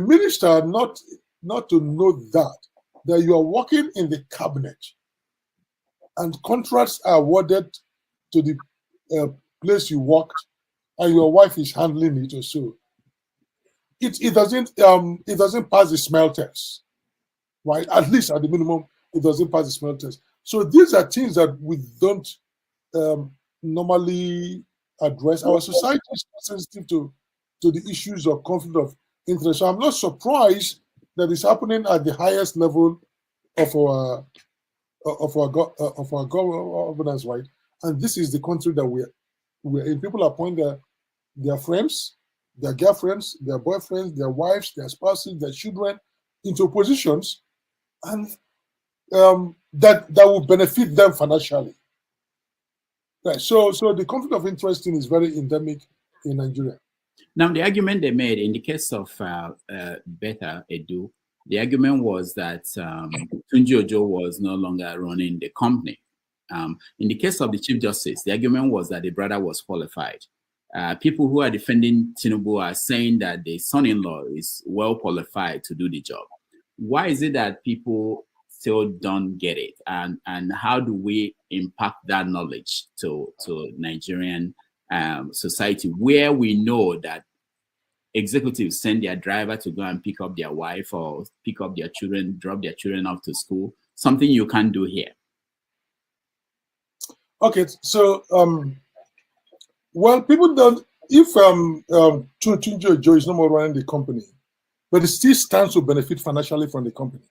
Minister not to know that you are working in the cabinet and contracts are awarded to the place you worked and your wife is handling it or so. It doesn't pass the smell test, right? At least at the minimum, it doesn't pass the smell test. So these are things that we don't normally address. Our society is sensitive to the issues of conflict of interest. So I'm not surprised that it's happening at the highest level of our governance, right? And this is the country that we're in. People appoint their friends, their girlfriends, their boyfriends, their wives, their spouses, their children into positions, and that will benefit them financially. Right. So the conflict of interest thing is very endemic in Nigeria. Now, the argument they made in the case of Beta Edu, the argument was that Tunji Ojo was no longer running the company. In the case of the Chief Justice, the argument was that the brother was qualified. People who are defending Tinubu are saying that the son-in-law is well qualified to do the job. Why is it that people still don't get it? And how do we impact that knowledge to Nigerian society, where we know that executives send their driver to go and pick up their wife or pick up their children, drop their children off to school, something you can't do here? Okay, so well, people don't. If Tunji Ojo is no more running the company, but it still stands to benefit financially from the company.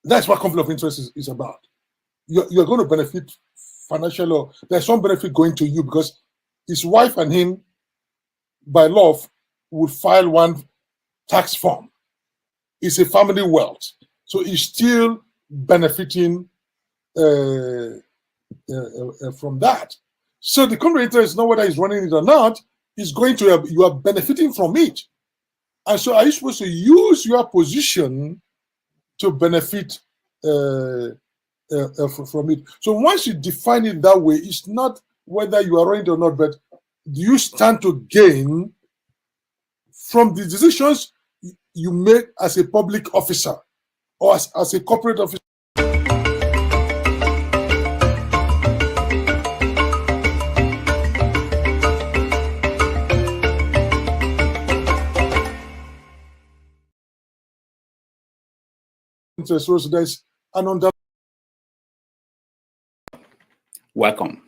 That's what conflict of interest is about. You're going to benefit financially, or there's some benefit going to you because his wife and him, by law, would file one tax form. It's a family wealth, so he's still benefiting from that. So the conflict of interest is not whether he's running it or not. It's going to you are benefiting from it, and so are you supposed to use your position to benefit from it? So once you define it that way, it's not whether you are running it or not, but do you stand to gain from the decisions you make as a public officer or as a corporate officer? So there's an under. Welcome.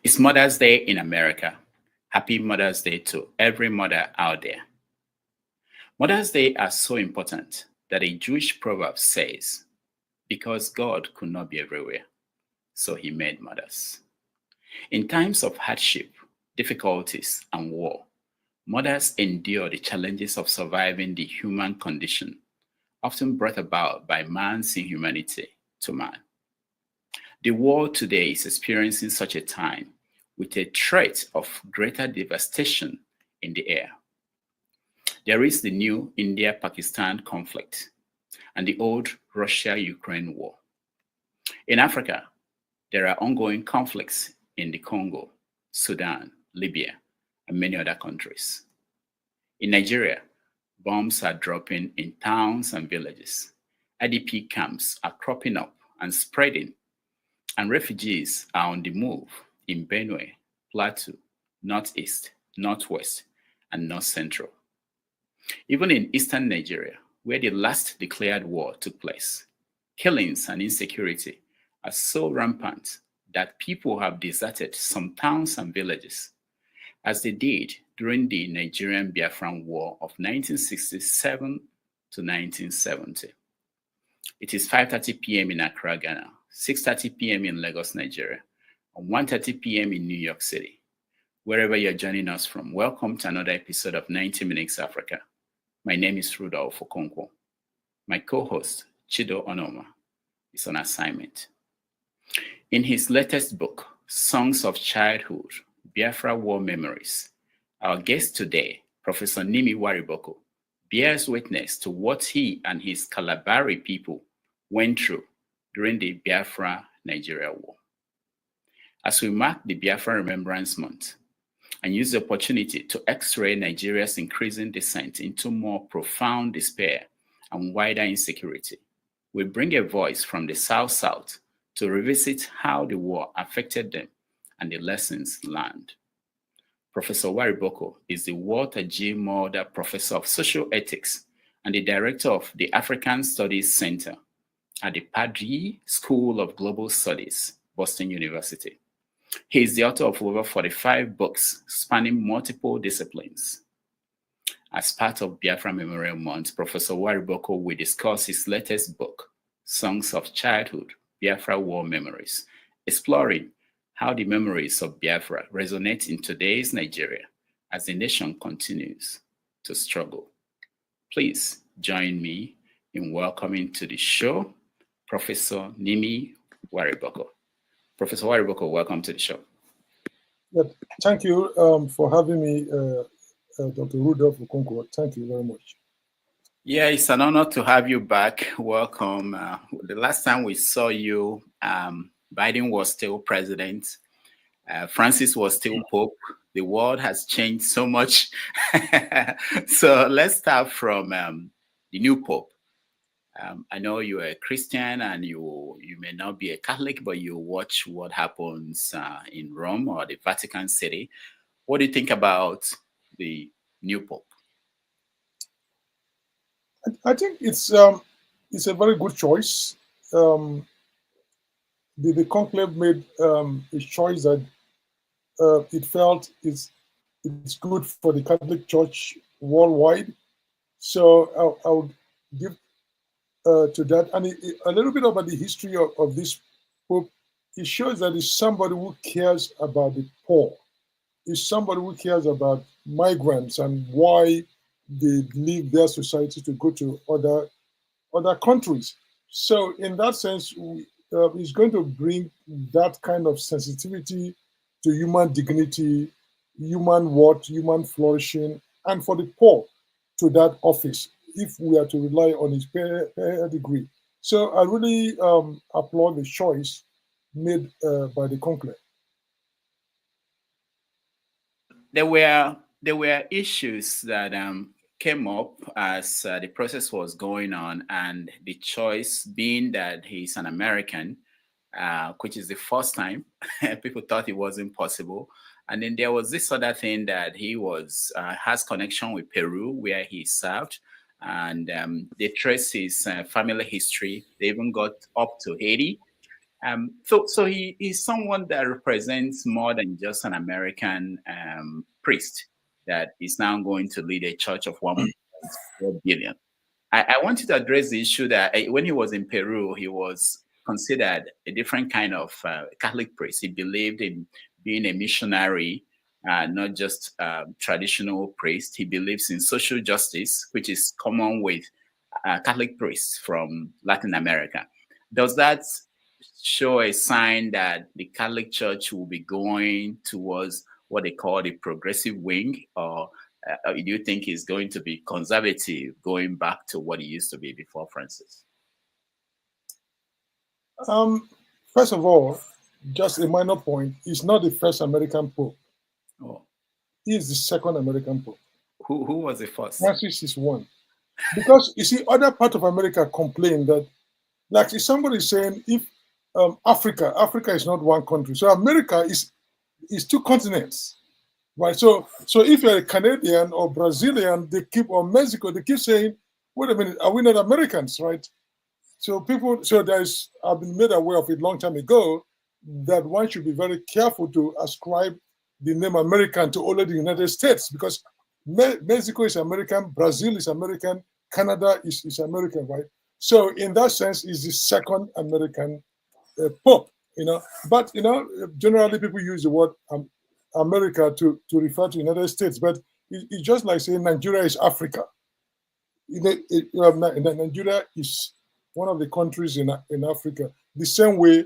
It's Mother's Day in America. Happy Mother's Day to every mother out there. Mother's Day are so important that a Jewish proverb says, because God could not be everywhere, so he made mothers. In times of hardship, difficulties, and war, mothers endure the challenges of surviving the human condition, often brought about by man's inhumanity to man. The world today is experiencing such a time with a threat of greater devastation in the air. There is the new India-Pakistan conflict and the old Russia-Ukraine war. In Africa, there are ongoing conflicts in the Congo, Sudan, Libya, and many other countries. In Nigeria, bombs are dropping in towns and villages. IDP camps are cropping up and spreading, and refugees are on the move in Benue, Plateau, Northeast, Northwest, and North Central. Even in Eastern Nigeria, where the last declared war took place, killings and insecurity are so rampant that people have deserted some towns and villages, as they did during the Nigerian Biafran War of 1967 to 1970. It is 5:30 p.m. in Accra, Ghana, 6:30 p.m. in Lagos, Nigeria, and 1:30 p.m. in New York City. Wherever you're joining us from, welcome to another episode of 90 Minutes Africa. My name is Rudolph Okonkwo. My co-host, Chido Onoma, is on assignment. In his latest book, Songs of Childhood, Biafra War Memories, our guest today, Professor Nimi Wariboko, bears witness to what he and his Kalabari people went through during the Biafra Nigeria War. As we mark the Biafra Remembrance Month, and use the opportunity to x-ray Nigeria's increasing descent into more profound despair and wider insecurity. We bring a voice from the South-South to revisit how the war affected them and the lessons learned. Professor Wariboko is the Walter G. Muelder Professor of Social Ethics and the Director of the African Studies Center at the Pardee School of Global Studies, Boston University. He is the author of over 45 books spanning multiple disciplines. As part of Biafra Memorial Month, Professor Wariboko will discuss his latest book, Songs of Childhood, Biafra War Memories, exploring how the memories of Biafra resonate in today's Nigeria as the nation continues to struggle. Please join me in welcoming to the show Professor Nimi Wariboko. Professor Wariboko, welcome to the show. Yeah, thank you for having me, Dr. Rudolph Okonkwo. Thank you very much. Yeah, it's an honor to have you back. Welcome. The last time we saw you, Biden was still president. Francis was still Pope. The world has changed so much. So let's start from the new Pope. I know you're a Christian and you may not be a Catholic, but you watch what happens in Rome or the Vatican City. What do you think about the new Pope? I think it's a very good choice. The conclave made a choice that it felt it's good for the Catholic Church worldwide. So I would give to that. And a little bit about the history of this Pope. It shows that it's somebody who cares about the poor. It's somebody who cares about migrants and why they leave their society to go to other countries. So in that sense, it's going to bring that kind of sensitivity to human dignity, human worth, human flourishing, and for the poor to that office, if we are to rely on his pedigree. So I really applaud the choice made by the conclave. There were issues that came up as the process was going on, and the choice being that he's an American, which is the first time people thought it wasn't possible. And then there was this other thing that he was has connection with Peru, where he served, and they trace his family history. They even got up to Haiti. So he is someone that represents more than just an American priest that is now going to lead a church of 1.4 billion. I wanted to address the issue that when he was in Peru, he was considered a different kind of Catholic priest. He believed in being a missionary, not just traditional priest. He believes in social justice, which is common with Catholic priests from Latin America. Does that show a sign that the Catholic Church will be going towards what they call the progressive wing, or do you think it's going to be conservative, going back to what it used to be before Francis? First of all, just a minor point, he's not the first American Pope. Oh. He is the second American Pope. Who was the first? Francis is one. Because, you see, other part of America complain that, like if somebody is saying, if Africa is not one country, so America is two continents, right? So if you're a Canadian or Brazilian, or Mexico, they keep saying, wait a minute, are we not Americans, right? So I've been made aware of it long time ago that one should be very careful to ascribe the name American to only the United States, because Mexico is American, Brazil is American, Canada is American, right? So in that sense, is the second American Pope, But generally people use the word America to refer to United States, but it's just like saying Nigeria is Africa. Nigeria is one of the countries in Africa. The same way,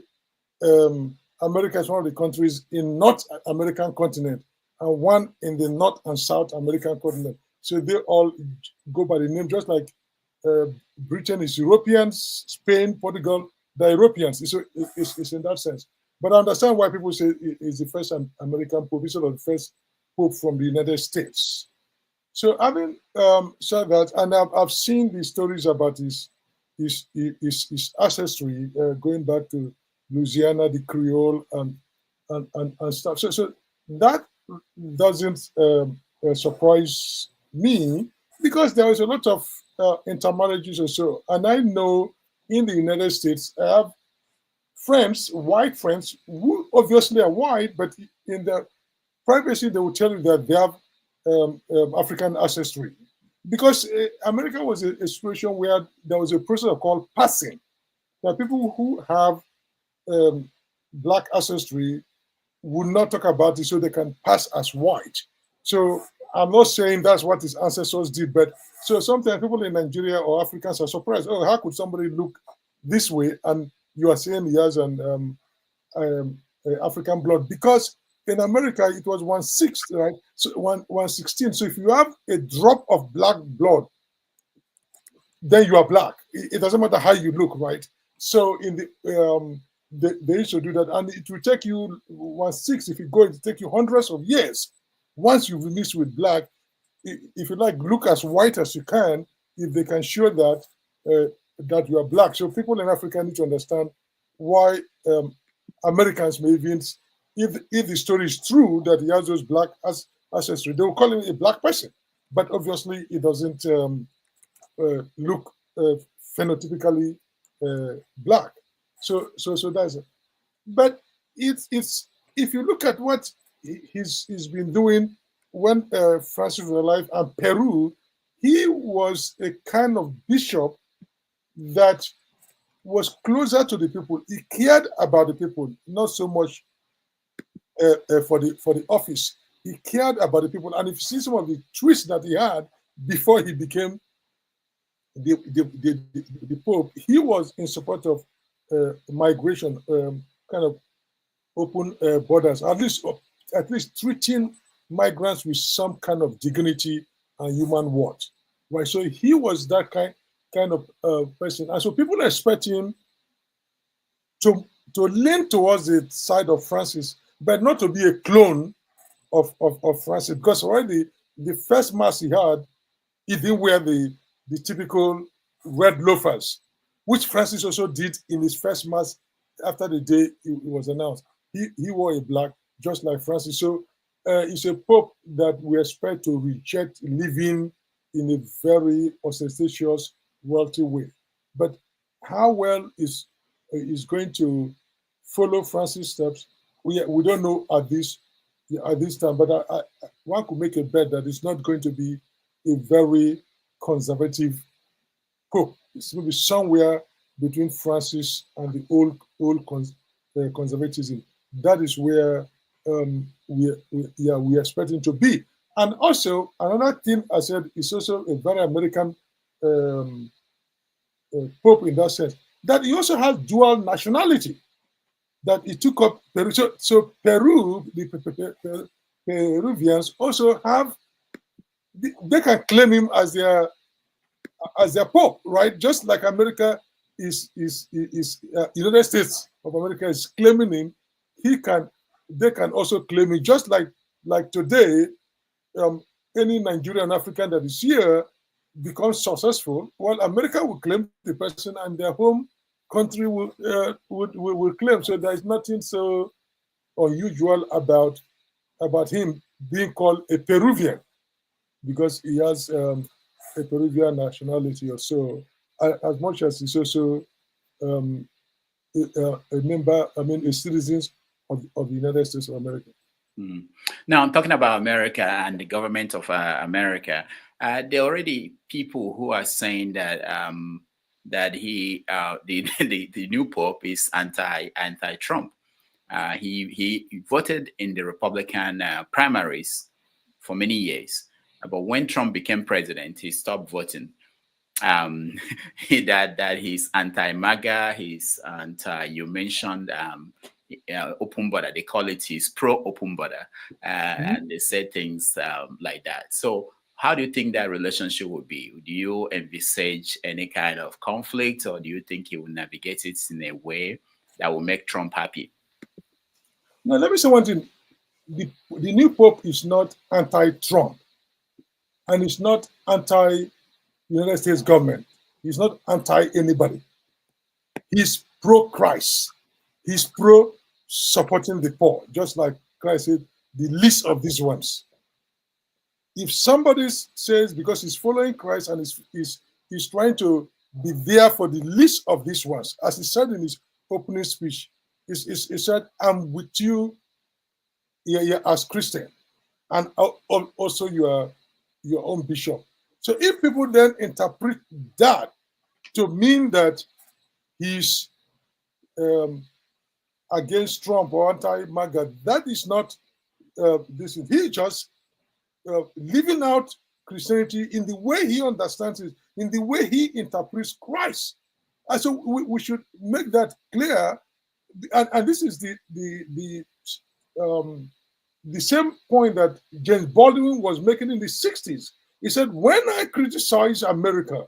America is one of the countries in North American continent, and one in the North and South American continent. So they all go by the name, just like Britain is Europeans, Spain, Portugal, they're Europeans. It's in that sense. But I understand why people say it's the first American Pope instead of the first Pope from the United States. So having said that, and I've seen the stories about his ancestry going back to Louisiana, the Creole, and stuff. So that doesn't surprise me, because there is a lot of intermarriages or so. And I know in the United States, I have friends, white friends, who obviously are white, but in the privacy, they will tell you that they have African ancestry. Because America was a situation where there was a process called passing. There are people who have black ancestry would not talk about it so they can pass as white. So I'm not saying that's what his ancestors did, but so sometimes people in Nigeria or Africans are surprised. Oh, how could somebody look this way? And you are saying he has an African blood? Because in America it was 1/6, right? So 1/16. So if you have a drop of black blood, then you are black. It doesn't matter how you look, right? So in they used to do that, and it will take you 1/6. If you go, it will take you hundreds of years. Once you've mixed with black, if you like, look as white as you can, if they can show that that you are black. So people in Africa need to understand why Americans may even, if the story is true that he has those black ancestry, they will call him a black person. But obviously, it doesn't look phenotypically black. So that's it. But it's if you look at what he's been doing when Francis was alive, and Peru, he was a kind of bishop that was closer to the people. He cared about the people, not so much for the office. He cared about the people, and if you see some of the twists that he had before he became the Pope, he was in support of migration, kind of open borders, at least treating migrants with some kind of dignity and human worth, right? So he was that kind of person, and so people expect him to lean towards the side of Francis, but not to be a clone of Francis, because already the first mass he had, he didn't wear the typical red loafers, which Francis also did in his first mass after the day it was announced. He wore a black, just like Francis. So it's a pope that we expect to reject living in a very ostentatious, wealthy way. But how well is going to follow Francis' steps, we don't know at this time. But one could make a bet that it's not going to be a very conservative pope. It's going to be somewhere between Francis and the old conservatism. That is where we expect him to be. And also another thing I said is also a very American pope in that sense, that he also has dual nationality. That he took up Peru. So Peru, the Peruvians also have, they can claim him as their pope, right? Just like America is United States of America is claiming him, they can also claim him. Just like today, any Nigerian African that is here becomes successful, well, America will claim the person, and their home country will claim. So there is nothing so unusual about him being called a Peruvian, because he has a Peruvian nationality or so, as much as he's also a member, a citizen of the United States of America. Now, I'm talking about America and the government of America. There are already people who are saying that that the new pope is anti-Trump. He voted in the Republican primaries for many years, but when Trump became president, he stopped voting. That he's anti-MAGA, he's anti. You mentioned open border. They call it he's pro-open border, and they say things like that. So, how do you think that relationship would be? Do you envisage any kind of conflict, or do you think he will navigate it in a way that will make Trump happy? Now, let me say one thing. the new Pope is not anti-Trump, and it's not anti-United States government. He's not anti-anybody. He's pro-Christ. He's pro-supporting the poor, just like Christ said, the least of these ones. If somebody says because he's following Christ and he's trying to be there for the least of these ones, as he said in his opening speech, he said, I'm with you here as Christian, and also you are your own bishop. So if people then interpret that to mean that he's against Trump or anti-MAGA, that is not this. He just living out Christianity in the way he understands it, in the way he interprets Christ. And so we should make that clear. And this is the same point that James Baldwin was making in the 60s. He said, when I criticize America,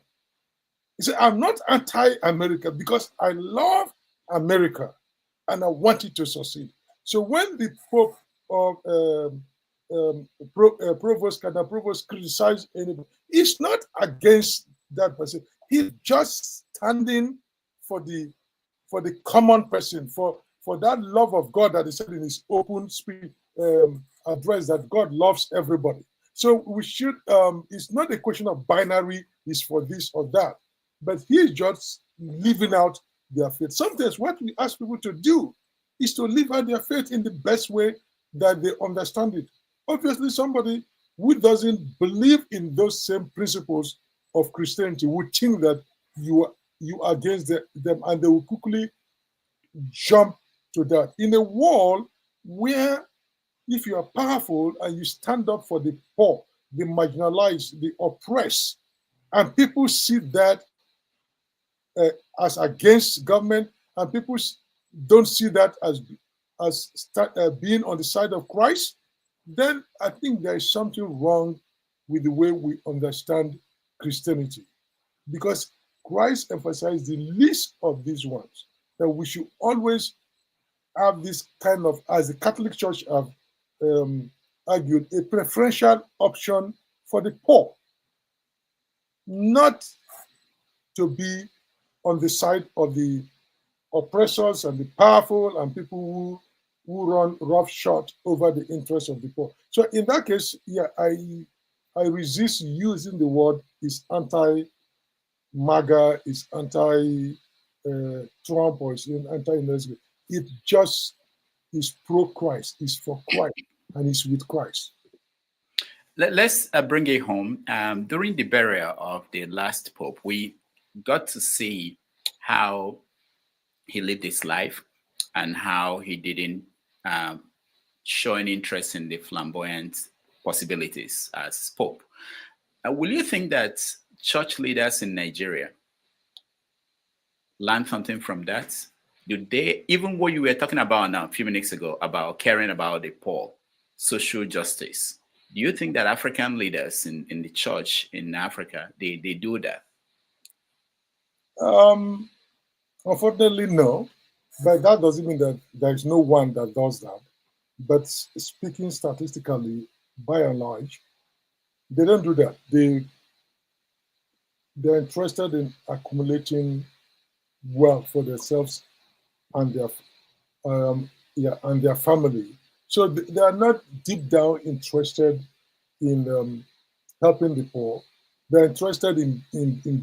he said, I'm not anti-America because I love America and I want it to succeed. So when the Pope of Provost criticized anybody, he's not against that person. He's just standing for the common person, for that love of God that he said in his open speech address, that God loves everybody. So we should, it's not a question of binary, is for this or that, but he's just living out their faith. Sometimes what we ask people to do is to live out their faith in the best way that they understand it. Obviously, somebody who doesn't believe in those same principles of Christianity would think that you are against them, and they will quickly jump to that. In a world where if you are powerful and you stand up for the poor, the marginalized, the oppressed, and people see that as against government, and people don't see that as being on the side of Christ, then I think there is something wrong with the way we understand Christianity. Because Christ emphasized the least of these ones, that we should always have this kind of, as the Catholic Church have argued, a preferential option for the poor, not to be on the side of the oppressors and the powerful and people who run roughshod over the interests of the poor. So in that case, yeah, I resist using the word is anti-MAGA, is anti-Trump, or is anti-Lesbian. It just is pro-Christ, is for Christ, and is with Christ. Let's bring it home. During the burial of the last Pope, we got to see how he lived his life and how he didn't show any interest in the flamboyant possibilities as Pope. Will you think that church leaders in Nigeria learn something from that? Do they, even what you were talking about now a few minutes ago, about caring about the poor, social justice, do you think that African leaders in the church in Africa, they do that? Unfortunately, no. But that doesn't mean that there is no one that does that. But speaking statistically, by and large, they don't do that. They're interested in accumulating wealth for themselves and their and their family. So they are not deep down interested in helping the poor. They're interested in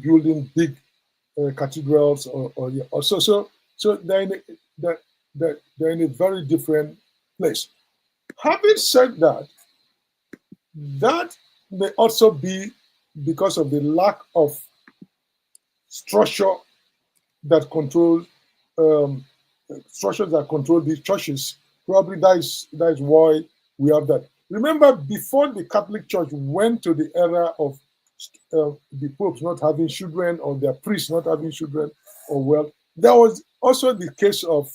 building big cathedrals or so they're in a very different place. Having said that, that may also be because of the lack of structure that control structures that control these churches. Probably that is why we have that. Remember, before the Catholic Church went to the era of the popes not having children or their priests not having children or wealth, there was also the case of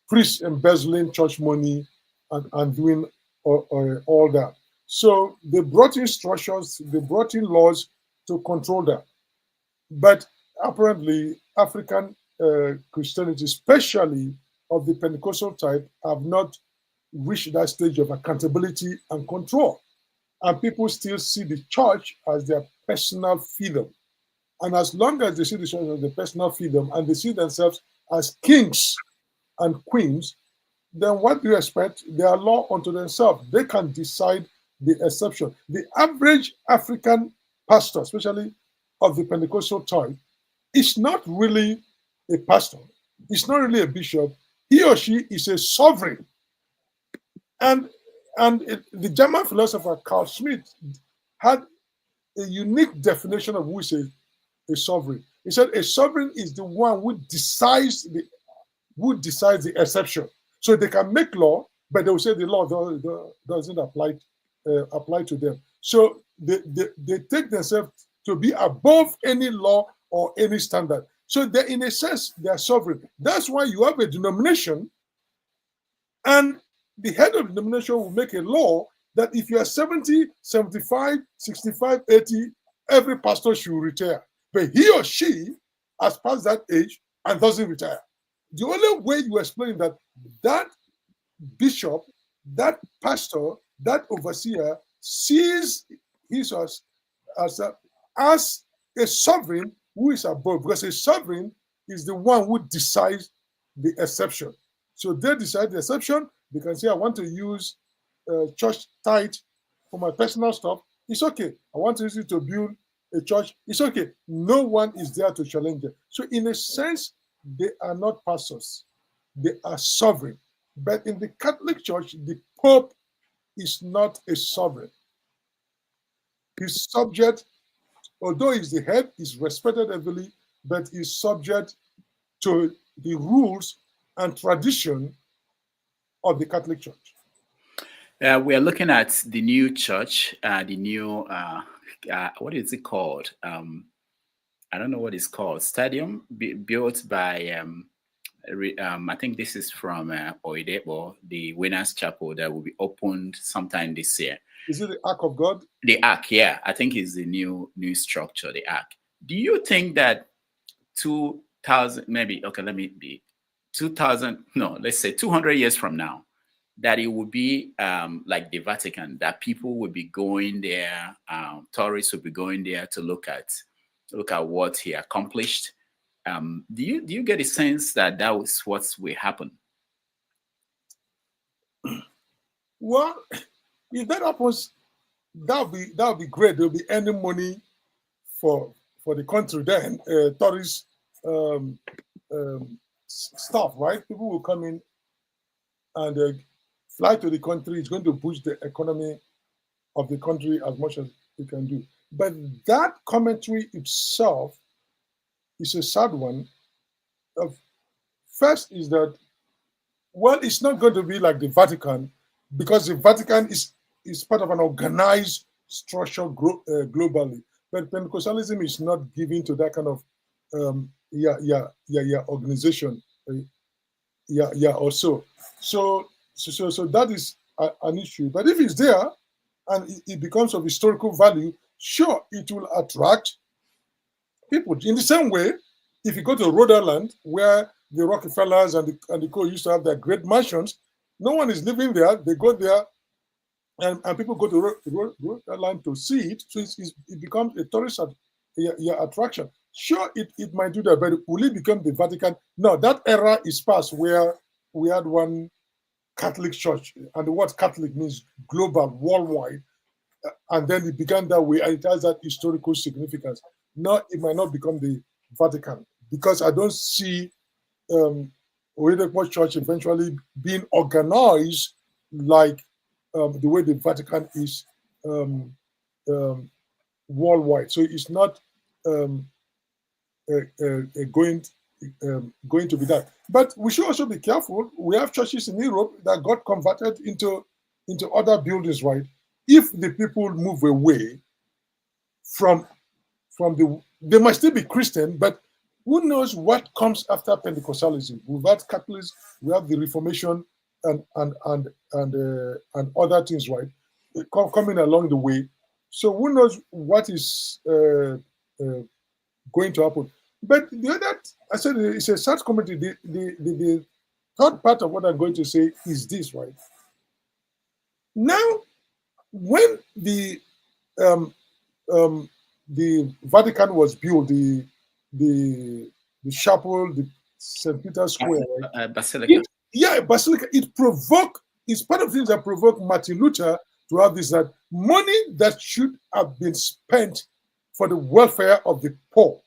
priests embezzling church money and doing all that. So they brought in structures, they brought in laws to control that. But apparently, African Christianity, especially of the Pentecostal type, have not reached that stage of accountability and control. And people still see the church as their personal freedom. And as long as they see the church as their personal freedom and they see themselves as kings and queens, then what do you expect? They are law unto themselves. They can decide the exception. The average African pastor, especially of the Pentecostal type, is not really a pastor. It's not really a bishop. He or she is a sovereign. And the German philosopher Carl Schmitt had a unique definition of who is a sovereign. He said a sovereign is the one who decides the exception. So they can make law, but they will say the law doesn't apply to them. So they take themselves to be above any law or any standard. So they, in a sense, they are sovereign. That's why you have a denomination, and the head of the denomination will make a law that if you are 70, 75, 65, 80, every pastor should retire. But he or she has passed that age and doesn't retire. The only way you explain that bishop, that pastor, that overseer sees his as a sovereign who is above, because a sovereign is the one who decides the exception. So they decide the exception. They can say, I want to use church tithe for my personal stuff. It's okay. I want to use it to build a church. It's okay. No one is there to challenge them. So in a sense, they are not pastors. They are sovereign. But in the Catholic Church, the Pope is not a sovereign. He's subject, although he's the head, he's respected heavily, but he's subject to the rules and tradition of the Catholic Church. We are looking at the new church, the new, what is it called? I don't know what it's called. Stadium built by, I think this is from Oedebo, the Winners Chapel that will be opened sometime this year. Is it the Ark of God? The Ark, yeah. I think it's the new structure, the Ark. Do you think that 2000, maybe, okay, let me be 2000, no, let's say 200 years from now, that it would be like the Vatican, that people would be going there, tourists would be going there to look at what he accomplished? Do you get a sense that that was what will happen? Well, if that happens, that would be great. There'll be any money for the country then, tourist stuff, right? People will come in and fly to the country. It's going to boost the economy of the country as much as it can do. But that commentary itself is a sad one. First is that, well, it's not going to be like the Vatican, because the Vatican is part of an organized structure globally. But Pentecostalism is not given to that kind of organization. Also. So that is an issue. But if it's there and it becomes of historical value, sure, it will attract people. In the same way, if you go to Rhode Island, where the Rockefellers and the co used to have their great mansions, no one is living there. They go there, and people go to Rhode Island to see it. So it becomes a tourist attraction. Sure, it might do that, but will it become the Vatican? No, that era is past, where we had one Catholic church, and the word Catholic means global, worldwide, and then it began that way, and it has that historical significance. Now it might not become the Vatican, because I don't see Oedekpo Church eventually being organized like the way the Vatican is worldwide. So it's not going to be that. But we should also be careful. We have churches in Europe that got converted into other buildings, right? If the people move away from they might still be Christian, but who knows what comes after Pentecostalism? We've had Catholics, we have the Reformation and other things, right? Coming along the way. So who knows what is going to happen? But the other, I said, it's a sad commentary. The third part of what I'm going to say is this, right? Now, when um, the Vatican was built, the chapel, the St. Peter's Square, right? Basilica. Basilica. It's part of things that provoked Martin Luther to have this, that money that should have been spent for the welfare of the poor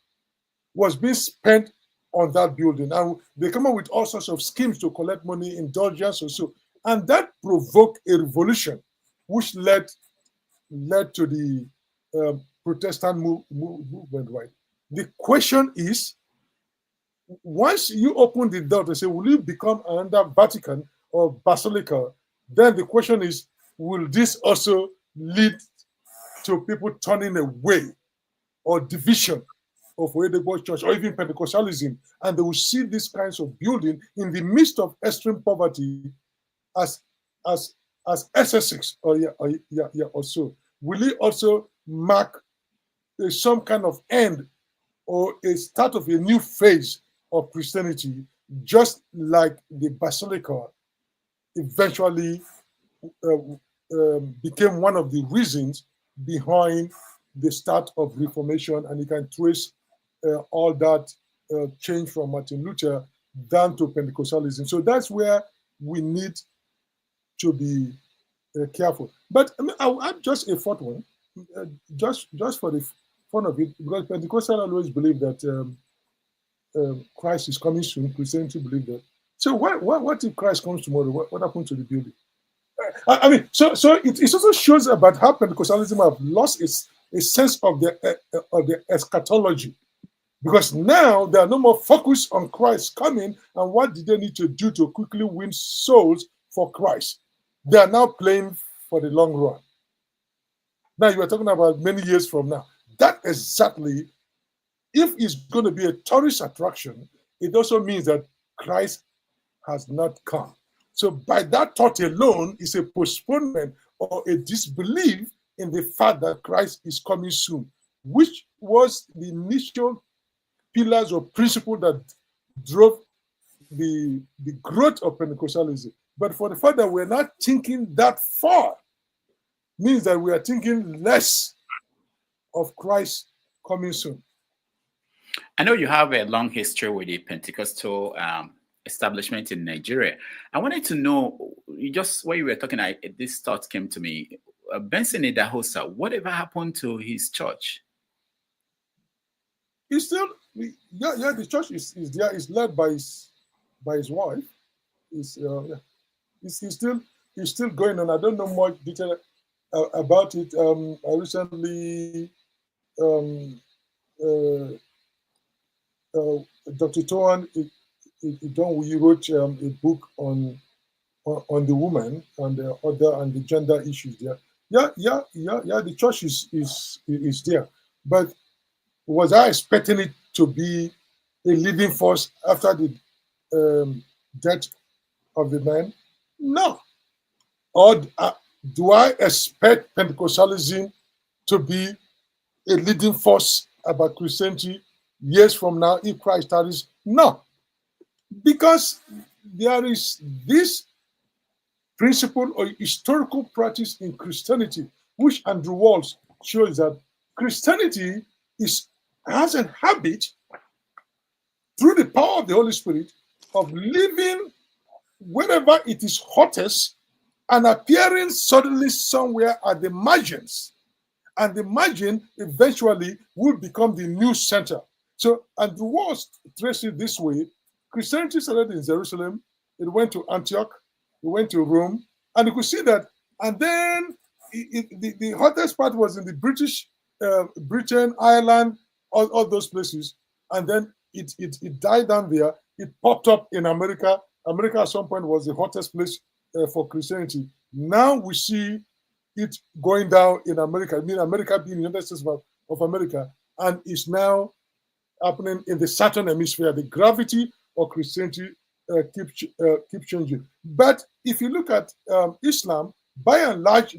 was being spent on that building. And they come up with all sorts of schemes to collect money, indulgence or so. And that provoked a revolution, which led to the Protestant movement, right? The question is, once you open the door to say, will you become another Vatican or Basilica? Then the question is, will this also lead to people turning away or division of Hereditary Church or even Pentecostalism? And they will see these kinds of building in the midst of extreme poverty as SS6 or so. Will it also mark some kind of end or a start of a new phase of Christianity, just like the Basilica eventually became one of the reasons behind the start of Reformation? And you can trace all that change from Martin Luther down to Pentecostalism. So that's where we need to be careful. But I mean, I'll add just a fourth one, just for the fun of it, because Pentecostals always believe that Christ is coming soon. Christianity believe that. So what if Christ comes tomorrow? What happens to the building? I mean, so it also shows about how Pentecostalism have lost a sense of the eschatology, because now they are no more focused on Christ coming and what did they need to do to quickly win souls for Christ. They are now playing for the long run. Now you are talking about many years from now. That exactly, if it's going to be a tourist attraction, it also means that Christ has not come. So by that thought alone, it's a postponement or a disbelief in the fact that Christ is coming soon, which was the initial pillars or principle that drove the growth of Pentecostalism. But for the fact that we're not thinking that far, means that we are thinking less of Christ coming soon. I know you have a long history with the Pentecostal establishment in Nigeria. I wanted to know, just while you were talking, this thought came to me. Benson Idahosa, whatever happened to his church? He's still, the church is there. It's led by his wife. He's still going on. I don't know much detail about it. I recently Dr. Toan he wrote a book on the woman and the gender issues there. The church is there. But was I expecting it to be a leading force after the death of the man? No. Or do I expect Pentecostalism to be a leading force about Christianity years from now if Christ tarries? No. Because there is this principle or historical practice in Christianity, which Andrew Walls shows that Christianity has a habit, through the power of the Holy Spirit, of living wherever it is hottest and appearing suddenly somewhere at the margins. And the margin eventually will become the new center. So Andrew Walls traced it this way. Christianity started in Jerusalem, it went to Antioch, it went to Rome, and you could see that. And then the hottest part was in the Britain, Ireland, all those places. And then it died down there. It popped up in America. America at some point was the hottest place for Christianity. Now we see it going down in America. I mean, America being the United States of America, and it's now happening in the Southern Hemisphere. The gravity of Christianity keep changing. But if you look at Islam, by and large,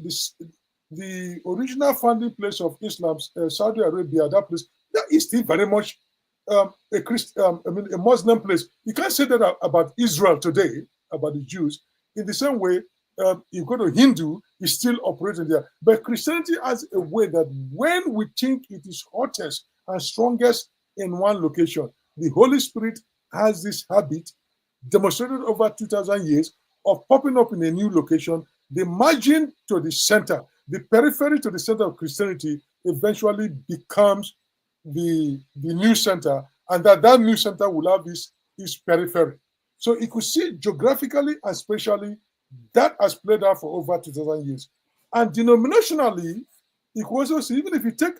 the original founding place of Islam, Saudi Arabia, that place, that is still very much a Muslim place. You can't say that about Israel today, about the Jews. In the same way, you go to Hindu, is still operating there. But Christianity has a way that when we think it is hottest and strongest in one location, the Holy Spirit has this habit, demonstrated over 2,000 years, of popping up in a new location. The margin to the center, the periphery to the center of Christianity eventually becomes the new center, and that new center will have this periphery. So you could see geographically and spatially that has played out for over 2,000 years. And denominationally, you could also see, even if you take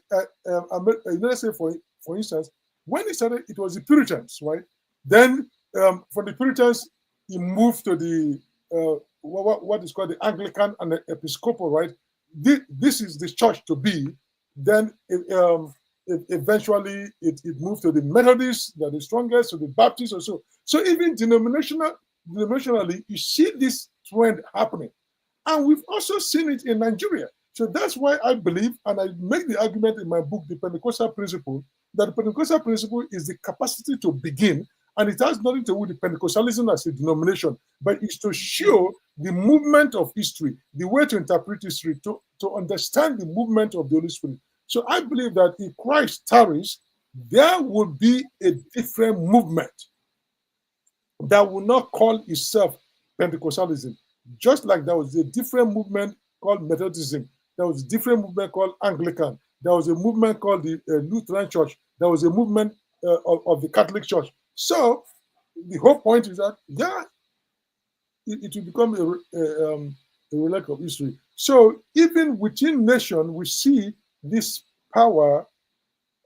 United States for instance, when it started, it was the Puritans, right? Then from the Puritans, he moved to the what is called the Anglican and the Episcopal, right? This is the church to be. Then eventually it moved to the Methodists, they're the strongest, to the Baptists or so. So even denominationally, you see this trend happening. And we've also seen it in Nigeria. So that's why I believe, and I make the argument in my book, The Pentecostal Principle, that the Pentecostal principle is the capacity to begin, and it has nothing to do with the Pentecostalism as a denomination, but it's to show the movement of history, the way to interpret history, to understand the movement of the Holy Spirit. So I believe that if Christ tarries, there will be a different movement that will not call itself Pentecostalism. Just like there was a different movement called Methodism, there was a different movement called Anglican, there was a movement called the Lutheran Church, there was a movement of the Catholic Church. So the whole point is that, yeah, it will become a relic of history. So even within nation, we see this power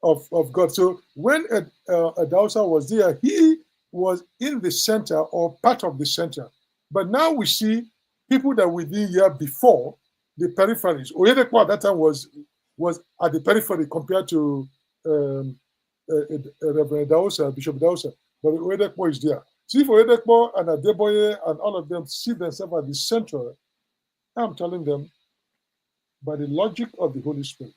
of God. So when Adausa was there, he was in the center or part of the center. But now we see people that were there year before, the peripheries. Oyedepo at that time was at the periphery compared to Reverend Dausa, Bishop Dausa. But Oyedepo is there. See, if Oyedepo and Adeboye and all of them see themselves at the center, I'm telling them, by the logic of the Holy Spirit,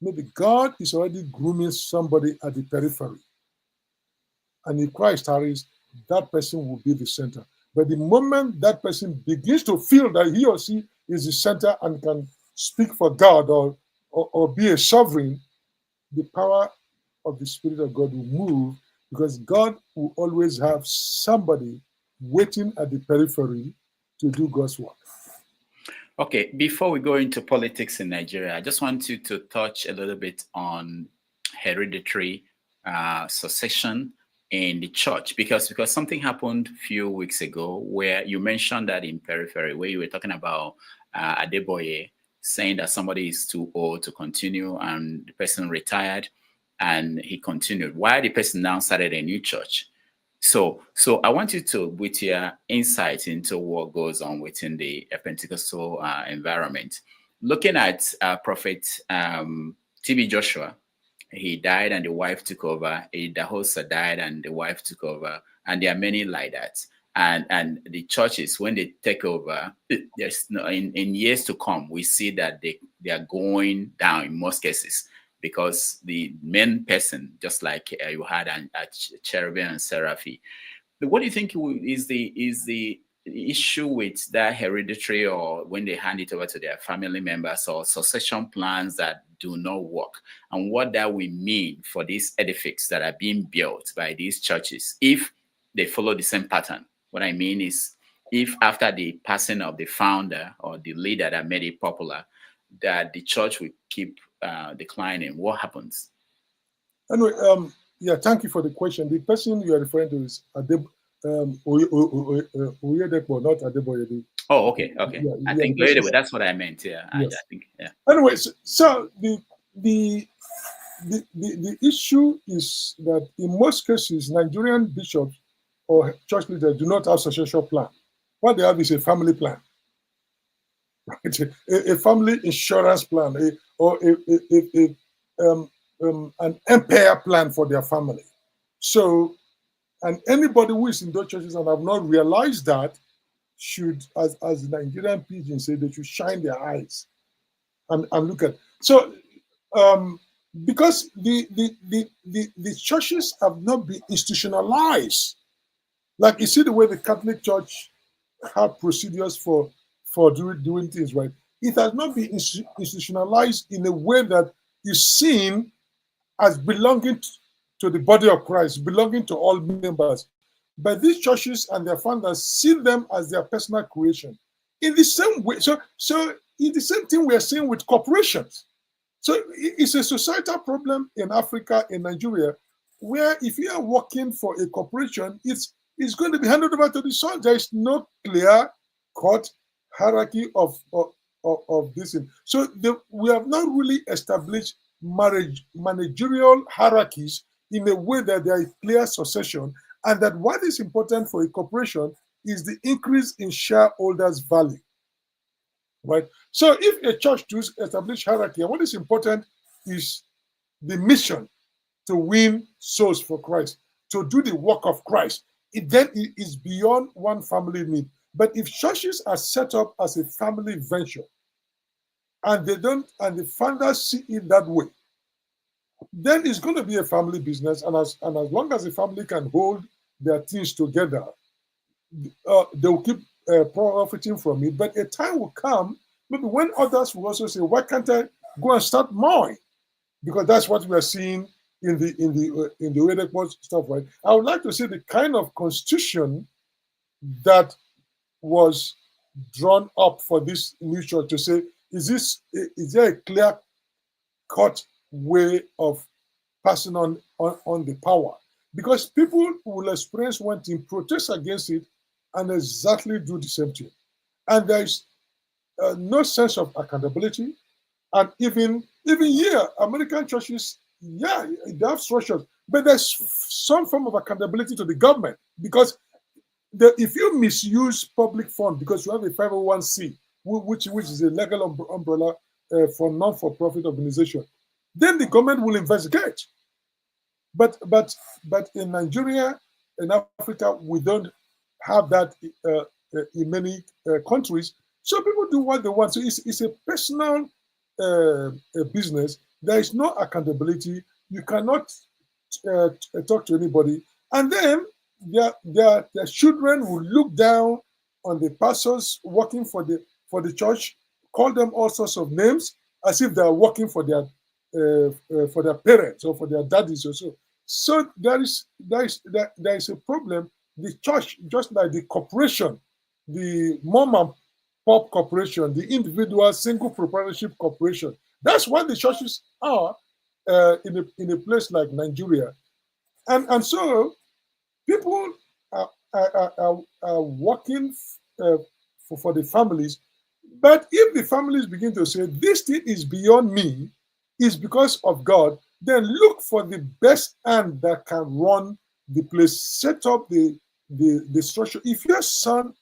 maybe God is already grooming somebody at the periphery. And if Christ tarries, that person will be the center. But the moment that person begins to feel that he or she is the center and can speak for God or be a sovereign, the power of the Spirit of God will move, because God will always have somebody waiting at the periphery to do God's work. Okay, before we go into politics in Nigeria, I just want you to touch a little bit on hereditary succession in the church, because something happened a few weeks ago where you mentioned that in periphery, where you were talking about Adeboye saying that somebody is too old to continue, and the person retired and he continued, while the person now started a new church. So I want you to, with your insight into what goes on within the Pentecostal environment, looking at Prophet TB Joshua. He died and the wife took over. Dahosa died and the wife took over. And there are many like that. And the churches, when they take over, there's no, in years to come, we see that they are going down in most cases, because the main person, just like you had at Cherubim and Seraphim. But what do you think is the issue with that hereditary, or when they hand it over to their family members, or succession plans that do not work, and what that will mean for these edifices that are being built by these churches if they follow the same pattern? What I mean is, if after the passing of the founder or the leader that made it popular, that the church will keep declining, what happens? Anyway, yeah, thank you for the question. The person you are referring to is Oyedepo, not Adeboye. Oh, okay. Yeah, I think that's what I meant. Yeah, yes. I think. Yeah. Anyway, so the issue is that in most cases, Nigerian bishops or church leaders do not have succession plan. What they have is a family plan, right? A family insurance plan, or an empire plan for their family. So, and anybody who is in those churches and have not realized that should, as Nigerian pidgins say, they should shine their eyes and look at. So, because the churches have not been institutionalized. Like, you see the way the Catholic Church have procedures for doing things, right? it has not been institutionalized in a way that is seen as belonging to the body of Christ, belonging to all members. But these churches and their founders see them as their personal creation. In the same way, so in the same thing we are seeing with corporations. So it's a societal problem in Africa, in Nigeria, where if you are working for a corporation, it's going to be handed over to the son. There is no clear-cut hierarchy of this. So we have not really established managerial hierarchies in a way that there is clear succession, and that what is important for a corporation is the increase in shareholders' value. Right? So if a church does establish hierarchy, and what is important is the mission to win souls for Christ, to do the work of Christ, then it is beyond one family need. But if churches are set up as a family venture, and the founders see it that way, then it's going to be a family business. And as long as the family can hold their things together, they will keep profiting from it. But a time will come, maybe when others will also say, "Why can't I go and start mine?" Because that's what we are seeing in the Hereditary stuff, right? I would like to see the kind of constitution that was drawn up for this new church to say, is there a clear-cut way of passing on the power? Because people will experience one thing, protest against it, and exactly do the same thing. And there is no sense of accountability. And even here, American churches, yeah, they have structures, but there's some form of accountability to the government, because if you misuse public funds because you have a 501c, which is a legal umbrella for non-for-profit organization, then the government will investigate. But in Nigeria, in Africa, we don't have that in many countries. So people do what they want. So it's a personal business. There is no accountability. You cannot talk to anybody. And then their children will look down on the pastors working for the church, call them all sorts of names, as if they are working for their parents or for their daddies or so. So there is a problem. The church, just like the corporation, the mom and pop corporation, the individual single proprietorship corporation, that's what the churches are in a place like Nigeria. And so people are working for the families. But if the families begin to say, this thing is beyond me, is because of God, then look for the best hand that can run the place, set up the structure. If your son,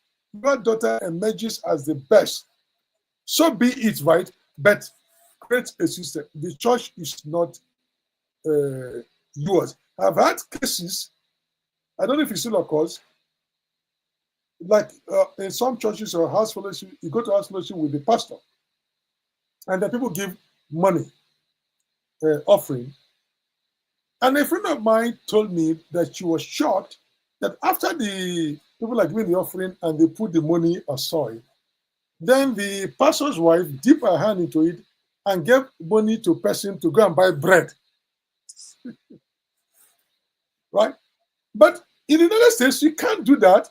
your daughter emerges as the best, so be it, right? But create a system. The church is not yours. I've had cases, I don't know if it still occurs, like in some churches or house fellowship, you go to house fellowship with the pastor, and then people give money, offering. And a friend of mine told me that she was shocked that after the people are giving the offering and they put the money aside, then the pastor's wife dipped her hand into it and gave money to a person to go and buy bread. Right? But in the United States, you can't do that.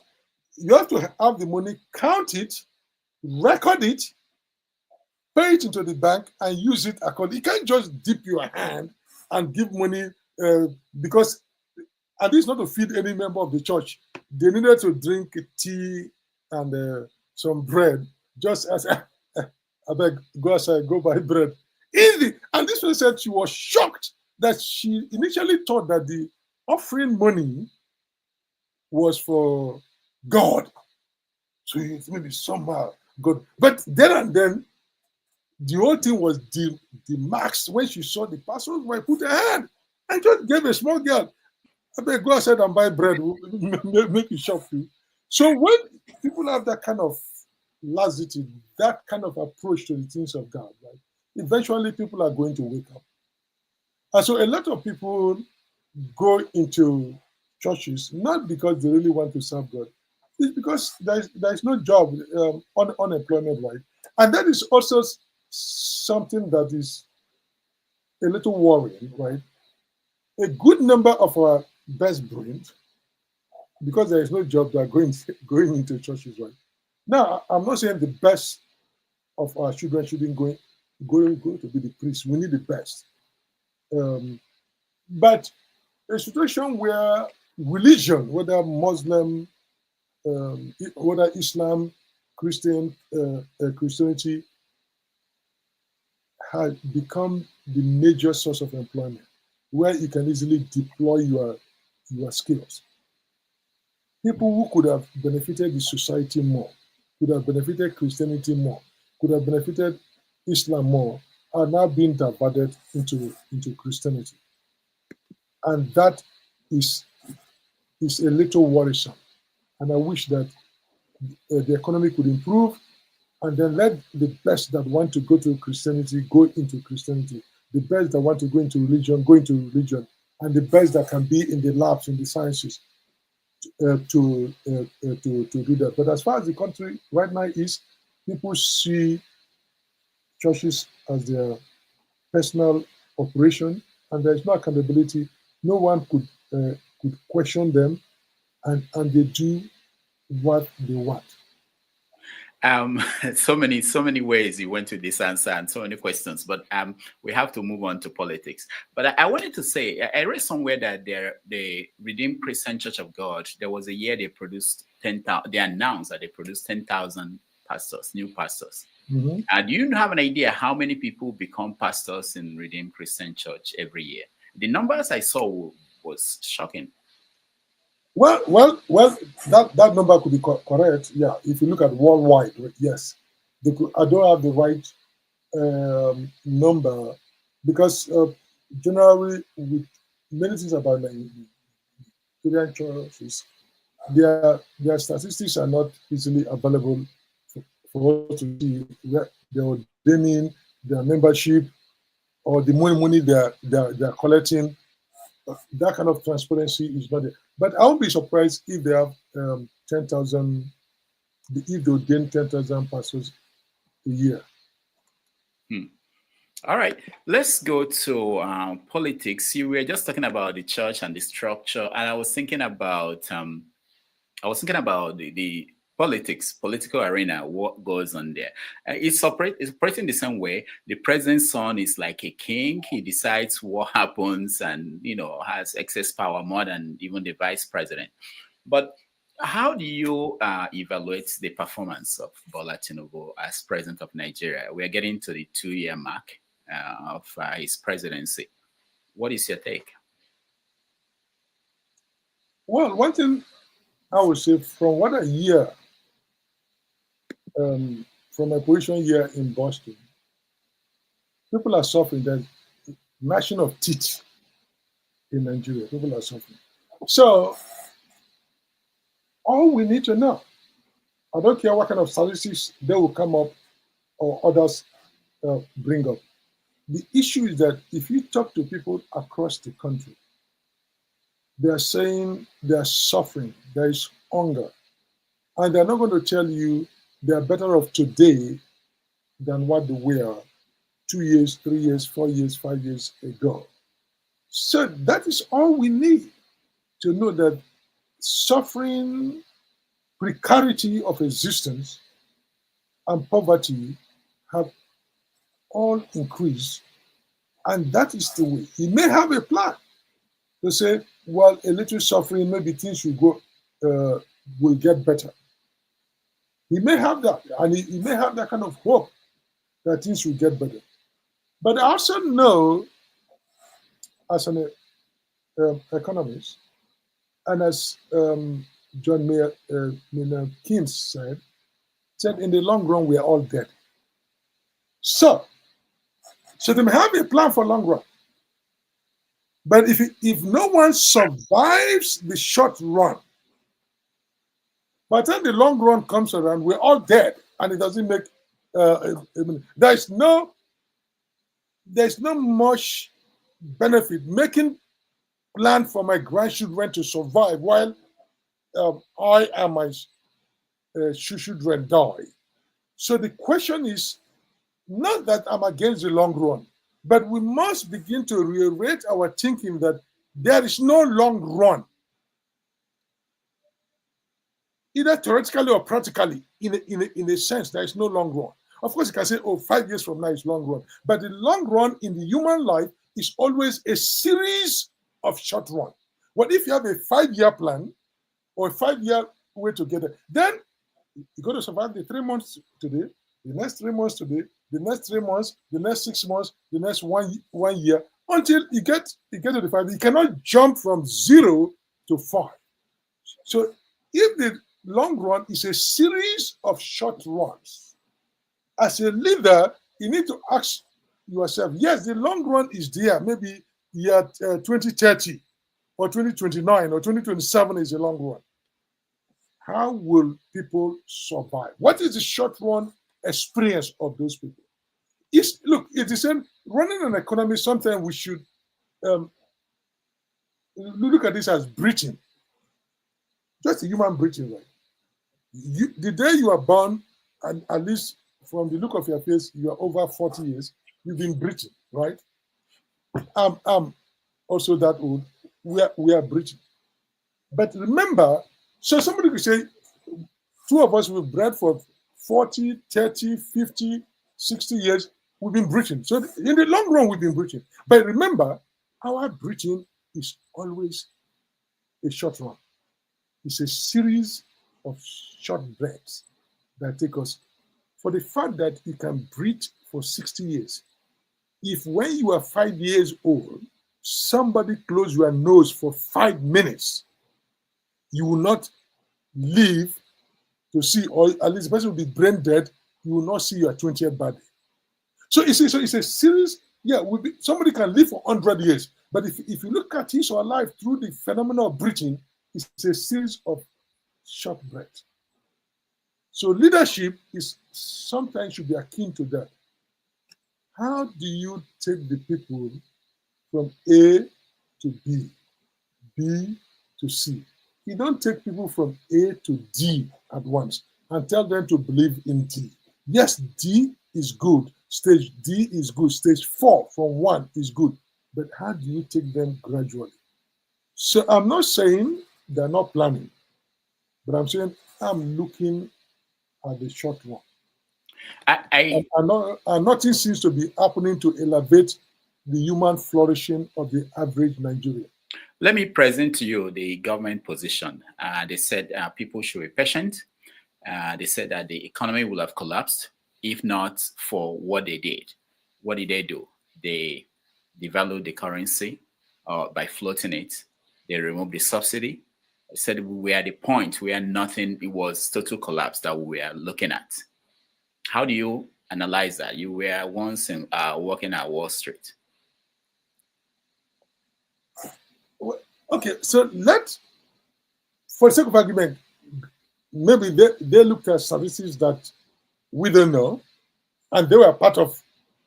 You have to have the money, count it, record it, pay it into the bank, and use it accordingly. You can't just dip your hand and give money because, and this is not to feed any member of the church. They needed to drink tea and some bread. Just as I beg, go outside, go buy bread. Easy. And this one said she was shocked that she initially thought that the offering money was for God. So it's maybe somehow God. But then and then, the whole thing was demarked when she saw the pastor's wife put her hand and just gave a small girl. I better go outside and buy bread, make it shop for you. So when people have that kind of laxity, that kind of approach to the things of God, right, eventually people are going to wake up. And so a lot of people go into churches not because they really want to serve God. It's because there is no job, unemployment, right? And that is also something that is a little worrying, right? A good number of our best brains, because there is no job, they are going into churches, right? Now, I'm not saying the best of our children shouldn't go to be the priest. We need the best. But a situation where religion, whether Muslim, whether Islam, Christianity, has become the major source of employment, where you can easily deploy your skills. People who could have benefited the society more, could have benefited Christianity more, could have benefited Islam more, are now being diverted into Christianity. And that is a little worrisome. And I wish that the economy could improve, and then let the best that want to go to Christianity go into Christianity. The best that want to go into religion, go into religion. And the best that can be in the labs, in the sciences, to do that. But as far as the country right now is, people see churches as their personal operation, and there is no accountability. No one could question them, and they do what they want. So many ways you went to this answer and so many questions, but we have to move on to politics. But I wanted to say, I read somewhere that the Redeemed Christian Church of God, there was a year they produced 10,000. They announced that they produced 10,000 pastors, new pastors. Mm-hmm. Do you have an idea how many people become pastors in Redeemed Christian Church every year? The numbers I saw was shocking. Well, that number could be correct. Yeah, if you look at worldwide, yes. I don't have the right number, because generally with many things about Nigerian churches, their statistics are not easily available for us to see their ordaining, their membership, or the money they're collecting. That kind of transparency is not there. But I won't be surprised if they have 10,000, if they ordain 10,000 pastors a year. All right, let's go to politics. We were just talking about the church and the structure, and I was thinking about the political arena, what goes on there. It's operating the same way. The president's son is like a king. He decides what happens and, has excess power more than even the vice president. But how do you evaluate the performance of Bola Tinubu as president of Nigeria? We are getting to the 2-year mark of his presidency. What is your take? Well, one thing I would say, from what I hear from my position here in Boston, people are suffering. There's gnashing of teeth in Nigeria. People are suffering. So all we need to know, I don't care what kind of statistics they will come up or others bring up. The issue is that if you talk to people across the country, they are saying they are suffering, there is hunger. And they're not going to tell you they are better off today than what they were 2 years, 3 years, 4 years, 5 years ago. So that is all we need to know, that suffering, precarity of existence, and poverty have all increased. And that is the way. He may have a plan to say, well, a little suffering, maybe things will get better. He may have that, and he may have that kind of hope that things will get better. But I also know, as an economist, and as John Maynard Keynes said, in the long run, we are all dead. So they may have a plan for long run. But if no one survives the short run, by the time the long run comes around, we're all dead, and it doesn't make. There's no much benefit making plan for my grandchildren to survive while I and my children die. So the question is not that I'm against the long run, but we must begin to reiterate our thinking that there is no long run, either theoretically or practically. In a sense, there is no long run. Of course, you can say, oh, 5 years from now is long run. But the long run in the human life is always a series of short run. What if you have a 5-year plan or a 5-year way to get there? Then you're going to survive the 3 months today, the next 3 months today, the next 3 months, the next 6 months, the next one year, until you get to the 5. You cannot jump from 0 to 5. So if the long run is a series of short runs, as a leader, you need to ask yourself, yes, the long run is there. Maybe year 2030 or 2029 or 2027 is a long run. How will people survive? What is the short run experience of those people? Look, it is running an economy. Sometimes we should look at this as breathing. Just a human breathing, right? The day you are born, and at least from the look of your face, you are over 40 years, you've been breathing, right? I'm also that old. We are breathing. But remember, so somebody could say, 2 of us we've bred for 40, 30, 50, 60 years, we've been breathing. So in the long run, we've been breathing. But remember, our breathing is always a short run. It's a series of short breaths that take us. For the fact that you can breathe for 60 years, if when you are 5 years old, somebody close your nose for 5 minutes, you will not live to see, or at least the person will be brain dead, you will not see your 20th birthday. So it's a series. Yeah, somebody can live for 100 years, but if you look at his or her life through the phenomenon of breathing, it's a series of short breaths. So leadership is sometimes should be akin to that. How do you take the people from A to B, B to C? You don't take people from A to D at once and tell them to believe in D. Yes, D is good. Stage D is good. Stage 4 from 1 is good. But how do you take them gradually? So I'm not saying they're not planning, but I'm saying I'm looking at the short run. And nothing seems to be happening to elevate the human flourishing of the average Nigerian. Let me present to you the government position. They said people should be patient. They said that the economy will have collapsed if not for what they did. What did they do? They devalued the currency by floating it. They removed the subsidy. They said we were at the point where nothing, it was total collapse that we were looking at. How do you analyze that? You were once working at Wall Street. Okay, so for the sake of argument, maybe they looked at services that we don't know, and they were part of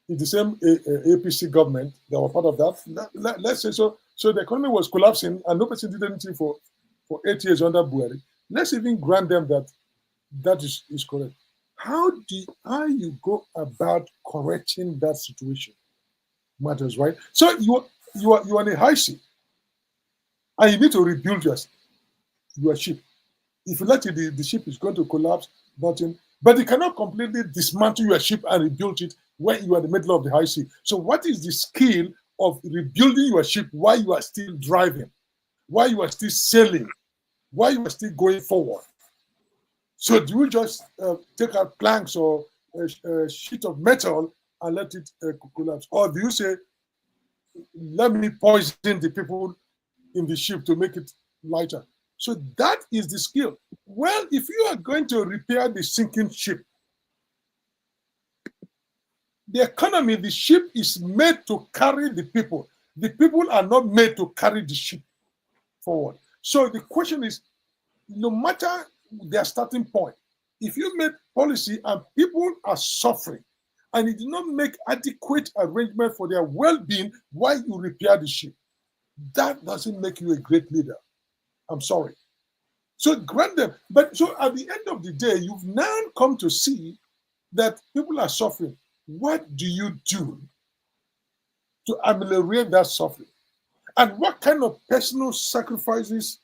the same APC government. They were part of that. Let's say so. So the economy was collapsing, and no person did anything for 8 years under Buhari. Let's even grant them that is correct. How you go about correcting that situation matters, right? So you are in a high sea, and you need to rebuild your ship. If you let it, the ship is going to collapse. Nothing. But you cannot completely dismantle your ship and rebuild it when you are in the middle of the high sea. So what is the skill of rebuilding your ship while you are still driving, while you are still sailing, while you are still going forward? So do you just take out planks or a sheet of metal and let it collapse? Or do you say, let me poison the people in the ship to make it lighter? So that is the skill. Well, if you are going to repair the sinking ship, the economy, the ship is made to carry the people. The people are not made to carry the ship forward. So the question is, no matter their starting point, if you make policy and people are suffering and you do not make adequate arrangement for their well-being while you repair the ship, that doesn't make you a great leader. I'm sorry. So grant them. But so at the end of the day, you've now come to see that people are suffering. What do you do to ameliorate that suffering? And what kind of personal sacrifices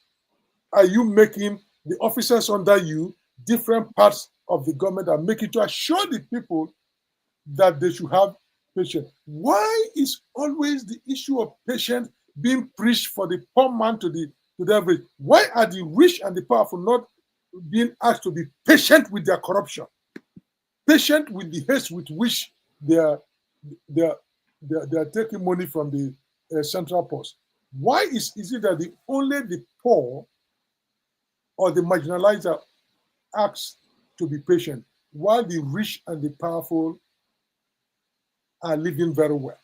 are you making, the officers under you, different parts of the government are making to assure the people that they should have patience? Why is always the issue of patience being preached for the poor man to the average? Why are the rich and the powerful not being asked to be patient with their corruption, patient with the haste with which they are taking money from the central post? Why is it that only the poor or the marginalized are asked to be patient, while the rich and the powerful are living very well?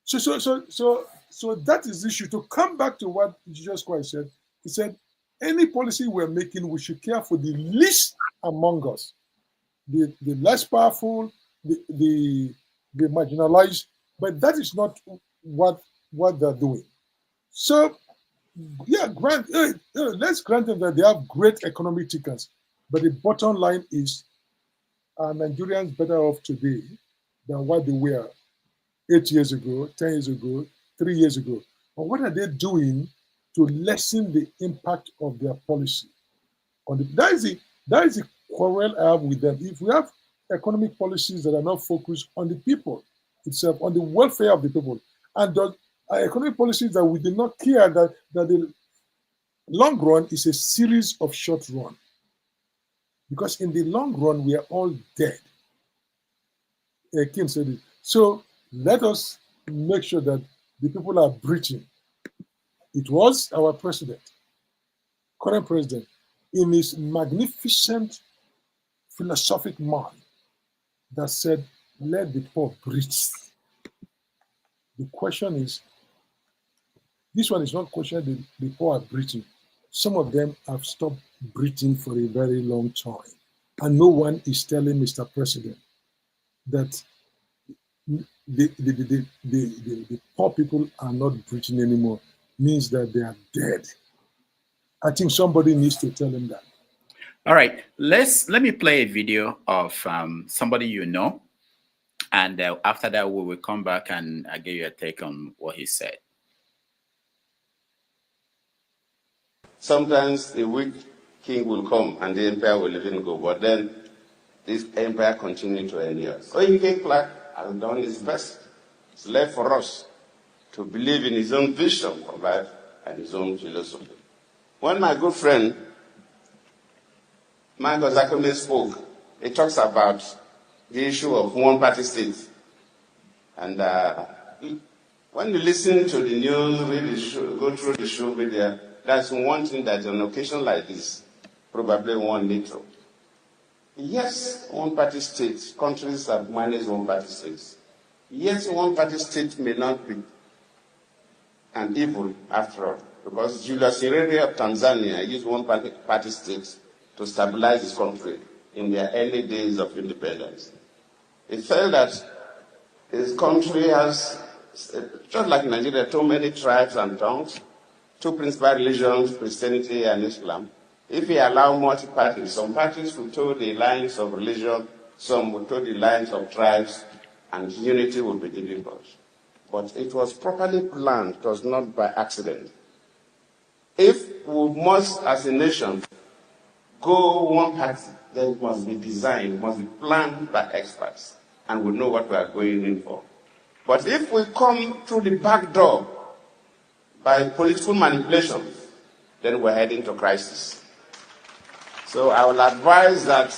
So that is the issue. To come back to what Jesus Christ said, he said, any policy we're making, we should care for the least among us, the less powerful, the marginalized, but that is not what they're doing. So, yeah, let's grant them that they have great economic tickets, but the bottom line is, are Nigerians better off today than what they were 8 years ago, 10 years ago, 3 years ago? But what are they doing to lessen the impact of their policy? That is the quarrel I have with them. If we have economic policies that are not focused on the people itself, on the welfare of the people, and economic policies that we do not care that the long run is a series of short run. Because in the long run, we are all dead. Kim said it. So let us make sure that the people are breathing. It was our president, current president, in his magnificent philosophic mind that said, let the poor breathe. The question is, this one is not question the poor are breathing. Some of them have stopped breathing for a very long time. And no one is telling Mr. President that the poor people are not breathing anymore, means that they are dead. I think somebody needs to tell him that. All right, let me play a video of somebody you know, and after that we will come back and I'll give you a take on what he said. Sometimes a weak king will come and the empire will even go, but then this empire continues to endure. So King Clark has done his best. It's left for us to believe in his own vision for life and his own philosophy. When my good friend Michael Zakome spoke, he talks about the issue of one-party states. And when you listen to the news, read the show, go through the show media, that's one thing that on an occasion like this, probably one need to. Yes, one-party states, countries have managed one-party states. Yes, one-party state may not be an evil after all, because Julius Nyerere of Tanzania used one-party states to stabilize his country in their early days of independence. He felt that his country has, just like Nigeria, too many tribes and tongues, two principal religions, Christianity and Islam. If he allowed multi-parties, some parties will toe the lines of religion, some will toe the lines of tribes, and unity will be difficult. But it was properly planned, it was not by accident. If we must, as a nation, go one party, then it must be designed, it must be planned by experts, and we know what we are going in for. But if we come through the back door by political manipulation, then we're heading to crisis. So I will advise that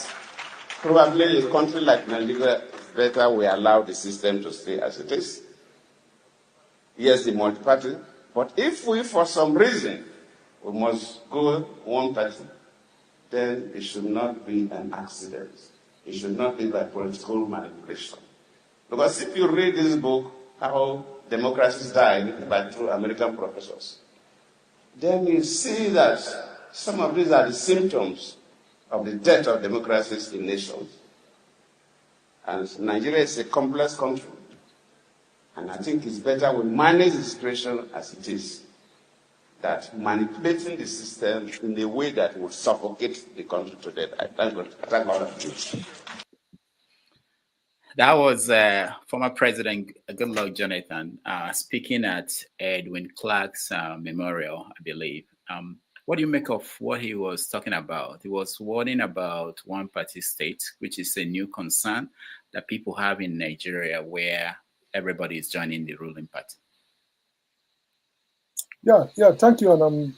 probably in a country like Nigeria, it's better we allow the system to stay as it is. Yes, the multi-party, but if we, for some reason, we must go one party, then it should not be an accident. It should not be by political manipulation. Because if you read this book, How Democracies Died by two American professors, then you see that some of these are the symptoms of the death of democracies in nations. And Nigeria is a complex country. And I think it's better we manage the situation as it is, that manipulating the system in a way that will suffocate the country to death. I thank God. That was former President Goodluck Jonathan speaking at Edwin Clark's memorial, I believe. What do you make of what he was talking about? He was warning about one-party state, which is a new concern that people have in Nigeria, where everybody is joining the ruling party. Yeah, thank you, and I'm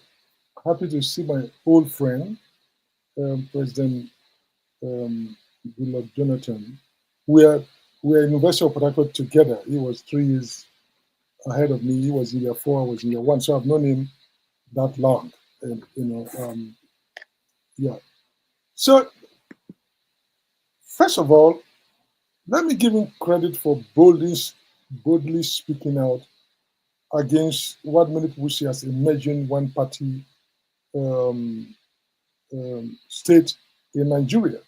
happy to see my old friend, President Goodluck Jonathan. We're in University of Port Harcourt together. He was 3 years ahead of me. He was in year 4, I was in year 1, so I've known him that long. And yeah. So first of all, let me give him credit for boldly speaking out against what many people see as emerging one-party state in Nigeria.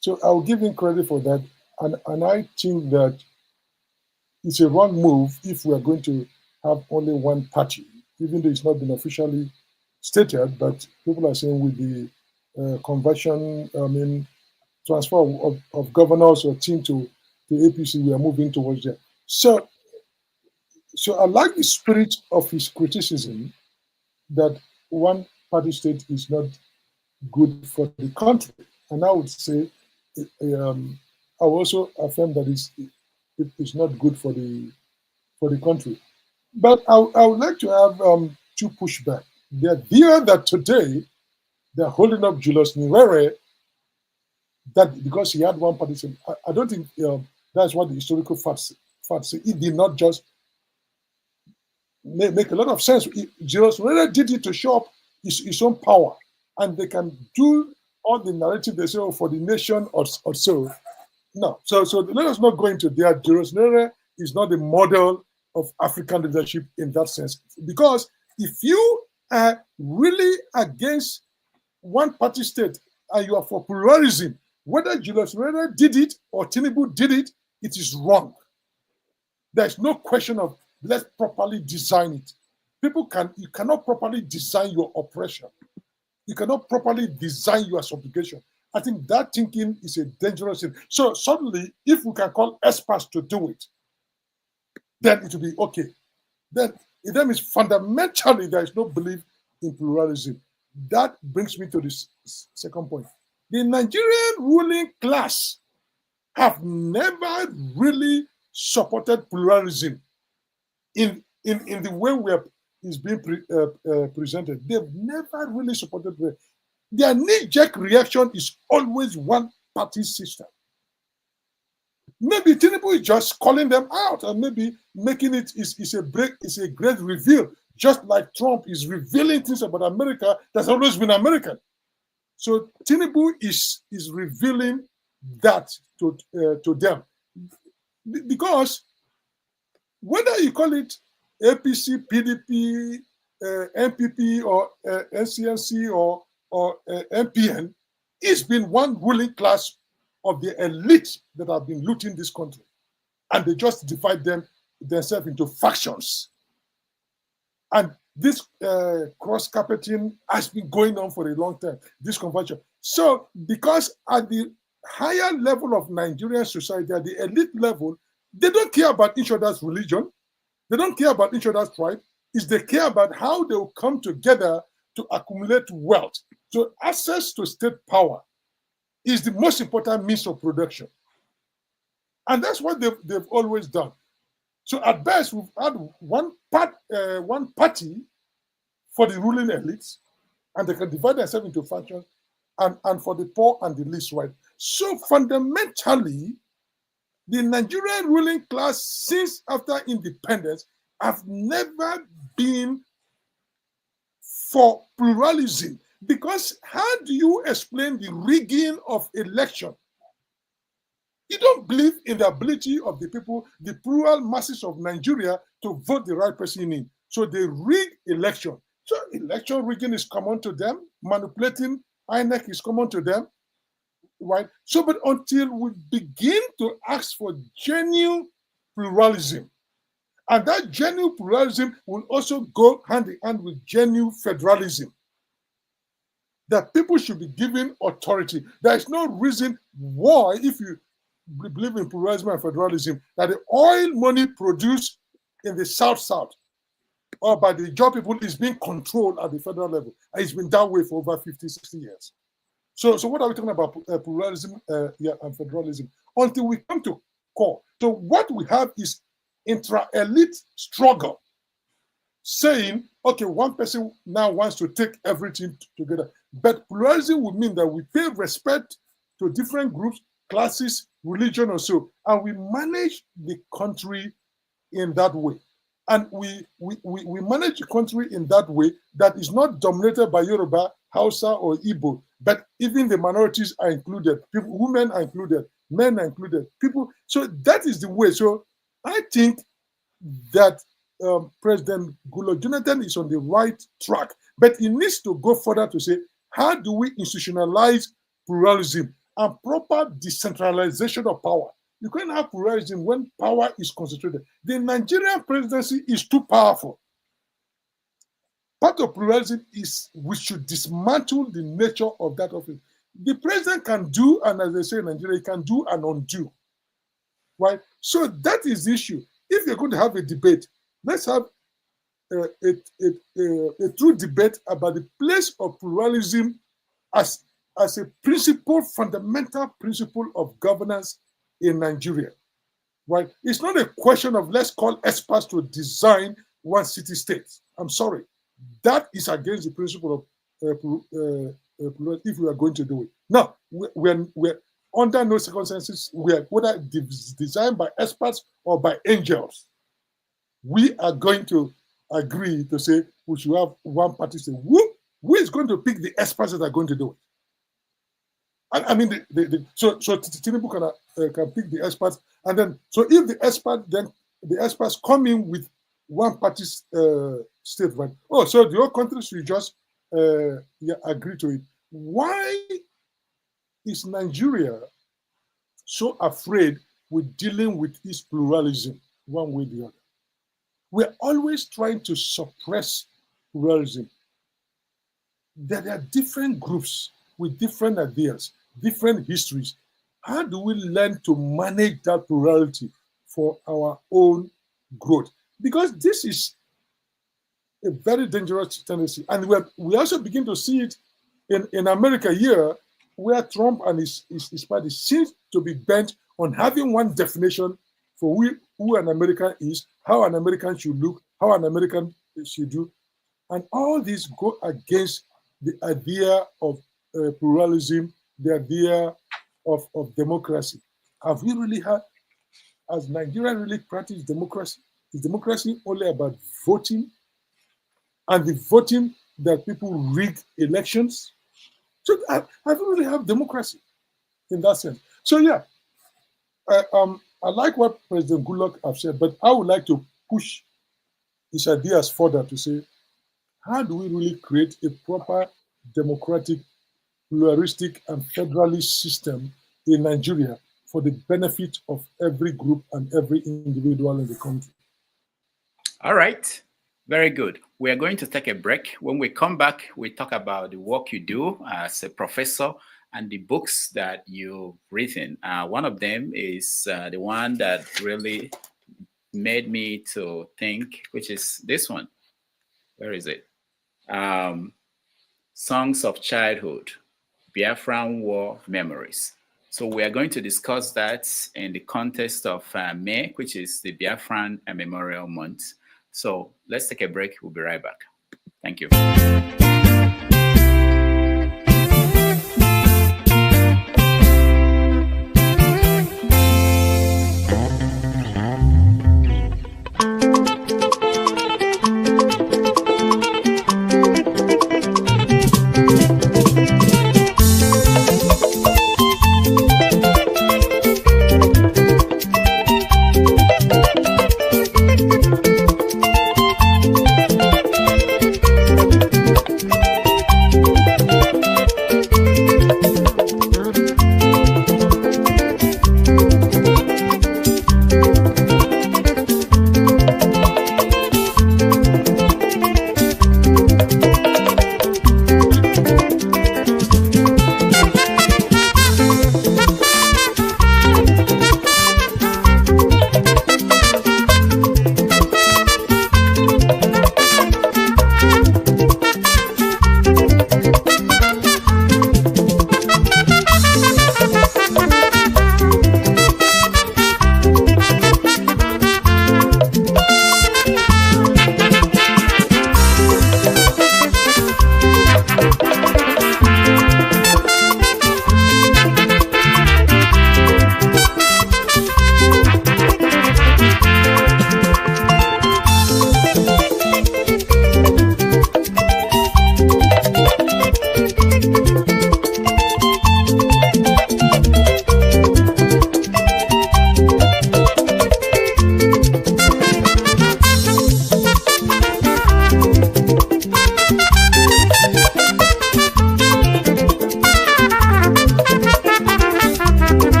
So I'll give him credit for that, and I think that it's a wrong move if we are going to have only one party, even though it's not been officially stated, but people are saying with the conversion, transfer of governors or team to the APC, we are moving towards that. So I like the spirit of his criticism that one party state is not good for the country. And I would say, I will also affirm that it's not good for the country. But I would like to have two pushback. The idea that today they're holding up Julius Nyerere, that because he had one party state, I don't think that's what the historical facts say. It did not just make a lot of sense. Julius Nyerere did it to show up his own power, and they can do all the narrative they say for the nation or so. No, so let us not go into that. Julius Nyerere is not the model of African leadership in that sense, because if you are really against one party state and you are for pluralism, whether Julius Nyerere did it or Tinubu did it, it is wrong. There's no question of let's properly design it. You cannot properly design your oppression. You cannot properly design your subjugation. I think that thinking is a dangerous thing. So suddenly, if we can call experts to do it, then it will be okay. Then it means fundamentally there is no belief in pluralism. That brings me to this second point. The Nigerian ruling class have never really supported pluralism in the way is being presented. They've never really supported it. Their knee-jerk reaction is always one-party system. Maybe Tinubu is just calling them out, and maybe making it is a great reveal, just like Trump is revealing things about America that's always been American. So Tinubu is revealing that to them, because whether you call it APC, PDP, NPP, or NCNC, or MPN, it's been one ruling class of the elite that have been looting this country, and they just divide themselves into factions. And this cross-carpeting has been going on for a long time, this conversion. So because at the higher level of Nigerian society, at the elite level, they don't care about each other's religion. They don't care about each other's tribe. They care about how they will come together to accumulate wealth. So access to state power is the most important means of production. And that's what they've always done. So at best, we've had one party for the ruling elites, and they can divide themselves into factions, and for the poor and the least, right? So fundamentally, the Nigerian ruling class, since after independence, have never been for pluralism. Because how do you explain the rigging of election? You don't believe in the ability of the people, the plural masses of Nigeria, to vote the right person in. So they rig election. So election rigging is common to them. Manipulating INEC is common to them. Right? So, but until we begin to ask for genuine pluralism, and that genuine pluralism will also go hand in hand with genuine federalism, that people should be given authority. There is no reason why, if believe in pluralism and federalism, that the oil money produced in the South or by the job people is being controlled at the federal level. And it's been that way for over 50, 60 years. So what are we talking about? Pluralism and federalism. Until we come to core. So what we have is intra-elite struggle, saying, okay, one person now wants to take everything together. But pluralism would mean that we pay respect to different groups, classes, religion or so, and we manage the country in that way. And we manage the country in that way that is not dominated by Yoruba, Hausa, or Igbo, but even the minorities are included. People, women are included, men are included. People. So that is the way. So I think that President Goodluck Jonathan is on the right track, but he needs to go further to say, how do we institutionalize pluralism and proper decentralization of power? You can't have pluralism when power is concentrated. The Nigerian presidency is too powerful. Part of pluralism is we should dismantle the nature of that office. The president can do, and as they say in Nigeria, he can do and undo. Right? So that is the issue. If you're going to have a debate, let's have a true debate about the place of pluralism as a principle, fundamental principle of governance in Nigeria, right? It's not a question of let's call experts to design one city-state. I'm sorry. That is against the principle of pluralism if we are going to do it. Now, we're under no circumstances, whether designed by experts or by angels, we are going to agree to say we should have one party state. Who is going to pick the experts that are going to do it? I mean, so Tinubu can pick the experts, and then so if the experts come in with one party state, right? Oh, so the whole country should just agree to it. Why is Nigeria so afraid with dealing with its pluralism one way or the other? We're always trying to suppress pluralism. There are different groups with different ideas, different histories. How do we learn to manage that plurality for our own growth? Because this is a very dangerous tendency. And we also begin to see it in America here, where Trump and his party seems to be bent on having one definition for who an American is, how an American should look, how an American should do. And all these go against the idea of pluralism, the idea of democracy. Have we really has Nigeria really practiced democracy? Is democracy only about voting and the voting that people rig elections? So I don't really have democracy in that sense. So yeah, I like what President Goodluck has said, but I would like to push his ideas further to say, how do we really create a proper democratic, pluralistic, and federalist system in Nigeria for the benefit of every group and every individual in the country? All right. Very good. We are going to take a break. When we come back, we talk about the work you do as a professor and the books that you've written. One of them is the one that really made me to think, which is this one. Where is it? Songs of Childhood, Biafra War Memories. So we are going to discuss that in the context of May, which is the Biafra Memorial Month. So let's take a break. We'll be right back. Thank you.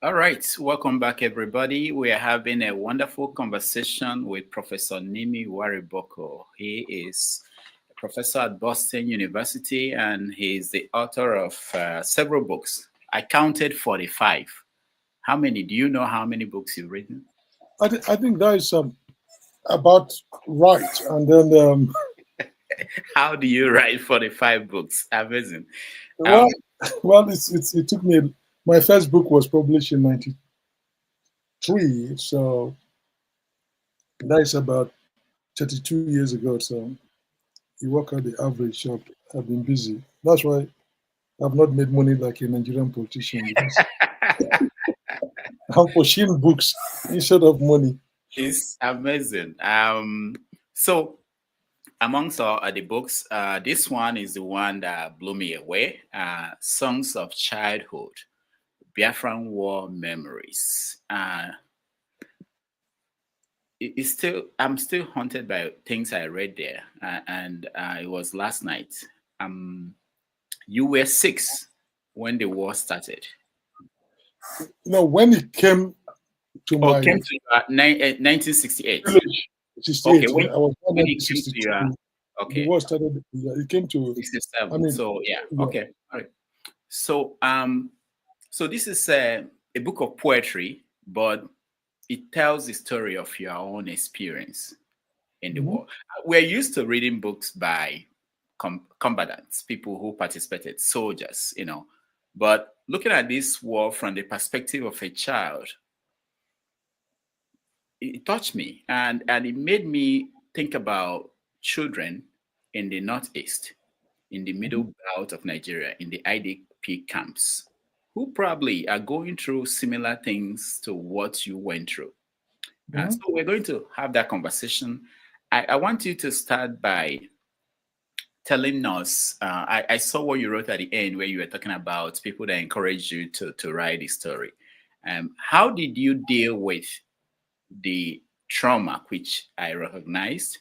All right, welcome back, everybody. We are having a wonderful conversation with Professor Nimi Wariboko. He is a professor at Boston University, and he is the author of several books. I counted 45. How many? Do you know how many books you've written? I think that is about right. And then how do you write 45 books? Amazing. Well, it took me. My first book was published in '93, so that is about 32 years ago. So you work out the average. I've been busy. That's why I've not made money like a Nigerian politician. I'm pushing books instead of money. It's amazing. So amongst all the books, this one is the one that blew me away. Songs of Childhood, Biafran War Memories. I'm still haunted by things I read there, and it was last night. You were 6 when the war started. No, when it came to my came to 1968. 68. Okay, when I was born when in it came to 62. okay, The war started. It came to 67. I mean, so yeah, okay, all right. So so this is a book of poetry, but it tells the story of your own experience in the war. We're used to reading books by combatants, people who participated, soldiers, but looking at this war from the perspective of a child, it touched me, and it made me think about children in the Northeast, in the middle belt of Nigeria, in the IDP camps, who probably are going through similar things to what you went through. So we're going to have that conversation. I want you to start by telling us, I saw what you wrote at the end where you were talking about people that encouraged you to write the story. How did you deal with the trauma, which I recognized,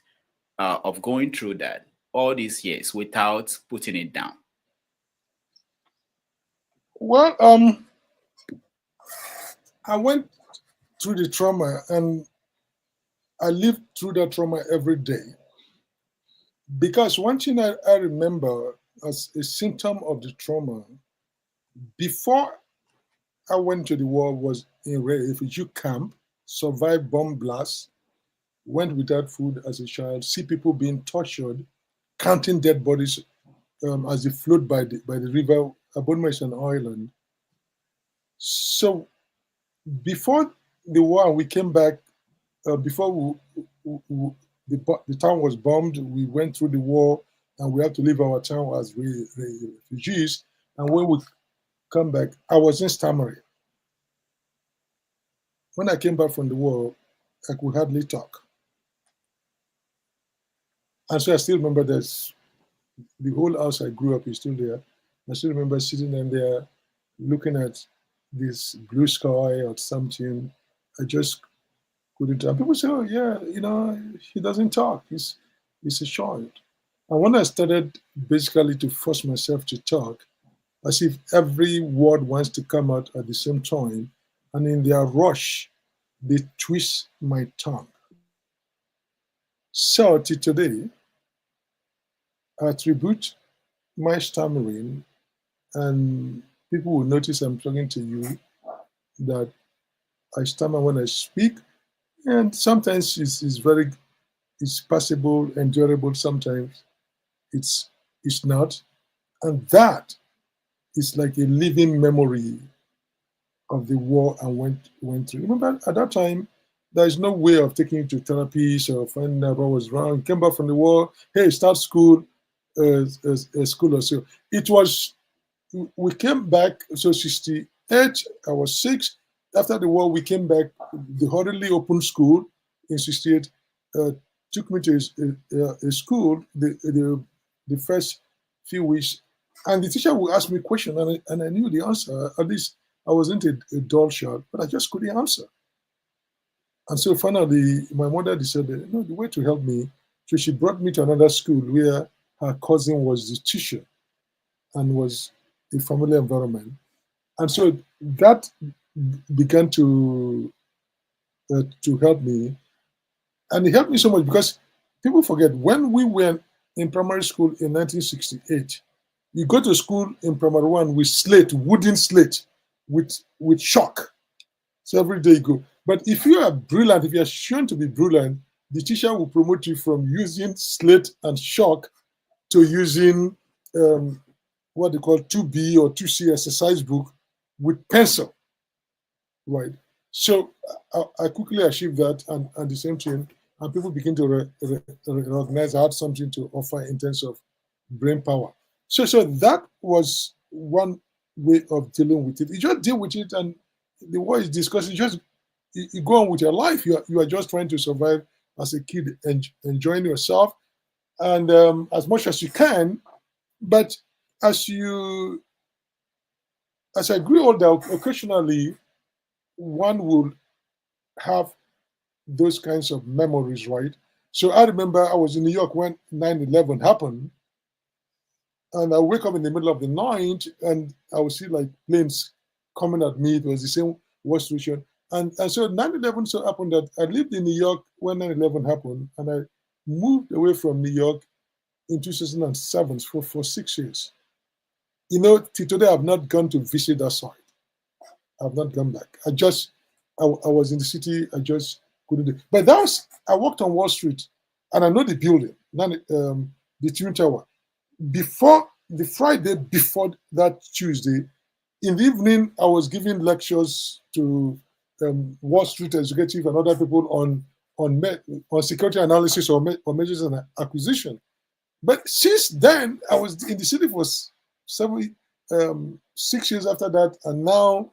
of going through that all these years without putting it down? Well, I went through the trauma, and I lived through that trauma every day. Because one thing I remember as a symptom of the trauma, before I went to the war, was in a refugee camp, survived bomb blasts, went without food as a child, see people being tortured, counting dead bodies as they float by the river. Abonma is an island. So before the war, we came back. Before the town was bombed, we went through the war, and we had to leave our town as refugees. And when we come back, I was in stammering. When I came back from the war, I could hardly talk. And so I still remember that the whole house I grew up is still there. I still remember sitting in there looking at this blue sky or something. I just couldn't. And people say, oh, yeah, you know, he doesn't talk. He's a child. And when I started basically to force myself to talk, as if every word wants to come out at the same time, and in their rush, they twist my tongue. So till today, I attribute my stammering, and people will notice I'm talking to you, that I stammer when I speak, and sometimes it's passable, endurable, sometimes it's not. And that is like a living memory of the war I went through. Remember, at that time, there's no way of taking you to therapies or finding out what was wrong. Came back from the war, hey, start school, school or so. It was, we came back, so 68, I was 6. After the war, we came back, the hurriedly opened school in 68, took me to a school, the first few weeks, and the teacher would ask me a question, and I knew the answer. At least I wasn't a dull shot, but I just couldn't answer. And so finally, my mother decided, no, the way to help me, so she brought me to another school where her cousin was the teacher and was a familiar environment. And so that began to help me. And it helped me so much because people forget, when we went in primary school in 1968, you go to school in primary 1 with slate, wooden slate, with chalk. So every day you go. But if you are brilliant, if you are shown to be brilliant, the teacher will promote you from using slate and chalk to using what they call 2B or 2C exercise book with pencil, right? So I quickly achieved that, and the same thing, and people begin to recognize I had something to offer in terms of brain power. So that was one way of dealing with it. You just deal with it, and the war is discussed. You go on with your life. You are just trying to survive as a kid, enjoying yourself, and as much as you can. But as I grew older, occasionally one will have those kinds of memories, right? So I remember I was in New York when 9/11 happened, and I wake up in the middle of the night and I would see like planes coming at me. It was the same war situation. And so 9/11 so happened that I lived in New York when 9/11 happened, and I moved away from New York in 2007 for 6 years. You know, till today I've not gone to visit that site. I've not gone back. I was in the city, I just couldn't do it. But I walked on Wall Street, and I know the building, the Twin Tower. Before the Friday before that Tuesday, in the evening, I was giving lectures to Wall Street executive and other people on security analysis or mergers and acquisition. But since then, I was in the city for 6 years after that, and now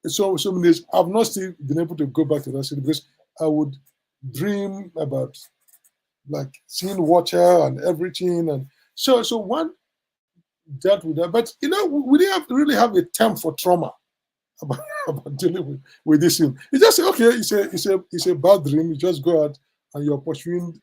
so many days. I've not still been able to go back to that city because I would dream about like seeing water and everything, and so one dealt with that. But you know, we didn't really have a term for trauma about dealing with this thing. You just say, okay, it's a bad dream. You just go out and you're pursuing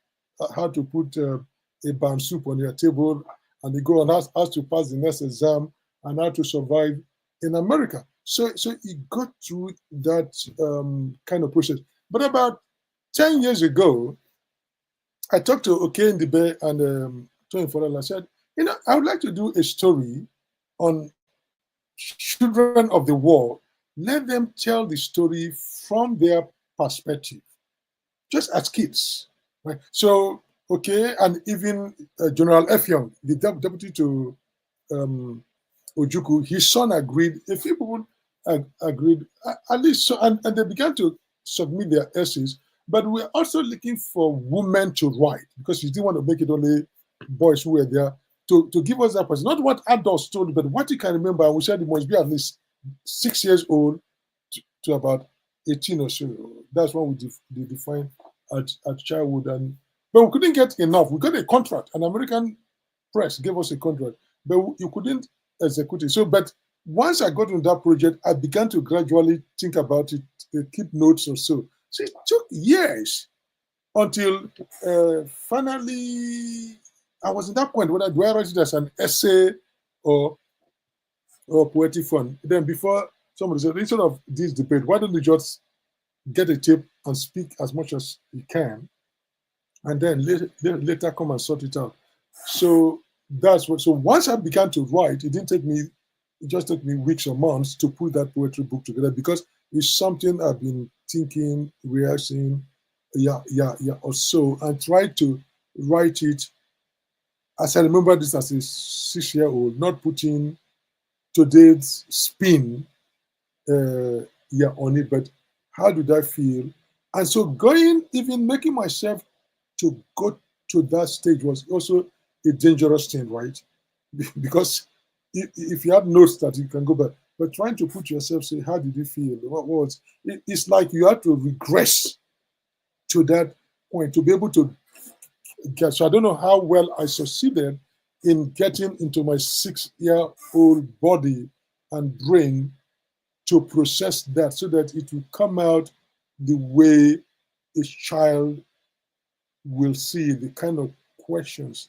how to put a band soup on your table, and you go and ask to pass the next exam and how to survive in America. So he got through that kind of process. But about 10 years ago, I talked to Oke Ndibe and Tony Forel. I said, I would like to do a story on children of the war. Let them tell the story from their perspective, just as kids. Right? So, okay, and even General Effiong, the deputy to Ojukwu, his son agreed. A few people agreed, at least, so, and they began to submit their essays. But we're also looking for women to write, because we didn't want to make it only boys who were there to give us that person. Not what adults told, but what you can remember. And we said it must be at least 6 years old to about 18 or so. That's what we define at childhood. But we couldn't get enough. We got a contract. An American press gave us a contract, but you couldn't execute it. So, but once I got into that project, I began to gradually think about it, keep notes or so. So it took years until finally I was in that point whether do I write it as an essay or poetic fun. Then before somebody said, instead of this debate, why don't you just get a tape and speak as much as you can, and then later come and sort it out. So that's what. So once I began to write, it just took me weeks or months to put that poetry book together, because it's something I've been thinking, rehearsing, or so, and try to write it as I remember this as a 6-year-old, not putting today's spin on it, but how did I feel? And so even making myself to go to that stage was also a dangerous thing, right? Because if you have notes that you can go back, but trying to put yourself, say, how did you feel? What was it's like you have to regress to that point to be able to get. So I don't know how well I succeeded in getting into my 6-year-old body and brain to process that so that it will come out the way a child will see, the kind of questions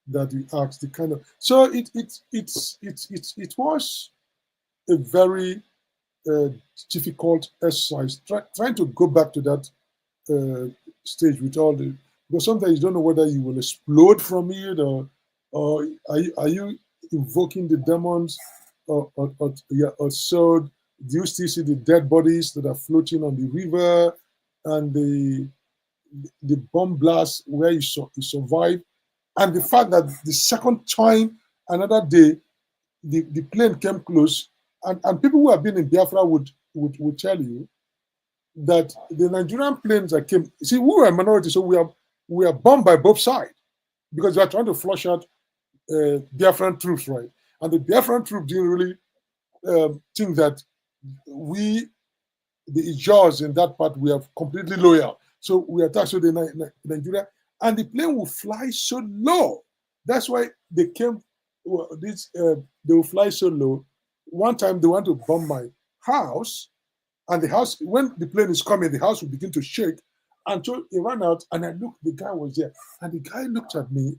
that we ask, the kind of. So it was a very difficult exercise trying to go back to that stage with all the, because sometimes you don't know whether you will explode from it or are you invoking the demons or so. Do you still see the dead bodies that are floating on the river and the bomb blast where you survive, and the fact that the second time another day the plane came close, and people who have been in Biafra would tell you that the Nigerian planes that came, see, we were a minority, so we are bombed by both sides because they are trying to flush out Biafran troops, right? And the Biafran troops didn't really think that the Ijaws in that part, we are completely loyal. So we attacked the Nigeria, and the plane will fly so low. That's why they came. They will fly so low. One time they want to bomb my house, and the house, when the plane is coming, the house will begin to shake. And so he ran out, and I looked. The guy was there, and the guy looked at me,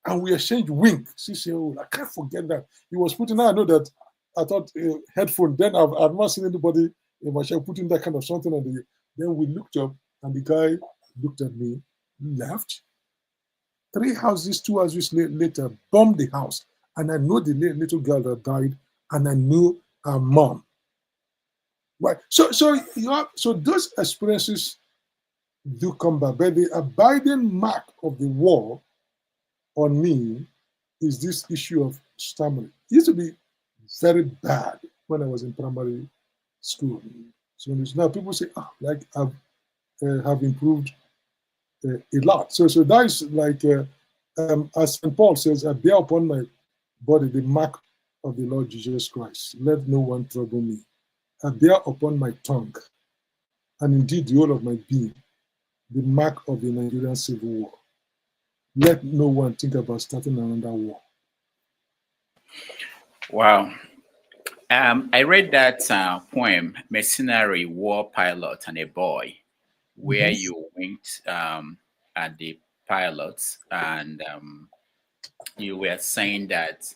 and we exchanged wink. CCO, I can't forget that. He was putting. Now I know that. I thought headphone. Then I've not seen anybody in my show putting that kind of something on the. Then we looked up, and the guy looked at me, left. 2 houses later, bombed the house, and I know the little girl that died, and I knew her mom. Right. So those experiences do come back, but the abiding mark of the war on me is this issue of stammering. It used to be very bad when I was in primary school. So now people say, I've have improved a lot. So that is like, as St. Paul says, I bear upon my body the mark of the Lord Jesus Christ. Let no one trouble me. I bear upon my tongue, and indeed the whole of my being, the mark of the Nigerian Civil War. Let no one think about starting another war. Wow. I read that poem, Mercenary, War Pilot, and a Boy, where you winked at the pilots, and you were saying that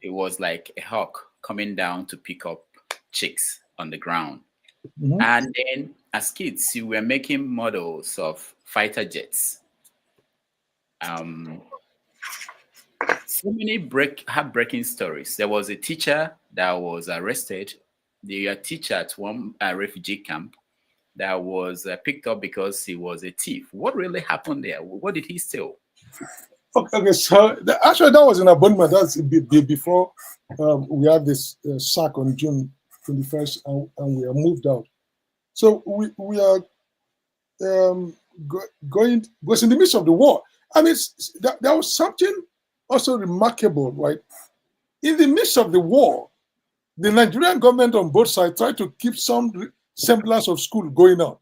it was like a hawk coming down to pick up chicks on the ground. Mhm. And then as kids, we were making models of fighter jets. So many heartbreaking stories. There was a teacher that was arrested, the teacher at one refugee camp that was picked up because he was a thief. What really happened there? What did he steal? Okay, so actually that was in Abonima. That's before we had this sack on June 21st, and we are moved out. So we are going because in the midst of the war, and there was something also remarkable, right? In the midst of the war, the Nigerian government on both sides tried to keep some semblance of school going on,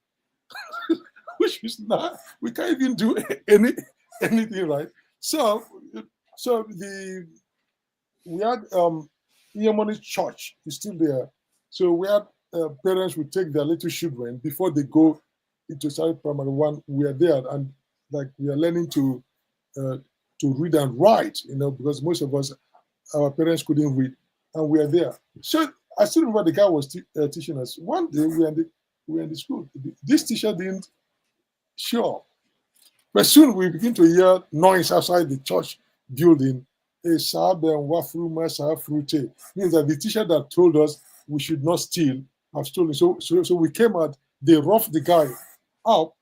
which is not, we can't even do anything, right? So we had Iyemoni's church is still there. So we had parents would take their little children before they go into South Primary 1. We are there, and like we are learning to read and write, because most of us, our parents couldn't read, and we are there. So I still remember the guy was teaching us. One day we were in the school. This teacher didn't show up, but soon we begin to hear noise outside the church building. Means that the teacher that told us we should not steal have stolen. So we came out. They roughed the guy up,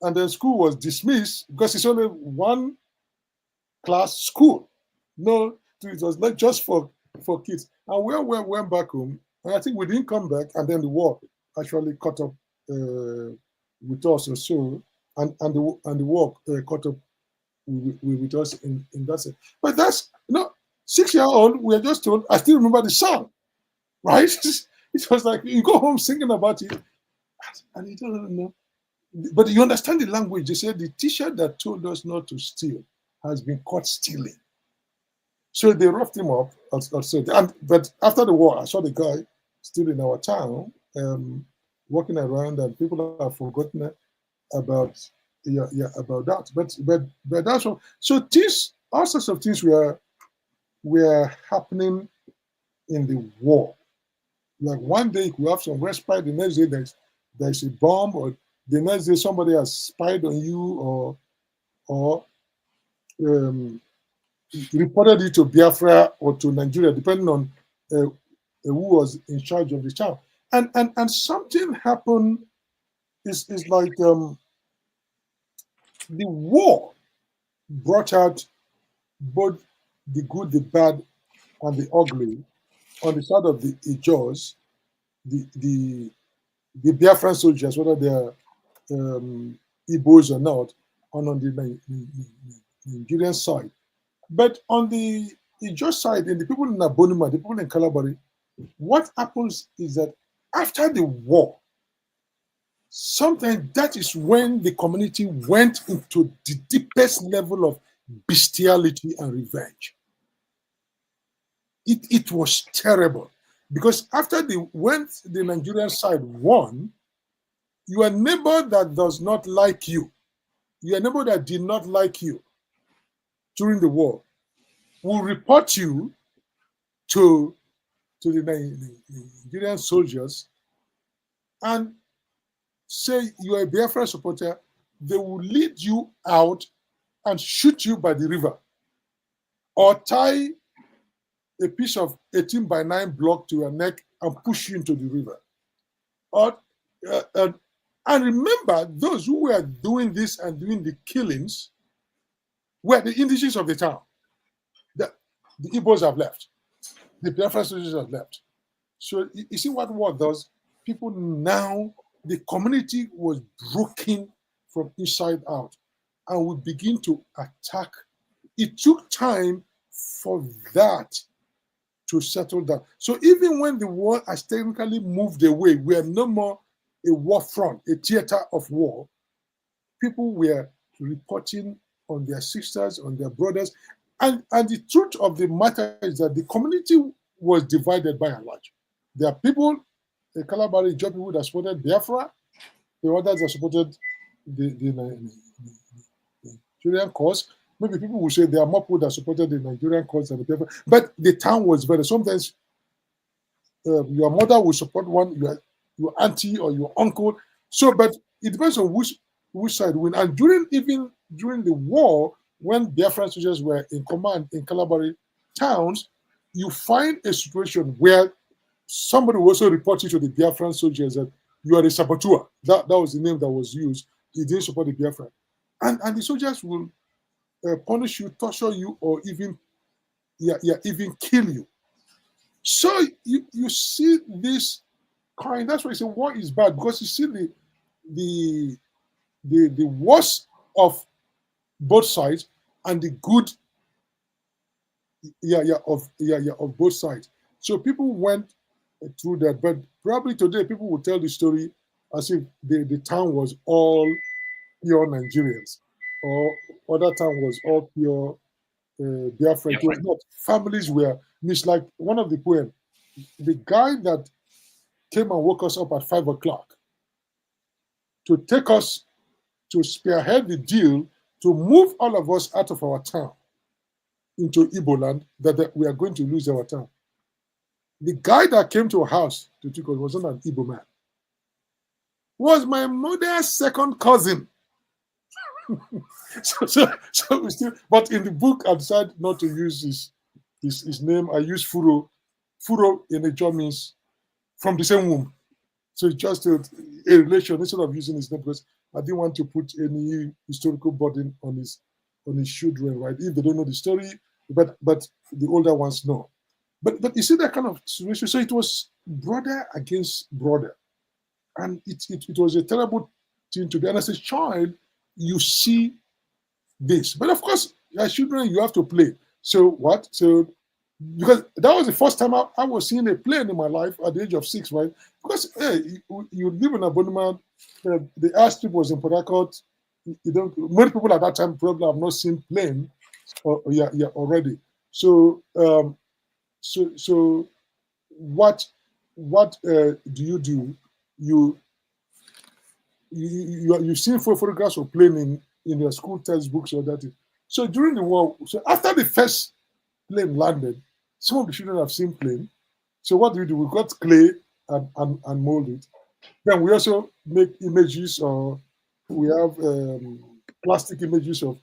and then school was dismissed because it's only one class school. No, it was not just for kids. And we went back home, and I think we didn't come back, and then the war actually caught up with us or so, and the war caught up with us in that sense. But that's 6-year-old, we are just told, I still remember the song, right? It was like you go home singing about it, and you don't know. But you understand the language. They said the teacher that told us not to steal has been caught stealing. So they roughed him up. But after the war, I saw the guy still in our town, walking around, and people have forgotten about that. But that's all. So all sorts of things were happening in the war. Like one day you have some respite, the next day there's a bomb, or the next day somebody has spied on you, or reported it to Biafra or to Nigeria, depending on who was in charge of the town. And something happened. Is like the war brought out both the good, the bad, and the ugly. On the side of the Ijaws, the Biafran soldiers, whether they're Igbos or not, and on the Nigerian side. But on the Ijaw side, and the people in Abonima, the people in Kalabari, what happens is that after the war, sometimes that is when the community went into the deepest level of bestiality and revenge. It was terrible, because after when the Nigerian side won, your neighbor that does not like you, your neighbor that did not like you during the war, will report you to the Nigerian soldiers and say you are a Biafra supporter. They will lead you out and shoot you by the river, or tie a piece of 18x9 block to your neck and push you into the river. Or and remember, those who were doing this and doing the killings were the indigenous of the town. The Igbos have left. The Biafra soldiers have left. So you see what war does? People now, the community was broken from inside out and would begin to attack. It took time for that to settle down. So even when the war has technically moved away, we are no more a war front, a theater of war, people were reporting on their sisters, on their brothers. And the truth of the matter is that the community was divided by and large. There are people, the Kalabari Job people that supported Biafra, the others that supported the Nigerian cause. Maybe people will say there are more people that supported the Nigerian cause than the Biafra. But the town was very, sometimes your mother will support one, your auntie or your uncle. So, but it depends on which side win. And during the war, when Biafran soldiers were in command in Calabari towns, you find a situation where somebody will also report you to the Biafran soldiers that you are a saboteur. That was the name that was used. He didn't support the Biafran. And the soldiers will punish you, torture you, or even kill you. So you see this kind. That's why I say war is bad, because you see the worst of both sides and the good of both sides. So people went through that, but probably today people will tell the story as if the town was all pure Nigerians, or other town was all pure Biafra. It was not. Families were mixed. Like one of the poems, the guy that came and woke us up at 5 o'clock to take us to spearhead the deal to move all of us out of our town into Igbo land, that we are going to lose our town. The guy that came to our house to take us was not an Igbo man. Was my mother's second cousin. so we still, but in the book I decided not to use his name. I use Furo. Furo in a job means from the same womb. So it's just a relation instead of using his name, because I didn't want to put any historical burden on his children, right? If they don't know the story, but the older ones know. But you see that kind of situation. So it was brother against brother, and it was a terrible thing to be. And as a child, you see this. But of course, as children, you have to play. So what? So because that was the first time I was seeing a plane in my life at the age of 6, right? Because hey, you live in Abonima, the airstrip was in Port Harcourt. Many people at that time probably have not seen plane, already. So so what do you do? You've seen photographs of plane in your school textbooks or that. So during the war, so after the first plane landed, some of the children have seen plane. So what do? We got clay and mold it. Then we also make images, or we have plastic images of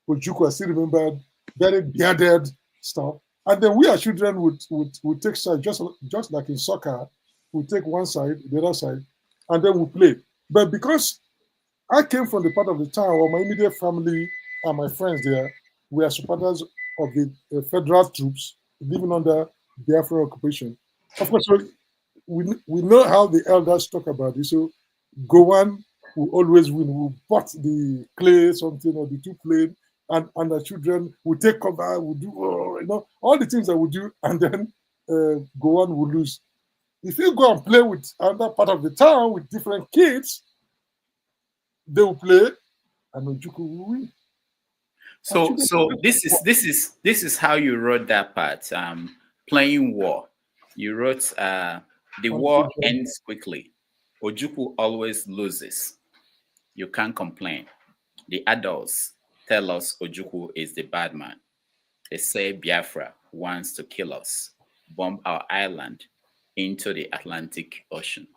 Ojukwu. I still remember very bearded stuff. And then we as children would take sides, just like in soccer, we take one side, the other side, and then we play. But because I came from the part of the town where my immediate family and my friends there were supporters of the federal troops living under Biafra occupation. Of course, so we know how the elders talk about this. So Gowan will always win. We'll bought the clay, something, or the two plane, and the children will take cover, will do all the things that we do, and then Gowan will lose. If you go and play with another part of the town with different kids, they will play, and Ojukwu will win. So this is how you wrote that part. Playing war. You wrote the war ends quickly. Ojukwu always loses. You can't complain. The adults tell us Ojukwu is the bad man. They say Biafra wants to kill us, bomb our island into the Atlantic Ocean.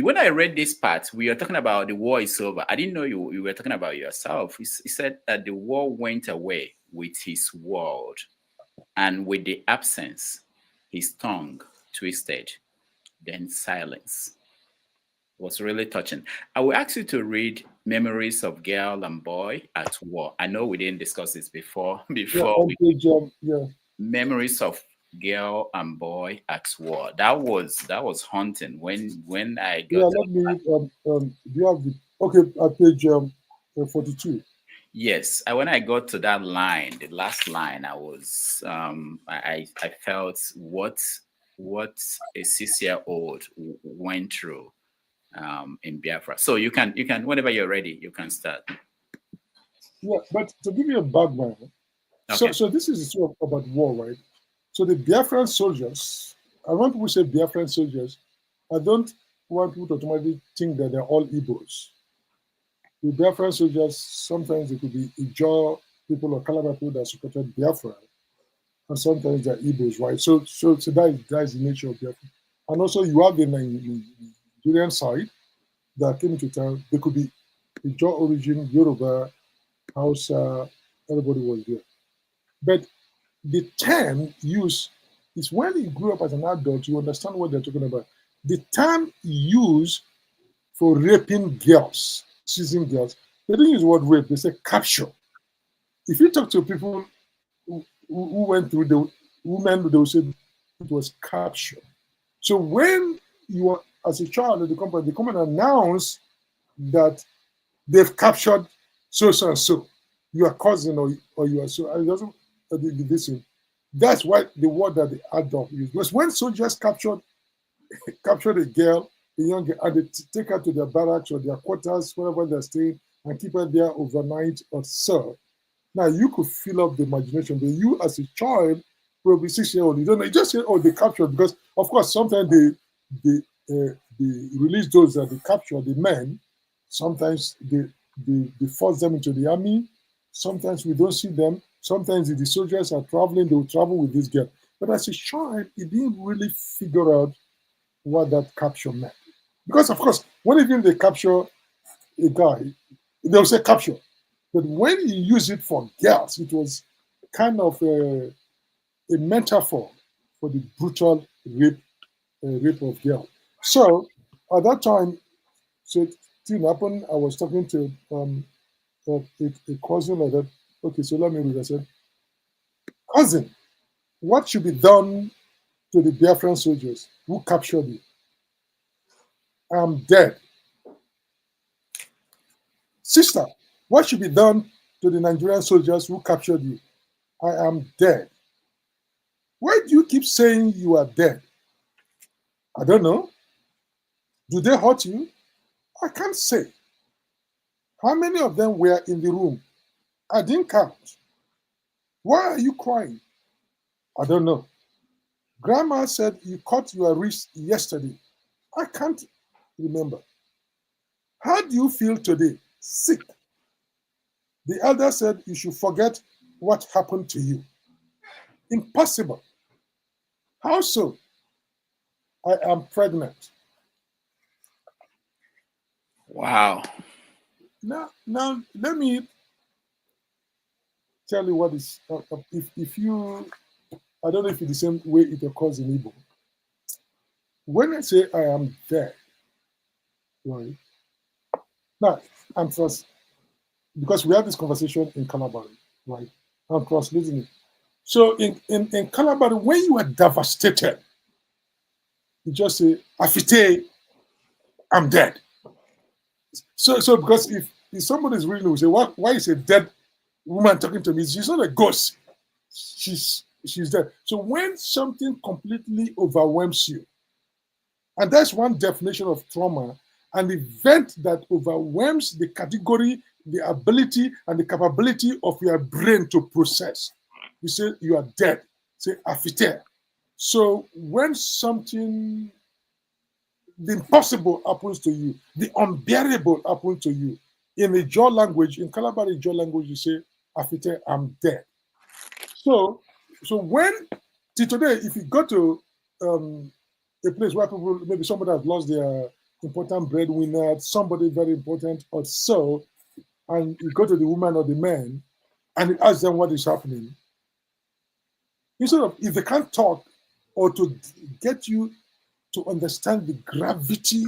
When I read this part, we were talking about the war is over. I didn't know you were talking about yourself. He said that the war went away with his word, and with the absence, his tongue twisted, then silence. It was really touching. I will ask you to read Memories of Girl and Boy at War. I know we didn't discuss this before. Memories of Girl and Boy at War. That was haunting when I got. Yeah, let me. Do you have the at page 42? Yes, when I got to that line, the last line, I was I felt what a 6-year-old went through in Biafra. So you can whenever you're ready, you can start. Yeah, but to give you a background, okay. So this is the story about war, right? So the Biafran soldiers, I want to say Biafran soldiers, I don't want people to automatically think that they're all Igbos. The Biafran soldiers, sometimes it could be Ijaw people or Calabar people that supported Biafra. and sometimes they're Igbos, right? So that is the nature of Biafra. And also you have the Nigerian side that came into town. They could be Ijaw origin, Yoruba, Hausa, everybody was there. But the term used is when you grew up as an adult, you understand what they're talking about. The term used for raping girls, seizing girls, they don't use the word rape, they say capture. If you talk to people who went through the women, they will say it was capture. So when you are as a child at the company, they come and announce that they've captured so and so, your cousin or your so. It doesn't this. That's why the word that the adult use. Because when soldiers captured a girl, a young girl, and they take her to their barracks or their quarters, wherever they're staying, and keep her there overnight or so. Now you could fill up the imagination. But you as a child, probably 6-year-old, you don't know. You just say, "Oh, they captured," because of course sometimes they release those that they capture, the men. Sometimes they force them into the army. Sometimes we don't see them. Sometimes if the soldiers are traveling, they will travel with this girl. But as a child, he didn't really figure out what that capture meant. Because of course, when even they capture a guy, they'll say capture. But when you use it for girls, it was kind of a metaphor for the brutal rape of girls. So at that time, so it didn't happen. I was talking to a cousin like that. Okay, so let me read. I said, cousin, what should be done to the Biafran soldiers who captured you? I'm dead. Sister, what should be done to the Nigerian soldiers who captured you? I am dead. Why do you keep saying you are dead? I don't know. Do they hurt you? I can't say. How many of them were in the room? I didn't count. Why are you crying? I don't know. Grandma said you cut your wrist yesterday. I can't remember. How do you feel today? Sick. The elder said you should forget what happened to you. Impossible. How so? I am pregnant. Wow. Now let me tell you what is, if you, I don't know if it's the same way it occurs in Igbo. When I say I am dead, right? Now, I'm first, because we had this conversation in Calabar, right? I'm translating it. So in Calabar, when you are devastated, you just say, Afite, I'm dead. So because if somebody is reading, we say, why is a dead woman talking to me? She's not a ghost. She's dead. So when something completely overwhelms you, and that's one definition of trauma, an event that overwhelms the category, the ability, and the capability of your brain to process. You say you are dead. Say afite. So when something, the impossible happens to you, the unbearable happens to you, in the Jaw language, in Calabari Jaw language, you say afite, I'm dead. So when till today, if you go to a place where people, maybe somebody has lost their important breadwinner, somebody very important or so, and you go to the woman or the man and you ask them what is happening, instead of, if they can't talk or to get you to understand the gravity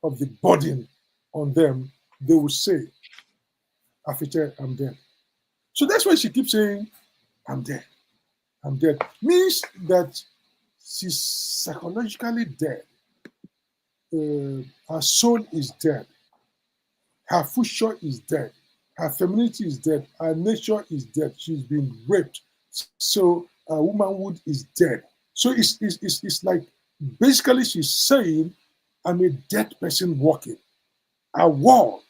of the burden on them, they will say, Afite, I'm dead. So that's why she keeps saying, I'm dead. I'm dead. Means that she's psychologically dead. Her soul is dead. Her future is dead. Her femininity is dead. Her nature is dead. She's been raped. So her womanhood is dead. So it's like, basically she's saying, I'm a dead person walking. Our world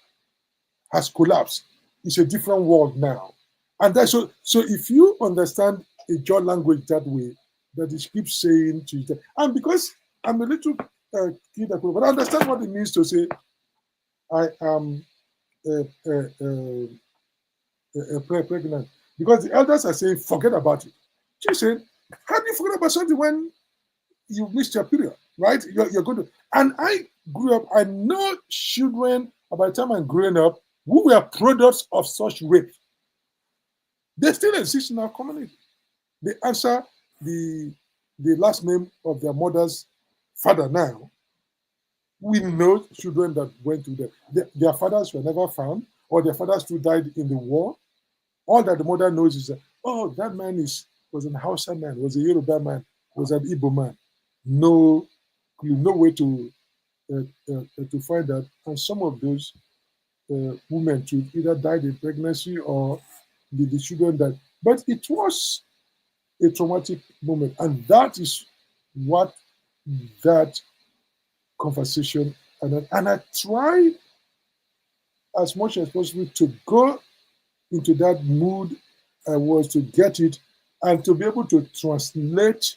has collapsed. It's a different world now. And that's so if you understand a Jaw language that way, that it keeps saying to you, and because I'm a little kid, but I understand what it means to say, I am pregnant. Because the elders are saying, forget about it. She said, How do you forget about something when you missed your period, right? You're going to. And I grew up, I know children, by the time I'm growing up, who were products of such rape. They still exist in our community. They answer the last name of their mother's father now. We know children that went through that. Their fathers were never found, or their fathers too died in the war. All that the mother knows is that, oh, that man was an Hausa man, was a Yoruba man, was an Igbo man. No clue, no way to find that. And some of those women too either died in pregnancy or the children died. But it was a traumatic moment, and that is what that conversation and I try as much as possible to go into that mood I was to get it and to be able to translate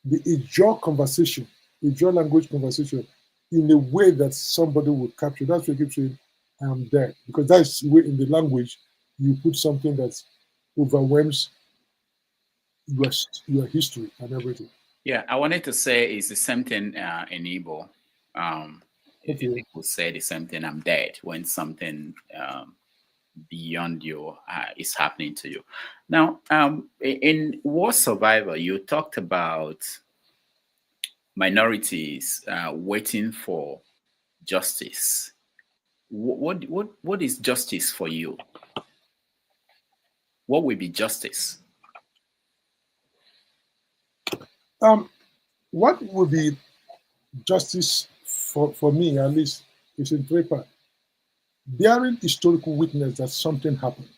the Ijaw conversation, Ijaw language conversation, in a way that somebody will capture. That's why I keep saying I'm there, because that's the way in the language you put something that overwhelms your history and everything. Yeah, I wanted to say it's the same thing in Igbo. Okay. People say the same thing, I'm dead, when something beyond you is happening to you. Now, in War Survivor, you talked about minorities waiting for justice. What is justice for you? What will be justice? What would be justice for me, at least, is in three parts. Bearing historical witness that something happened,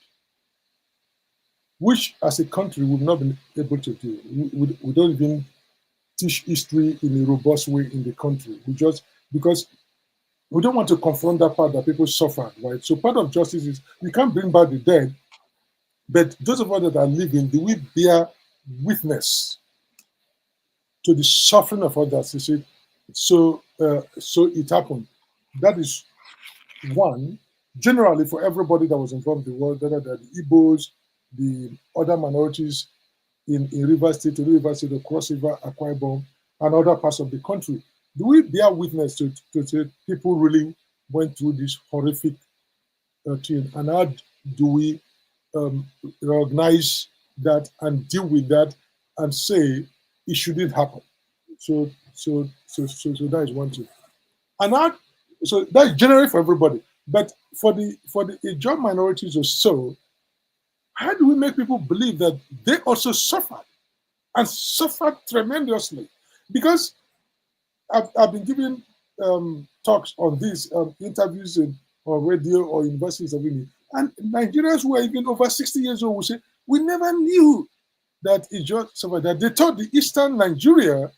which as a country we've not been able to do. We don't even teach history in a robust way in the country. We just, because we don't want to confront that part that people suffered, right? So part of justice is you can't bring back the dead, but those of us that are living, do we bear witness to the suffering of others? You see, so it happened. That is one. Generally, for everybody that was involved in the world, whether they're the Igbos, the other minorities in River State, the Cross River, Akwa Ibom, and other parts of the country, do we bear witness to say people really went through this horrific thing? And how do we recognize that and deal with that and say it shouldn't happen? So that is one thing. And so that's generally for everybody. But for the Ijaw minorities or so, how do we make people believe that they also suffered and suffered tremendously? Because I've been giving talks on these interviews on radio or universities, and Nigerians who are even over 60 years old will say, we never knew that Ijaw suffered that. They thought the Eastern Nigeria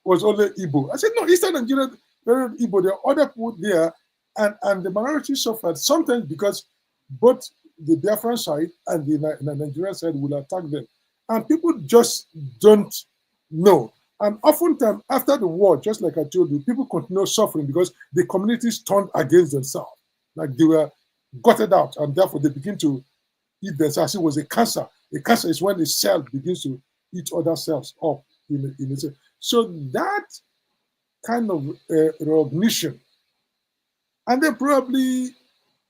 was only Igbo. I said, no, Eastern Nigeria, very Igbo. There are other people there, and the minority suffered sometimes because both the Biafran side and the Nigerian side will attack them. And people just don't know. And oftentimes after the war, just like I told you, people continue suffering because the communities turned against themselves. Like they were gutted out, and therefore they begin to eat themselves. It was a cancer. A cancer is when a cell begins to eat other cells up in a cell. So that kind of recognition, and then probably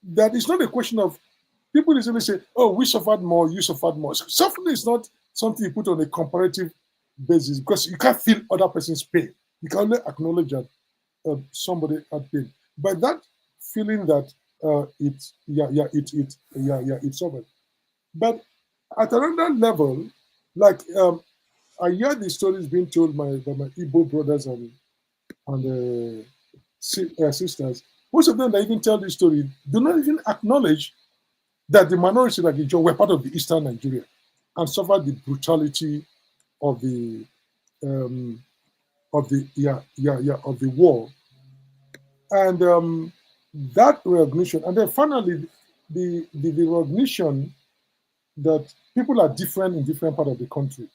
that is not a question of people easily say, oh, we suffered more, you suffered more. So suffering is not something you put on a comparative basis because you can't feel other person's pain. You can only acknowledge that somebody had pain. But that feeling that it suffered. But at another level, like I hear the stories being told by my Igbo brothers and sisters. Most of them that even tell this story do not even acknowledge that the minority like Ijaw were part of the Eastern Nigeria and suffered the brutality of the war, and that recognition, and then finally the recognition that people are different in different parts of the country.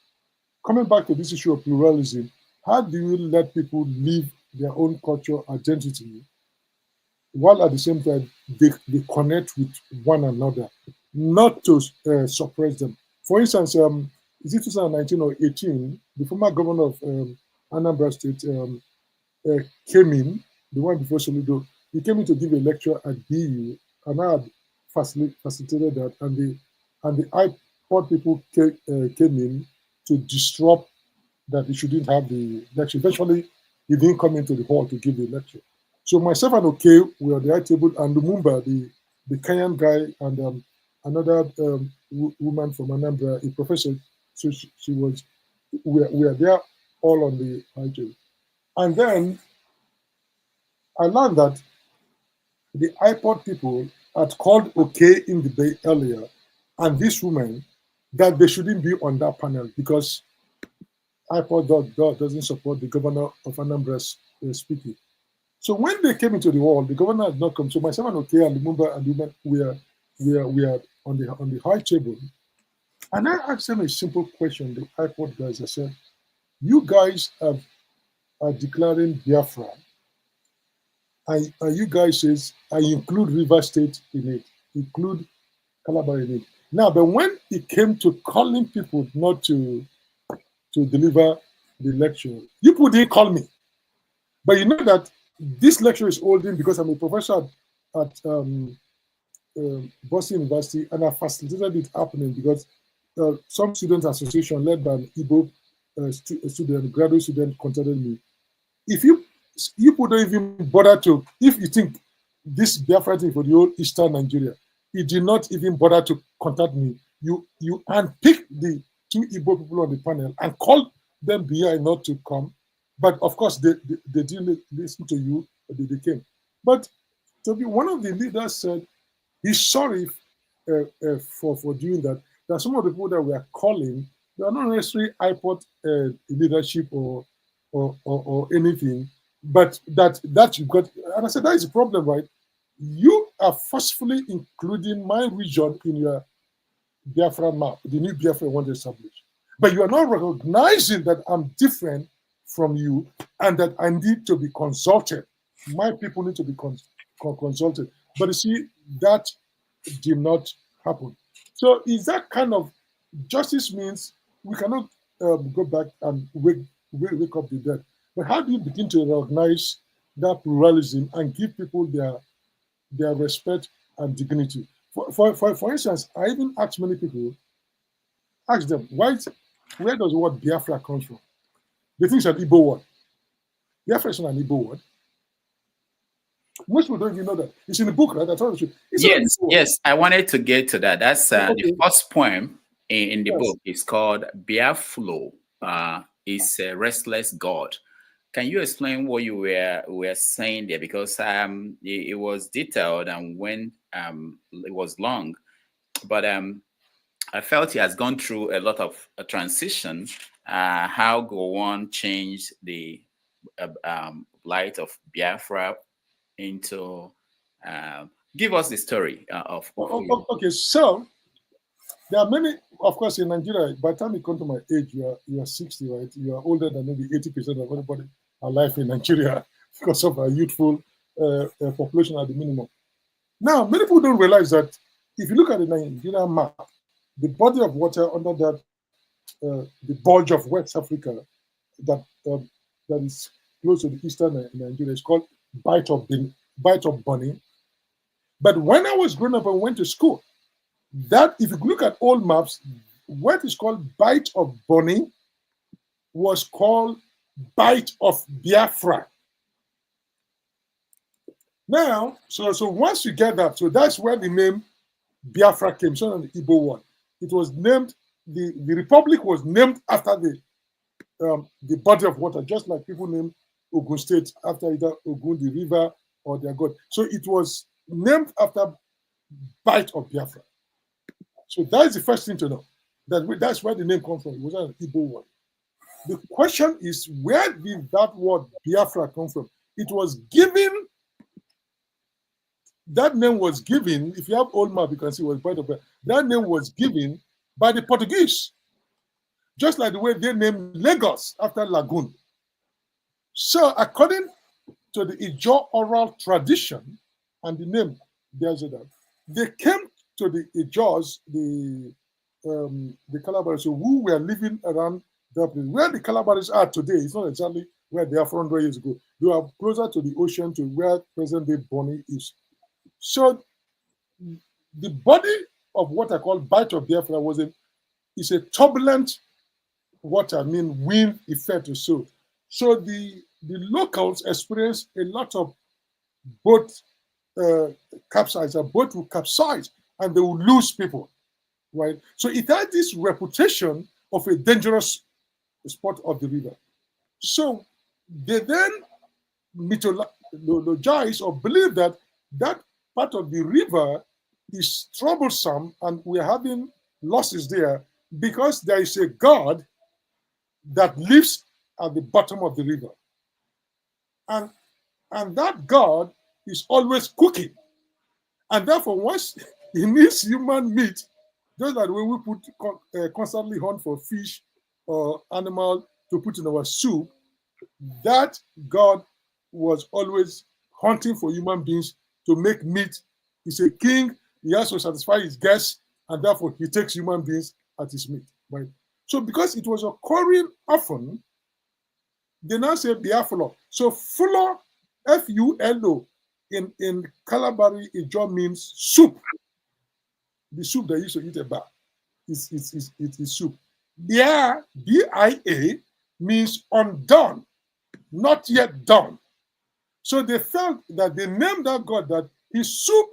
Coming back to this issue of pluralism, how do you let people live their own culture identity while at the same time they connect with one another, not to suppress them? For instance, is it 2019 or 18, the former governor of Anambra State came in, the one before Soludo, he came in to give a lecture at BU, and I had facilitated that, and the iPod people came in to disrupt that he shouldn't have the lecture. Eventually, he didn't come into the hall to give the lecture. So myself and Okay were on the high table, and Lumumba, the Kenyan guy, and another woman from Anambra, a professor, so she was, we are there all on the high table. And then I learned that the iPod people had called OK in the day earlier, and this woman, that they shouldn't be on that panel because iPod doesn't support the governor of Anambra speaking. So when they came into the hall, the governor had not come. So myself and OK and Lumumba and the woman, we are on the high table. And I asked them a simple question, the iPod guys. I said, you guys are declaring Biafra. And you guys says, I include River State in it, include Calabar in it. Now, but when it came to calling people not to deliver the lecture, you people didn't call me. But you know that this lecture is holding because I'm a professor at Boston University, and I facilitated it happening because some student association led by an Igbo student, graduate student, contacted me. If you people don't even bother to, if you think this Biafra thing for the whole Eastern Nigeria, he did not even bother to contact me. You handpick the two Igbo people on the panel and call them behind not to come. But of course, they didn't listen to you, but they came. But to be one of the leaders said he's sorry for doing that. That some of the people that we are calling, they are not necessarily iPod leadership or anything, but that you got. And I said that is the problem, right? You are forcefully including my region in your Biafra map, the new Biafra you want to establish. But you are not recognizing that I'm different from you and that I need to be consulted. My people need to be consulted. But you see, that did not happen. So is that kind of justice means we cannot go back and wake up the dead. But how do you begin to recognize that pluralism and give people their respect and dignity? For instance, I even asked many people, ask them, where does the word Biafra come from? They think it's an Igbo word. Biafra is not an Igbo word. Most people don't even know that. It's in the book, right? I told you. Yes. I wanted to get to that. That's the first poem in the book. It's called Biaflo. It's a restless God. Can you explain what you were saying there? Because it was detailed and when it was long, but I felt he has gone through a lot of a transition. How Gowon changed the light of Biafra into. Give us the story of. Okay, so there are many, of course, in Nigeria. By the time you come to my age, you are 60, right? You are older than maybe 80% of everybody alive in Nigeria because of our youthful population at the minimum. Now, many people don't realize that if you look at the Nigerian map, the body of water under that, the bulge of West Africa, that is close to the eastern Nigeria, is called Bight of Bonny. But when I was growing up and went to school, that if you look at old maps, what is called Bight of Bonny was called Bight of Biafra. Now, so once you get that, so that's where the name Biafra came, so on the Igbo one. It was named, the republic was named after the body of water, just like people name Ogun State after either Ogun, the river, or their god. So it was named after Bight of Biafra. So that is the first thing to know. That's where the name comes from. It was an Igbo word. The question is, where did that word Biafra come from? It was given. That name was given. If you have old map, you can see it was Bight of Biafra. That name was given by the Portuguese, just like the way they named Lagos after Lagoon. So, according to the Ijaw oral tradition and the name, they came to the Ijaws, the the Calabaris who were living around that place. Where the Calabaris are today is not exactly where they are 400 years ago. They are closer to the ocean to where present-day Bonny is. So the body of what I call Bight of Biafra is a turbulent water, wind effect or so. So the locals experience a lot of boat capsize. A boat will capsize and they will lose people, right? So it had this reputation of a dangerous spot of the river. So they then mythologize or believe that that part of the river is troublesome and we're having losses there because there is a god that lives at the bottom of the river. And that god is always cooking. And therefore, once he needs human meat, just like when we constantly hunt for fish or animal to put in our soup, that god was always hunting for human beings to make meat. He's a king, he has to satisfy his guests, and therefore he takes human beings at his meat. Right? So because it was occurring often, they now say Biafra. So fulo, F-U-L-O, in Calabari, it just means soup. The soup they used to eat about is soup. Bia, B-I-A, means undone, not yet done. So they felt that they named that god that his soup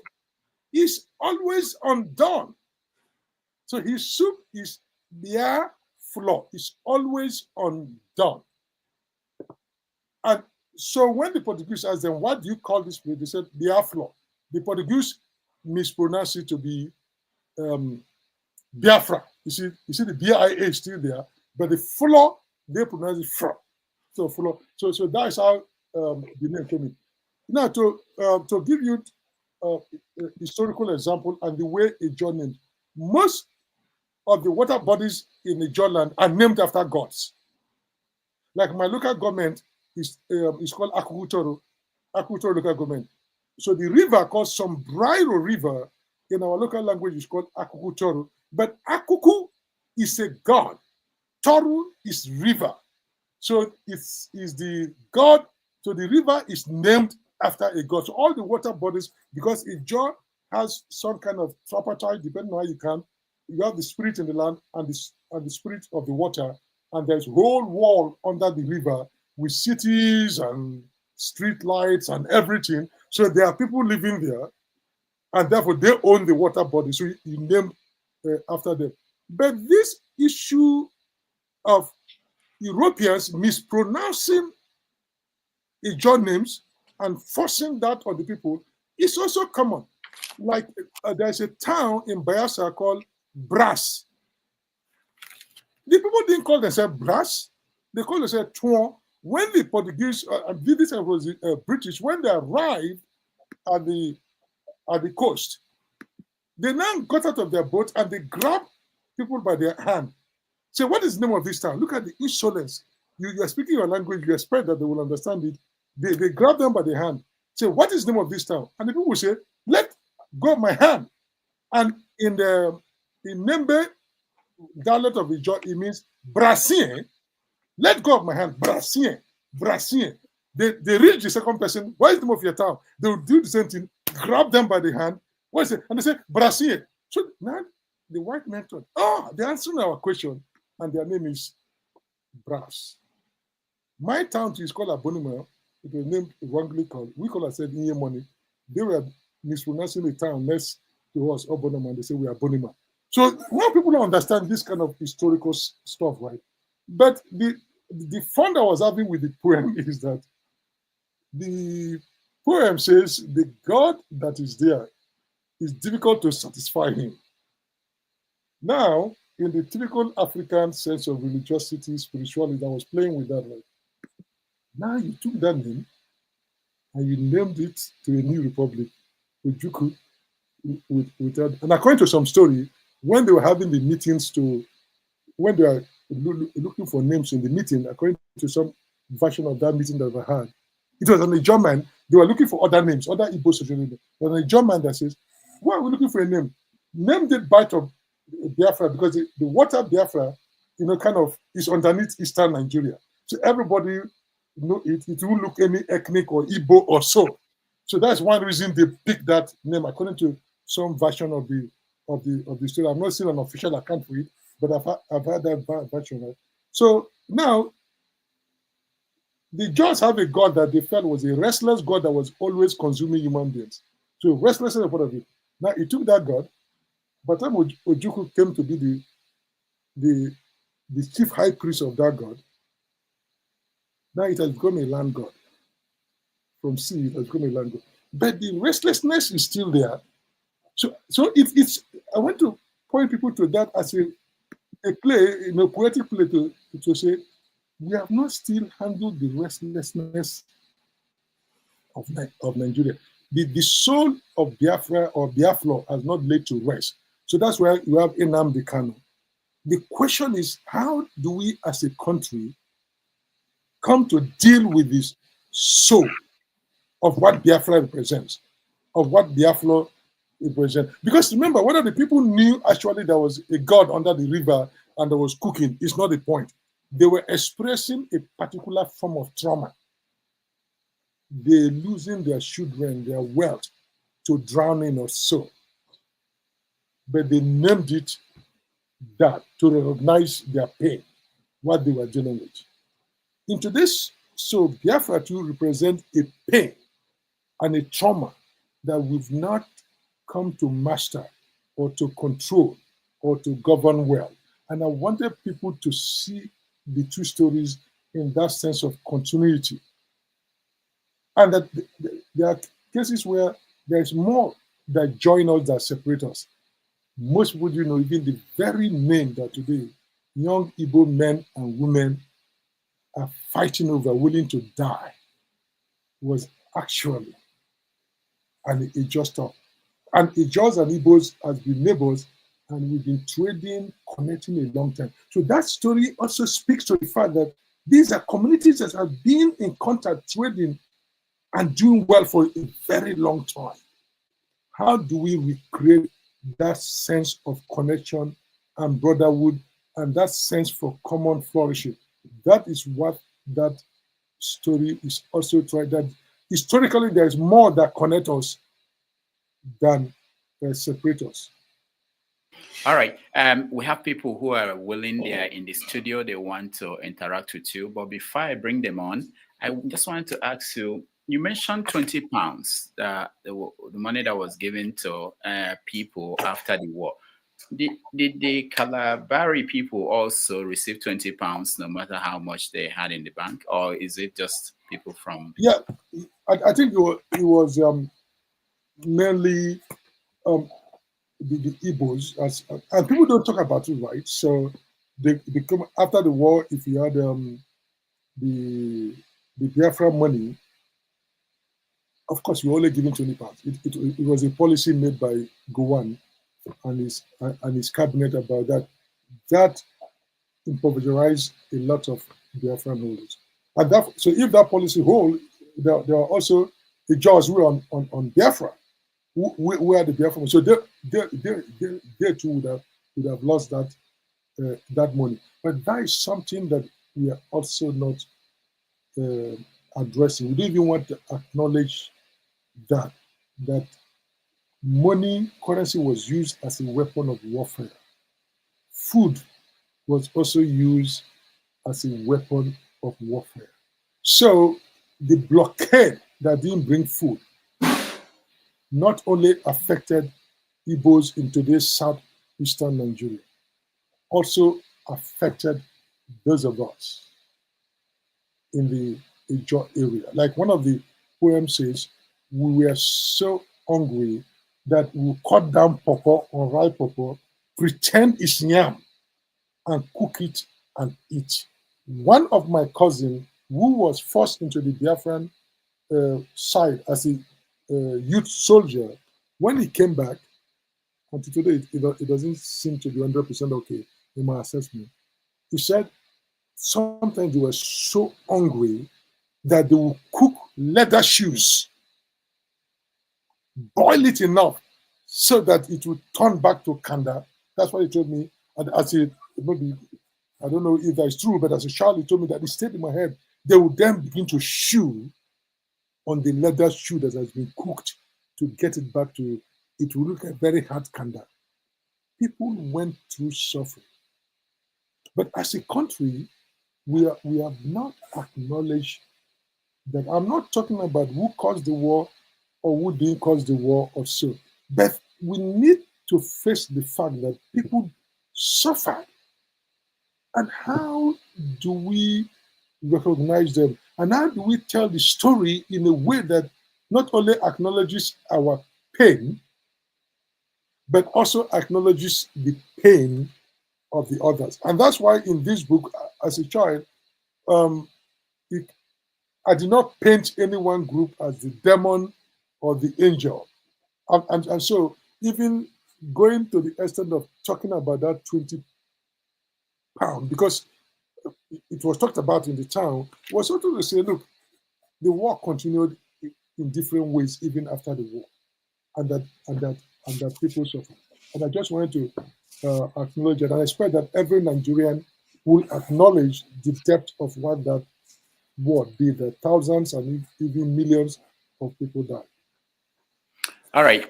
is always undone. So his soup is Bia flour, it's always undone. And so when the Portuguese asked them, what do you call this place? They said Biafra. The Portuguese mispronounced it to be Biafra. You see the B-I-A is still there, but the flour, they pronounce it fra. So flour. So that's how the name came in. Now to give you a historical example and the way Ijaw named, most of the water bodies in Ijaw land are named after gods. Like my local government is called Akukutoro local government. So the river called Sombrairo River in our local language is called Akukutoro. But Akuku is a god. Toru is river. So it's the god. So the river is named after a god. So all the water bodies, because Ijaw has some kind of tripartite, depending on how you can, you have the spirit in the land and the spirit of the water, and there's whole wall under the river with cities and street lights and everything. So there are people living there, and therefore they own the water body. So you name after them. But this issue of Europeans mispronouncing Ijaw names and forcing that on the people is also common. Like there's a town in Bayelsa called Brass. The people didn't call themselves Brass, they called themselves Tuon. When the Portuguese, this was British, when they arrived at the coast, they now got out of their boat and they grabbed people by their hand. Say, what is the name of this town? Look at the insolence. You are speaking your language, you expect that they will understand it. They grab them by the hand. Say, what is the name of this town? And the people will say, let go of my hand. And in Nembe dialect of Ijaw, it means Brasien. Let go of my hand. Brasien. Brasien. They reach the second person. What is the name of your town? They will do the same thing. Grab them by the hand. What is it? And they say, Brasien. So now the white men thought, they're answering our question. And their name is Brass. My town is called Abonima. It was named wrongly called. We call ourselves Inye Money. They were mispronouncing the town next to us, Obonima, and they say we are Bonima. So more people don't understand this kind of historical stuff, right? But the fun I was having with the poem is that the poem says the God that is there is difficult to satisfy him. Now, in the typical African sense of religiosity, spirituality, I was playing with that. Like, now you took that name and you named it to a new republic, Ujuku, with that. And according to some story, when they were having the meetings when they were looking for names in the meeting, according to some version of that meeting that they had, it was an Ijaw man. They were looking for other Igbo social names. There was an Ijaw man that says, why are we looking for a name? Name the Bight of Biafra, because the water Biafra, kind of is underneath eastern Nigeria. So everybody know it will look any ethnic or Igbo or so. So that's one reason they picked that name according to some version of the story. I've not seen an official account for it, but I've heard that version. Right? So now the Jaws have a god that they felt was a restless god that was always consuming human beings. So restlessness is part of it. Now he took that god. By the time Ojukwu came to be the chief high priest of that god, now it has become a land god. From sea, it has become a land god. But the restlessness is still there. So it's I want to point people to that as a play, poetic play to say we have not still handled the restlessness of Nigeria. The soul of Biafra or Biafra has not laid to rest. So that's why you have Nnamdi Kanu. The question is, how do we as a country come to deal with this soul of what Biafra represents, of what Biafra represents? Because remember, whether the people knew actually there was a god under the river and there was cooking is not the point. They were expressing a particular form of trauma. They're losing their children, their wealth to drowning or so. But they named it that to recognize their pain, what they were dealing with. In today's, so Biafra too represents a pain and a trauma that we've not come to master or to control or to govern well. And I wanted people to see the two stories in that sense of continuity. And that there are cases where there's more that join us than separate us. Most people, even the very name that today young Igbo men and women are fighting over, willing to die, was actually an Ijos. And Ijos and Igbos has been neighbors, and we've been trading, connecting a long time. So that story also speaks to the fact that these are communities that have been in contact, trading, and doing well for a very long time. How do we recreate that sense of connection and brotherhood and that sense for common flourishing? That is what that story is also trying. That historically there is more that connect us than separate us. All right. We have people who are willing. They are in the studio. They want to interact with you. But before I bring them on, I just wanted to ask you. You mentioned 20 pounds, the money that was given to people after the war. Did the Kalabari people also receive 20 pounds no matter how much they had in the bank? Or is it just people from... Yeah, I think it was mainly the Igbos. And people don't talk about it, right? So they come after the war, if you had the Biafra money, of course, we're only giving 20 pounds. It was a policy made by Gowon and his cabinet about that. That impoverished a lot of Biafran holders. And so if that policy hold, there are also the judges who are on Biafra, who are the Biafra. So they too would have lost that money. But that is something that we are also not addressing. We don't even want to acknowledge that money, currency was used as a weapon of warfare. Food was also used as a weapon of warfare. So the blockade that didn't bring food not only affected Igbos in today's southeastern Nigeria, also affected those of us in the Ijo area. Like one of the poems says, we were so hungry that we cut down pawpaw or ripe pawpaw, pretend it's yam, and cook it and eat. One of my cousins, who was forced into the Biafran side as a youth soldier, when he came back, until today, it doesn't seem to be 100% okay in my assessment. He said sometimes they were so hungry that they would cook leather shoes, boil it enough so that it would turn back to kanda, That's what he told me. And as a, maybe, I don't know if that's true, but as a child, he told me that it stayed in my head. They would then begin to chew on the leather shoe that has been cooked to get it back to, it will look like very hard kanda. People went through suffering. But as a country, we have not acknowledged that. I'm not talking about who caused the war or who didn't cause the war or so, but we need to face the fact that people suffered. And how do we recognize them? And how do we tell the story in a way that not only acknowledges our pain, but also acknowledges the pain of the others? And that's why in this book, as a child, I did not paint any one group as the demon or the angel. And so even going to the extent of talking about that 20 pound, because it was talked about in the town, was sort of to say, look, the war continued in different ways even after the war, and that people suffered. And I just wanted to acknowledge it, and I expect that every Nigerian will acknowledge the depth of what that war did. That thousands and even millions of people died. All right.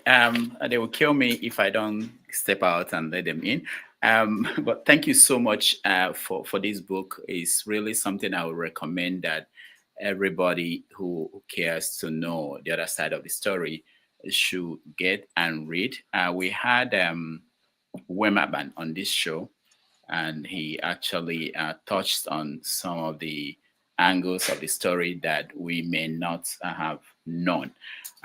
They will kill me if I don't step out and let them in. But thank you so much for this book. It's really something I would recommend that everybody who cares to know the other side of the story should get and read. We had Wemaban on this show, and he actually touched on some of the angles of the story that we may not have known.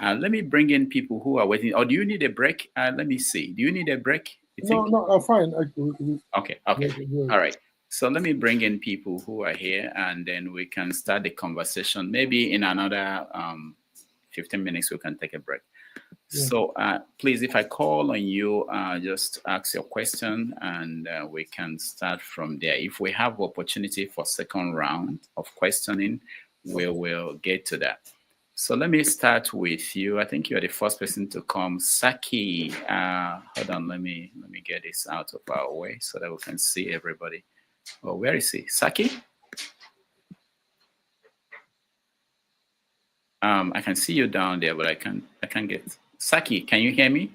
Let me bring in people who are waiting. Or do you need a break? Let me see. Do you need a break? No, I'm fine. Okay. All right. So let me bring in people who are here, and then we can start the conversation. Maybe in another 15 minutes, we can take a break. Yeah. So please, if I call on you, just ask your question, and we can start from there. If we have opportunity for second round of questioning, we will get to that. So let me start with you. I think you're the first person to come. Saki, hold on, let me get this out of our way so that we can see everybody. Oh, where is he? Saki? I can see you down there, but I can't get Saki. Can you hear me?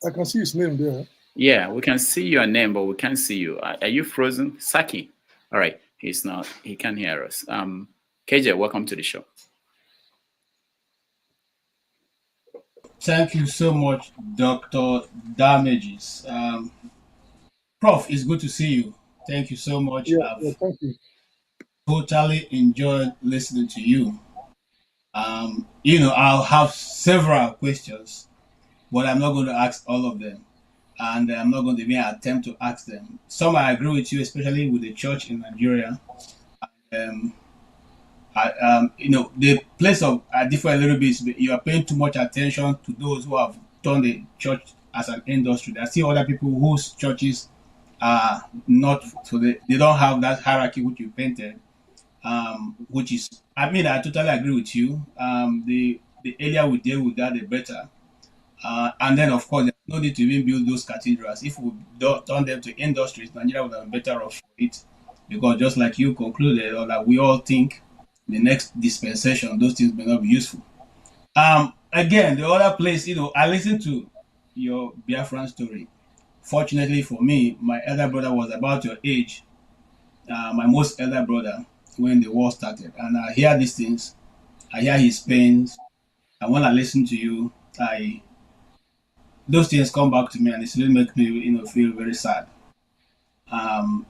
I can see his name there. Yeah, we can see your name, but we can't see you. Are you frozen? Saki. All right, he's not. He can't hear us. KJ, welcome to the show. Thank you so much, Dr. Damages. Prof, it's good to see you. Thank you so much. Yeah, thank you. Totally enjoyed listening to you. I'll have several questions, but I'm not going to ask all of them. And I'm not going to even attempt to ask them. Some I agree with you, especially with the church in Nigeria. The place of I differ a little bit. You are paying too much attention to those who have turned the church as an industry. There are still other people whose churches are not, so they don't have that hierarchy which you painted, which is, I totally agree with you. The earlier we deal with that, the better. And then, of course, there's no need to even build those cathedrals. If we turn them to industries, Nigeria would have been better off for it. Because just like you concluded, or that we all think the next dispensation, those things may not be useful. Again, the other place, I listened to your Biafran story. Fortunately for me, my elder brother was about your age, my most elder brother, when the war started. And I hear these things, I hear his pains, and when I listen to you, those things come back to me, and it still makes me, feel very sad.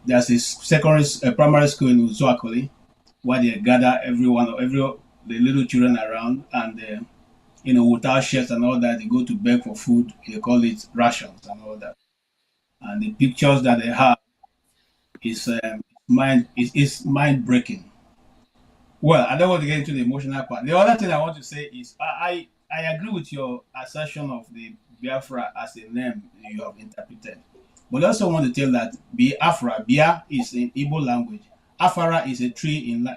There's a primary school in Uzuakoli, where they gather the little children around, and without shirts and all that, they go to beg for food. They call it rations and all that. And the pictures that they have is mind breaking. Well, I don't want to get into the emotional part. The other thing I want to say is I agree with your assertion of the Biafra as a name you have interpreted. But I also want to tell that Biafra, Bia is in Igbo language. Afara is a tree in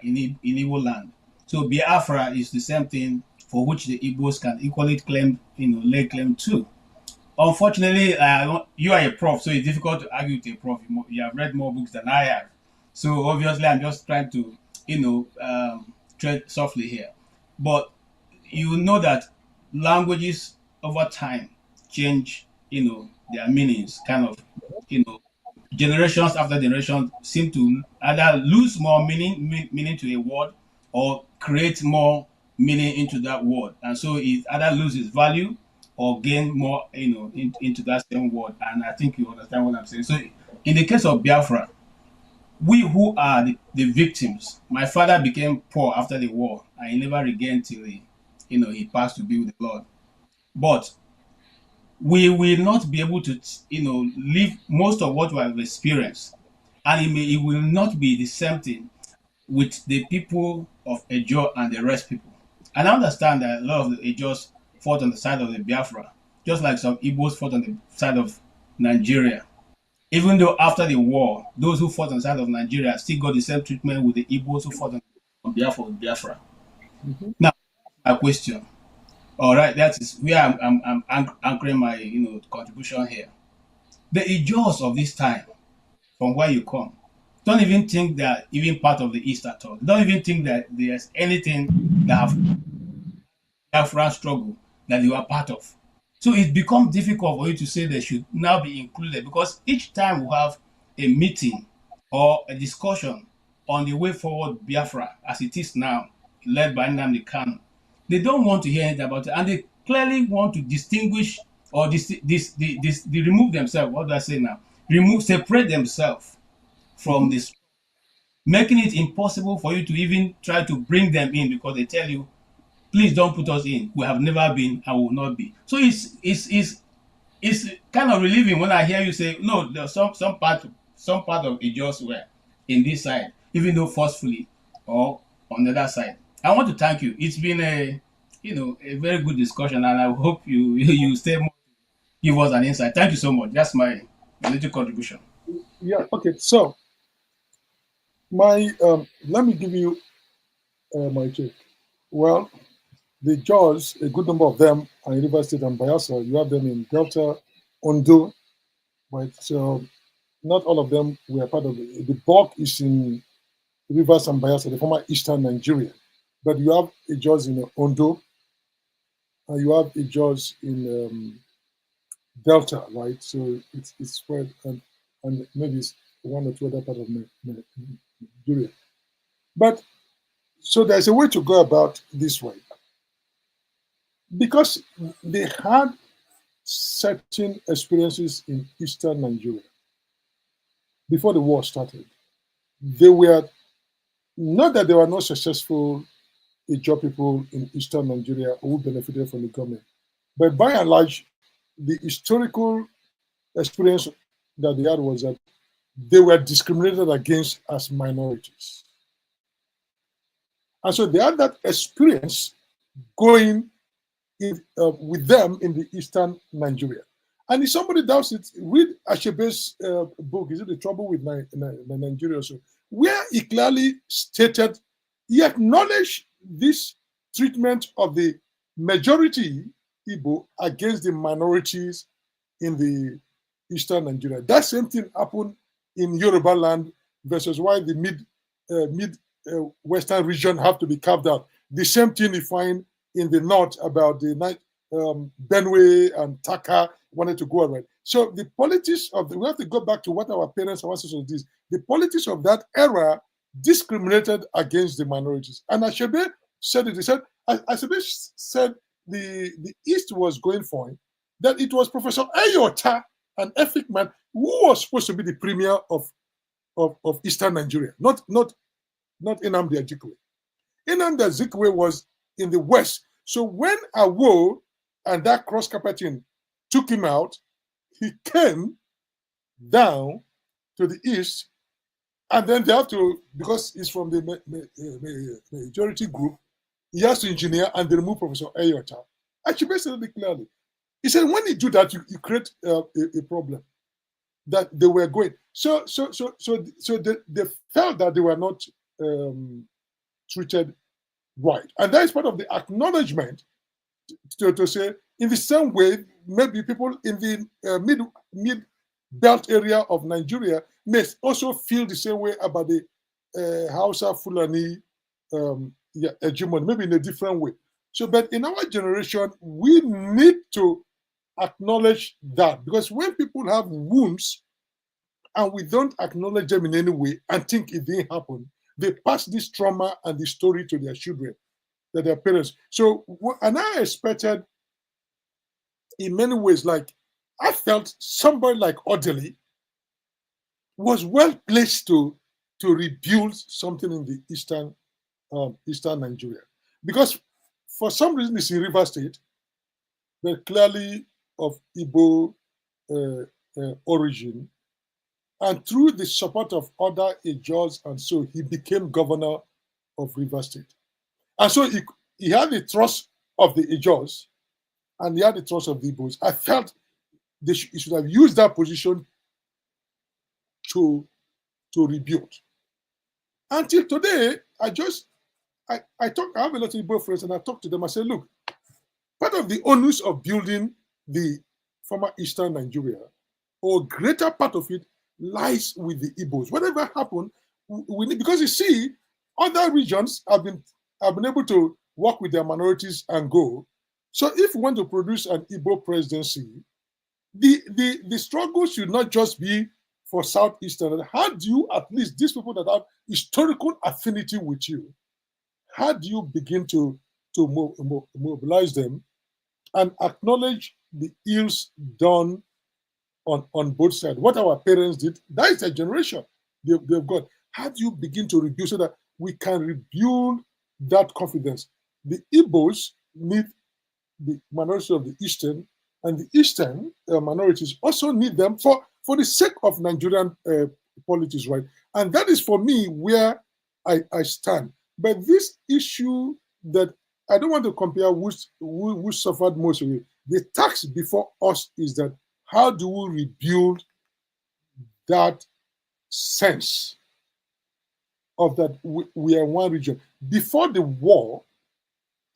Igbo land. So Biafra is the same thing for which the Igbos can equally claim, lay claim to. unfortunately, you are a prof, so it's difficult to argue with a prof. You have read more books than I have. So obviously, I'm just trying to, tread softly here. But you know that languages over time change, their meanings, kind of, generations after generations seem to either lose more meaning to a word or create more meaning into that word, and so it either loses value or gain more, into that same word. And I think you understand what I'm saying. So, in the case of Biafra, we who are the victims, my father became poor after the war, and he never regained till he passed to be with the Lord. But we will not be able to, live most of what we have experienced, and it will not be the same thing with the people of Ejo and the rest people. And I understand that a lot of the Ejos fought on the side of the Biafra, just like some Igbos fought on the side of Nigeria. Even though after the war, those who fought on the side of Nigeria still got the same treatment with the Igbos who fought on behalf of Biafra. Mm-hmm. Now, my question. All right, that is where I'm anchoring my contribution here. The Ejos of this time, from where you come, don't even think they're even part of the East at all. Don't even think that there's anything that have Biafran struggle that you are part of. So it becomes difficult for you to say they should now be included, because each time we have a meeting or a discussion on the way forward Biafra as it is now, led by Nnamdi Kanu, they don't want to hear anything about it, and they clearly want to distinguish or they remove themselves. What do I say now? Separate themselves from this, making it impossible for you to even try to bring them in, because they tell you, please don't put us in. We have never been and will not be. So it's kind of relieving when I hear you say, no, there's some part of it just were in this side, even though forcefully, or on the other side. I want to thank you. It's been a very good discussion, and I hope you stay more, give us an insight. Thank you so much. That's my little contribution. Yeah. Okay. So my let me give you my take. Well, the Jaws, a good number of them are in River State and Bayelsa. You have them in Delta, Ondo, but not all of them were part of it. The bulk is in Rivers and Bayelsa, the former Eastern Nigeria. But you have a Jaws in Ondo, and you have a Jaws in Delta, right? So it's spread, and maybe it's one or two other parts of Nigeria. But so there's a way to go about this way. Because they had certain experiences in Eastern Nigeria before the war started. They were, not that there were no successful Ijaw people in Eastern Nigeria who benefited from the government, but by and large, the historical experience that they had was that they were discriminated against as minorities. And so they had that experience going with them in the Eastern Nigeria. And if somebody doubts it, read Achebe's book, is it The Trouble with Nigeria? So, where he clearly stated, he acknowledged this treatment of the majority Igbo against the minorities in the Eastern Nigeria. That same thing happened in Yoruba land versus why the mid-western region have to be carved out. The same thing you find in the north about the Benue and Taka wanted to go around. So the politics of we have to go back to what our parents and ancestors did. The politics of that era discriminated against the minorities. And Achebe said it. He said, Achebe said the East was going for it, that it was Professor Ayota, an ethnic man, who was supposed to be the premier of Eastern Nigeria, not Nnamdi Azikiwe. Nnamdi Azikiwe was in the West. So when Awo and that cross-carpeting took him out, he came down to the East, and then they have to, because he's from the majority group, he has to engineer and they remove Professor Ayota. Actually, said it clearly. He said, when you do that, you create a problem that they were going. So they felt that they were not treated right. And that is part of the acknowledgement to say, in the same way, maybe people in the mid belt area of Nigeria may also feel the same way about the Hausa Fulani hegemony, maybe in a different way. So, but in our generation, we need to acknowledge that, because when people have wounds and we don't acknowledge them in any way and think it didn't happen, they pass this trauma and the story to their children, to their parents. So, and I expected, in many ways, like I felt somebody like Odili was well placed to rebuild something in the eastern Nigeria, because for some reason it's in River State, but clearly of Igbo origin, and through the support of other Ijos, and so he became governor of River State, and so he had the trust of the Ijos, and he had the trust of the Igbos. I felt he should have used that position to rebuild. Until today, I have a lot of Igbo friends, and I talk to them. I say, look, part of the onus of building the former Eastern Nigeria, or greater part of it, lies with the Igbos. Whatever happened, we need, because you see, other regions have been able to work with their minorities and go. So if we want to produce an Igbo presidency, the struggle should not just be for Southeastern. How do you, at least these people that have historical affinity with you, how do you begin to mobilize them and acknowledge the ills done on both sides? What our parents did, that is a generation they've got. How do you begin to rebuild so that we can rebuild that confidence? The Igbos need the minorities of the Eastern, and the Eastern minorities also need them for the sake of Nigerian politics, right? And that is, for me, where I stand. But this issue that I don't want to compare who suffered most of it. The task before us is that how do we rebuild that sense of that we are one region? Before the war,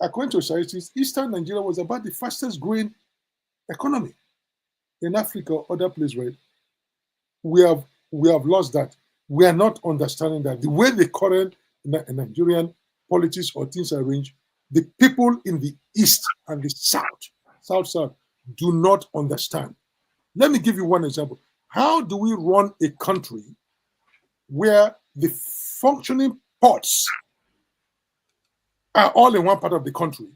according to statistics, Eastern Nigeria was about the fastest growing economy in Africa or other places, right? We have lost that. We are not understanding that. The way the current Nigerian politics or things are arranged, the people in the East and the South do not understand. Let me give you one example. How do we run a country where the functioning ports are all in one part of the country?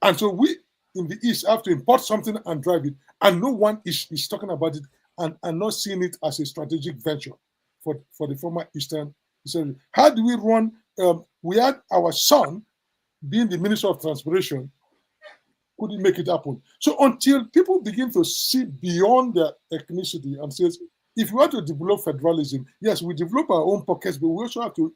And so we in the East have to import something and drive it, and no one is talking about it and not seeing it as a strategic venture for the former Eastern. How do we run? We had our son being the Minister of Transportation, couldn't make it happen. So until people begin to see beyond their ethnicity and says, if we want to develop federalism, yes, we develop our own pockets, but we also have to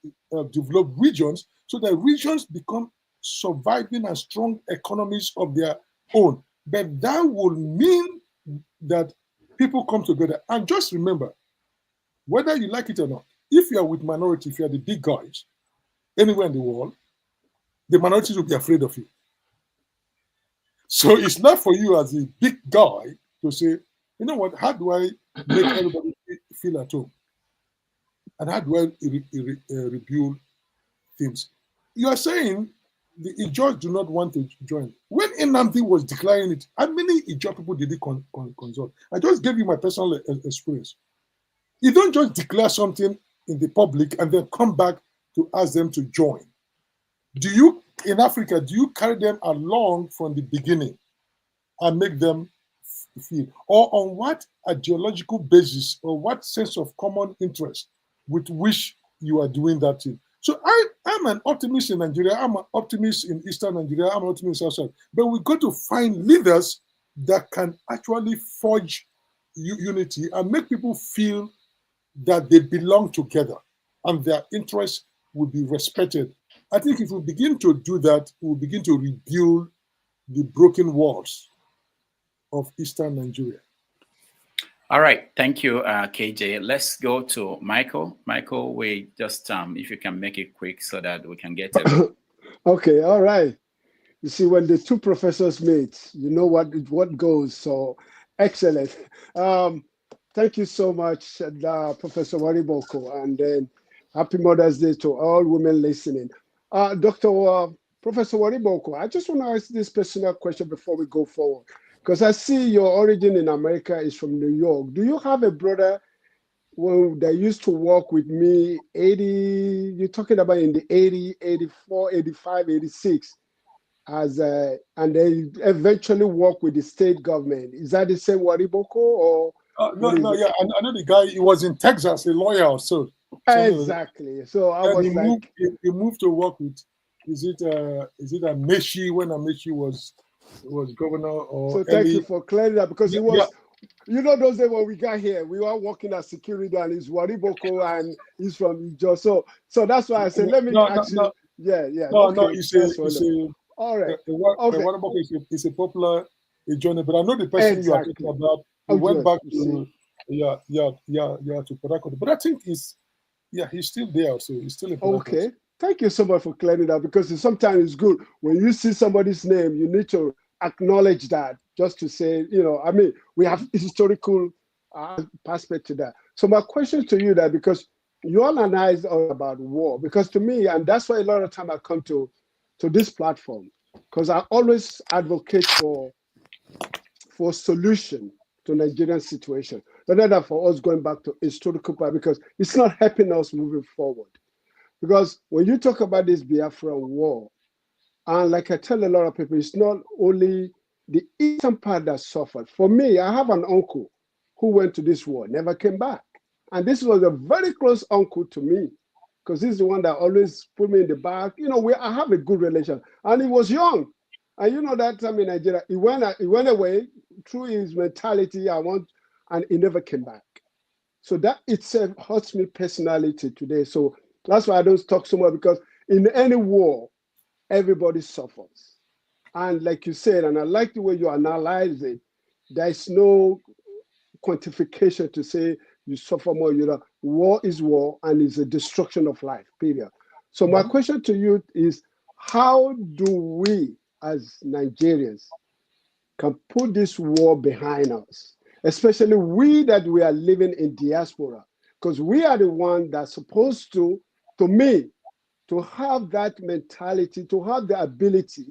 develop regions so that regions become surviving and strong economies of their own. But that will mean that people come together. And just remember, whether you like it or not, if you are with minority, if you are the big guys anywhere in the world, the minorities will be afraid of you. So it's not for you as a big guy to say, you know what, how do I make everybody feel at home? And how do I rebuild things? You are saying the Ijos do not want to join. When Nnamdi was declaring it, how many Ijo people did he consult? I just gave you my personal experience. You don't just declare something in the public and then come back to ask them to join. Do you, in Africa, do you carry them along from the beginning and make them feel? Or on what ideological basis or what sense of common interest with which you are doing that thing? So I'm an optimist in Nigeria, I'm an optimist in Eastern Nigeria, I'm an optimist outside. But we got to find leaders that can actually forge unity and make people feel that they belong together and their interests will be respected. I think if we begin to do that, we'll begin to rebuild the broken walls of Eastern Nigeria. All right, thank you, KJ. Let's go to Michael. Michael, we just, if you can make it quick so that we can get it. Okay, all right. You see, when the two professors meet, you know what goes. So excellent. Thank you so much, Professor Wariboko, and then happy Mother's Day to all women listening. Professor Wariboko, I just want to ask this personal question before we go forward, because I see your origin in America is from New York. Do you have a brother that used to work with me, you're talking about in the 80, 84, 85, 86, and they eventually work with the state government? Is that the same Wariboko or? No, yeah, I know the guy. He was in Texas, a lawyer or so. Exactly. So I was like, he moved to work with. Is it Amechi when Amechi was governor? Or so thank you for clearing that, because it was. Yeah. You know, those days when we got here, we were working as security, and it's Wariboko, and he's from Ijo. So that's why I said, let me actually. Yeah. No, okay. no, it's all right. Okay. Wariboko is a popular journey, but I know the person you are talking about. He went back to to Pardee, but I think he's still there, so he's still in Pardee. Okay. Thank you so much for clearing that, because sometimes it's good when you see somebody's name, you need to acknowledge that, just to say, I mean, we have historical aspect to that. So my question to you that, because you all analyze all about war, because to me, and that's why a lot of time I come to this platform, because I always advocate for solution to Nigerian situation, rather than for us going back to historical part, because it's not helping us moving forward. Because when you talk about this Biafra war, and like I tell a lot of people, it's not only the eastern part that suffered. For me, I have an uncle who went to this war, never came back. And this was a very close uncle to me, because he's the one that always put me in the back. I have a good relation. And he was young. And that time in Nigeria, he went away through his mentality, and he never came back. So that itself hurts me personally today. So that's why I don't talk so much, because in any war, everybody suffers. And like you said, and I like the way you analyze it, there's no quantification to say you suffer more. War is war, and it's a destruction of life, period. So my question to you is, how do we as Nigerians can put this war behind us, especially we that we are living in diaspora? Because we are the one that's supposed to me, to have that mentality, to have the ability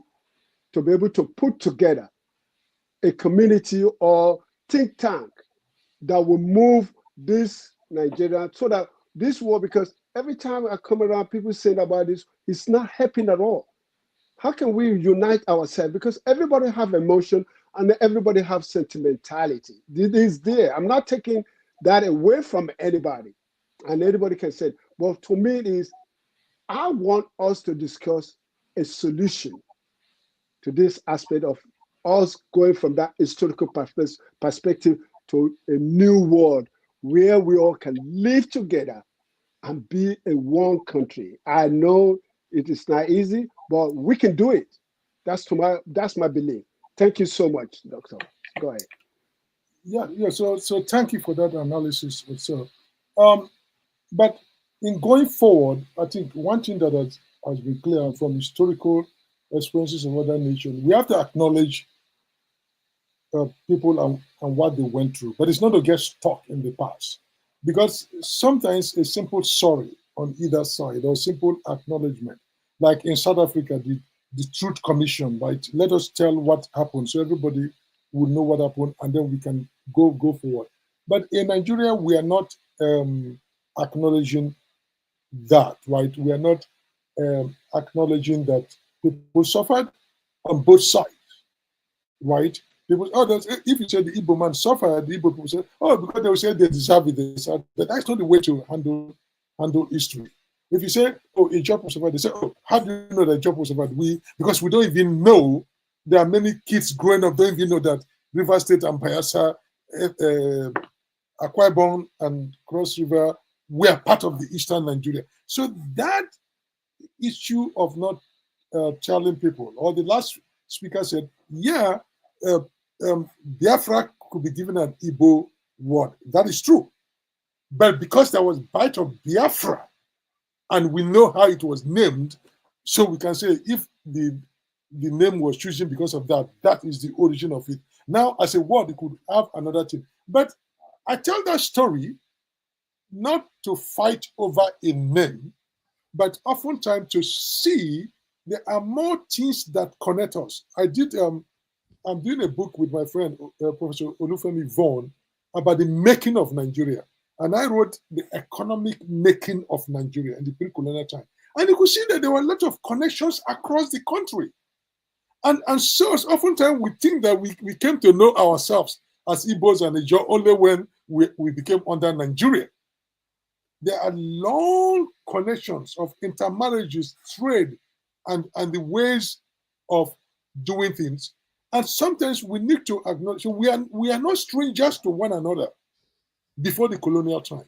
to be able to put together a community or think tank that will move this Nigeria, so that this war, because every time I come around, people saying about this, it's not helping at all. How can we unite ourselves? Because everybody have emotion and everybody have sentimentality. It is there. I'm not taking that away from anybody, and anybody can say, but to me it is, I want us to discuss a solution to this aspect of us going from that historical perspective to a new world where we all can live together and be a one country. I know it is not easy, but we can do it. That's my belief. Thank you so much, Doctor. Go ahead. Yeah. So thank you for that analysis. So, but in going forward, I think one thing that has been clear from historical experiences of other nations, we have to acknowledge people and what they went through, but it's not to get stuck in the past, because sometimes a simple sorry on either side or simple acknowledgement, like in South Africa, the Truth Commission, right? Let us tell what happened so everybody will know what happened, and then we can go forward. But in Nigeria, we are not acknowledging that, right? We are not acknowledging that people suffered on both sides, right? People, if you say the Igbo man suffered, the Igbo people say, because they will say they deserve it. But that's not the way to handle history. If you say, a job was suffered, they say, how do you know that job was suffered? Because we don't even know. There are many kids growing up don't even know that River State and Bayelsa, Akwa Ibom and Cross River were part of the Eastern Nigeria. So that issue of not telling people, or the last speaker said, Biafra could be given an Igbo word. That is true. But because there was bite of Biafra, and we know how it was named, so we can say if the the name was chosen because of that. That is the origin of it. Now, as a word, it could have another thing. But I tell that story not to fight over a name, but oftentimes to see there are more things that connect us. I'm doing a book with my friend, Professor Olufemi Vaughan, about the making of Nigeria. And I wrote the economic making of Nigeria in the pre-colonial time. And you could see that there were a lot of connections across the country. And so oftentimes we think that we came to know ourselves as Igbos and Ijaw only when we became under Nigeria. There are long connections of intermarriages, trade, and the ways of doing things. And sometimes we need to acknowledge we are not strangers to one another before the colonial time.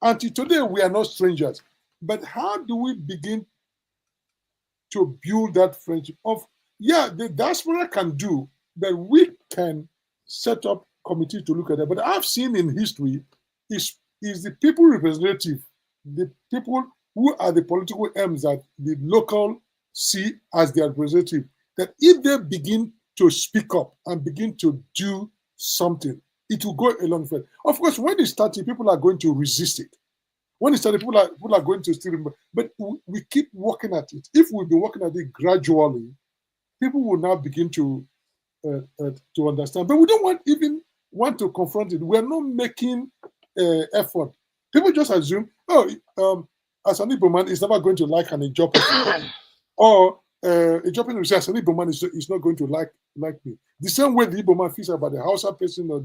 Until today, we are not strangers. But how do we begin to build that friendship of, the diaspora can do, but we can set up committees to look at that. But I've seen in history is the people representative, the people who are the political aims that the local see as their representative, that if they begin to speak up and begin to do something, it will go a long way. Of course, when it started, people are going to resist it. When it started, people are going to still remember. But we keep working at it. If we've been working at it gradually, people will now begin to understand. But we don't want to confront it. We're not making effort. People just assume, as an Igbo man, is never going to like an Ijaw person. Or a Ijaw person will say, as an Igbo man, is not going to like me. The same way the Igbo man feels about the Hausa person or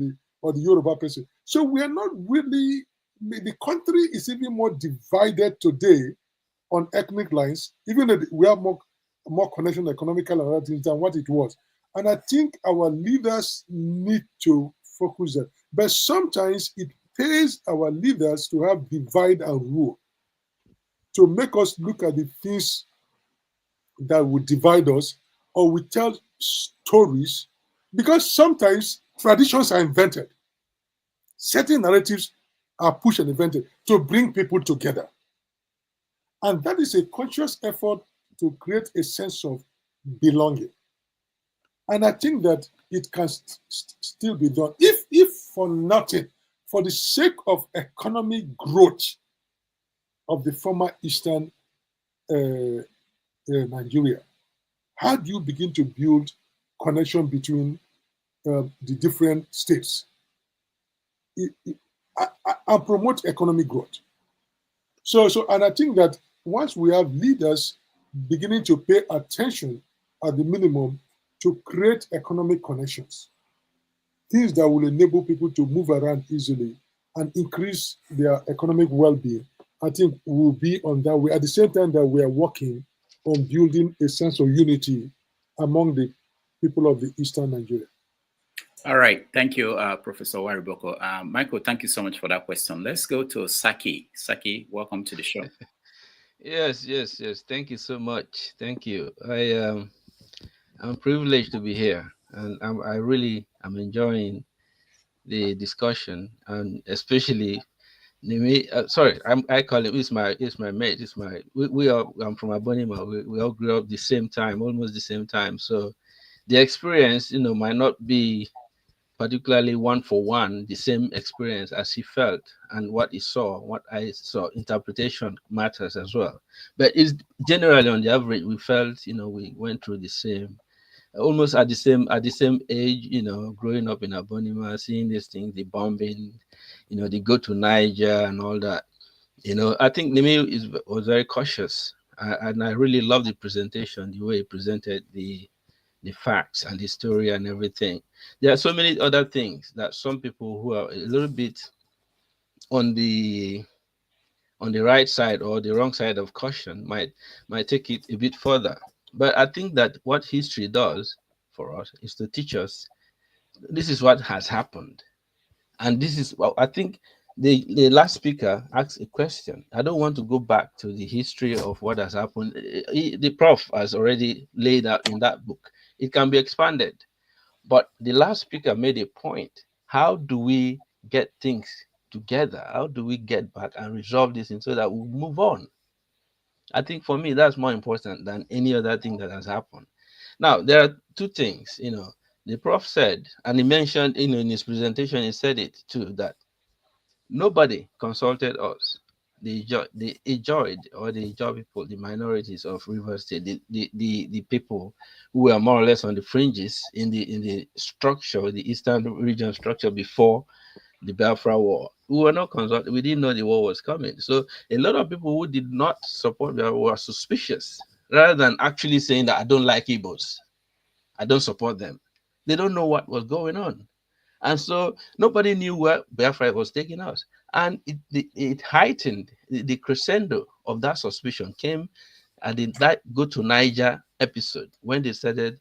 the Yoruba person. So we are not really, the country is even more divided today on ethnic lines, even though we have more connection, economical and other things than what it was. And I think our leaders need to focus that. But sometimes it pays our leaders to have divide and rule, to make us look at the things that would divide us, or we tell stories, because sometimes traditions are invented. Certain narratives are pushed and invented to bring people together. And that is a conscious effort to create a sense of belonging. And I think that it can still be done. If for nothing, for the sake of economic growth of the former Eastern Nigeria, how do you begin to build connection between the different states and promote economic growth? So, and I think that once we have leaders beginning to pay attention at the minimum to create economic connections, things that will enable people to move around easily and increase their economic well-being, I think we'll be on that way. At the same time that we are working on building a sense of unity among the people of the Eastern Nigeria. All right. Thank you, Professor Wariboko. Michael, thank you so much for that question. Let's go to Saki. Saki, welcome to the show. Yes. Thank you so much. Thank you. I'm privileged to be here, and I really am enjoying the discussion, and especially Nimi. I call him. He's my mate. I'm from Abonima. We all grew up the same time, almost the same time. So the experience, might not be particularly one for one the same experience as he felt and what he saw, what I saw. Interpretation matters as well, but it's generally on the average we felt, we went through the same, almost at the same age, growing up in Abonima, seeing these things, the bombing, they go to Niger and all that. I think Nimi was very cautious, and I really love the presentation, the way he presented the facts and the story and everything. There are so many other things that some people who are a little bit on the right side or the wrong side of caution might take it a bit further. But I think that what history does for us is to teach us this is what has happened. And this is, I think the last speaker asked a question. I don't want to go back to the history of what has happened. The Prof has already laid out in that book. It can be expanded. But the last speaker made a point. How do we get things together? How do we get back and resolve this so that we move on? I think for me, that's more important than any other thing that has happened. Now, there are two things, the Prof said, and he mentioned, in his presentation, he said it too, that nobody consulted us. The Ijaw people, the minorities of Rivers State, the people who were more or less on the fringes in the structure, the Eastern region structure before the Biafra War. We were not consulted. We didn't know the war was coming. So a lot of people who did not support Biafra were suspicious, rather than actually saying that I don't like Igbos, I don't support them. They don't know what was going on. And so nobody knew where Biafra was taking us. And it heightened the crescendo of that suspicion came at that Go to Niger episode, when they started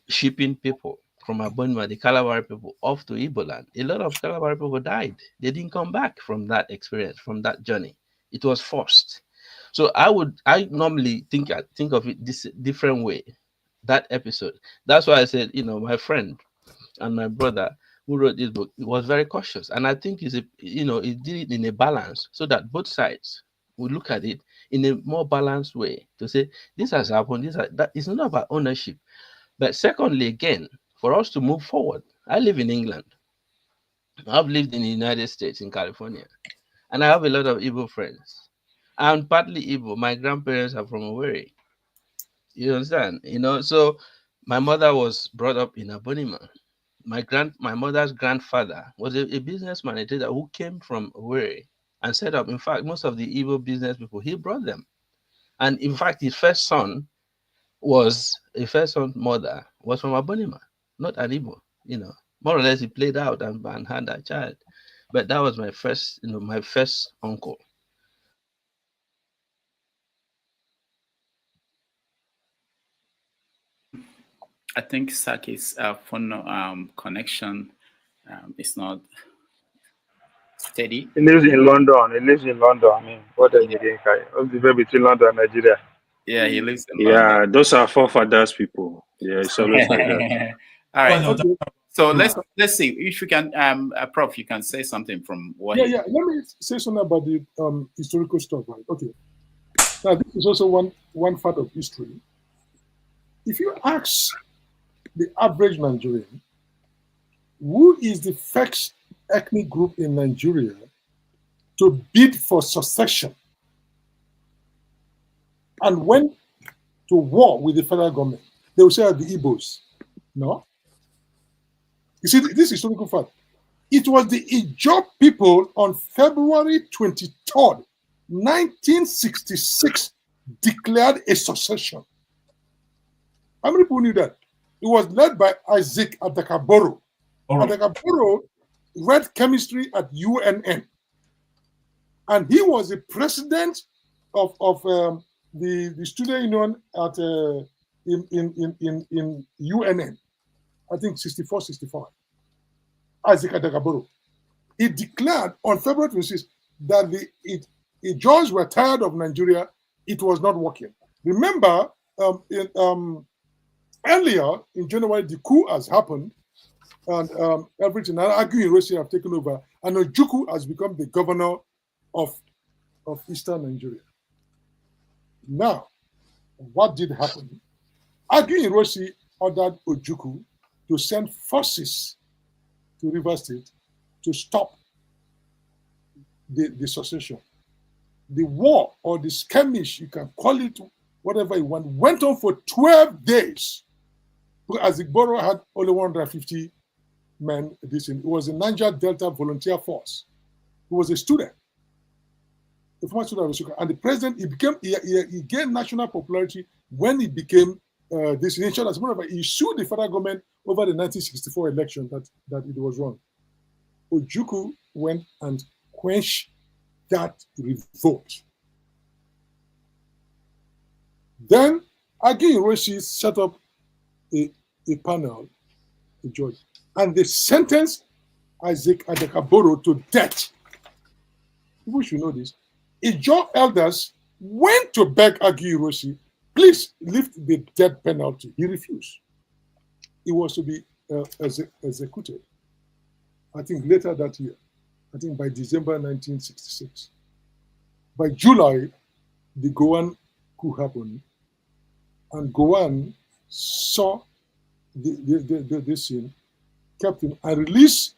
shipping people from Abonima, the Kalabari people, off to Igbo land. A lot of Kalabari people died. They didn't come back from that experience, from that journey. It was forced. So I normally think of it this different way, that episode. That's why I said, my friend and my brother who wrote this book, he was very cautious. And I think he did it in a balance, so that both sides will look at it in a more balanced way to say, this has happened, that it's not about ownership. But secondly, again, for us to move forward, I live in England. I've lived in the United States, in California, and I have a lot of Igbo friends. I'm partly Igbo. My grandparents are from Owerri. You understand? So my mother was brought up in Abonima. My mother's grandfather was a businessman, a trader who came from Owerri and set up. In fact, most of the Igbo business people, he brought them. And in fact, his first son mother was from Abonima, not an Igbo. More or less he played out and had a child. But that was my first uncle. I think Saki's phone connection is not steady. He lives in London. I mean, what does he get? What's the difference between London and Nigeria? Yeah, he lives in Yeah, London. those are forefathers people. Yeah, it's always like that. All right. Okay. So let's see if you can, Prof, you can say something from what. Yeah. Let me say something about the historical stuff, right? Okay. Now this is also one part of history. If you ask the average Nigerian, who is the first ethnic group in Nigeria to bid for succession and went to war with the federal government, they will say the Igbos. No. You see, this historical fact. It was the Ijaw people on February 23rd, 1966, declared a succession. How many people knew that? It was led by Isaac Adakaboro. Adakaboro read chemistry at UNN. And he was the president of the student union at in UNN. I think 64, 65. Isaac Adakaboro. He declared on February 26 that the Jaws were tired of Nigeria. It was not working. Remember, earlier in January, the coup has happened, and everything. And Agu University have taken over, and Ojukwu has become the governor of Eastern Nigeria. Now, what did happen? Agu University ordered Ojukwu to send forces to River State to stop the secession. The war or the skirmish, you can call it whatever you want, went on for 12 days. As Igboro had only 150 men, it was a Niger Delta Volunteer Force. He was a student, a former student of Asuka. And the president, he gained national popularity when he became this initial as one of he sued the federal government over the 1964 election that it was wrong. Ojukwu went and quenched that revolt. Then Agu Hiroshi set up a panel, a judge, and they sentenced Isaac Adakaboro to death. People should know this. Ijaw elders went to beg Agu Hiroshi, please lift the death penalty. He refused. He was to be executed, I think later that year, I think by December 1966. By July, the Gowan coup happened, and Gowan saw this scene, kept him, and released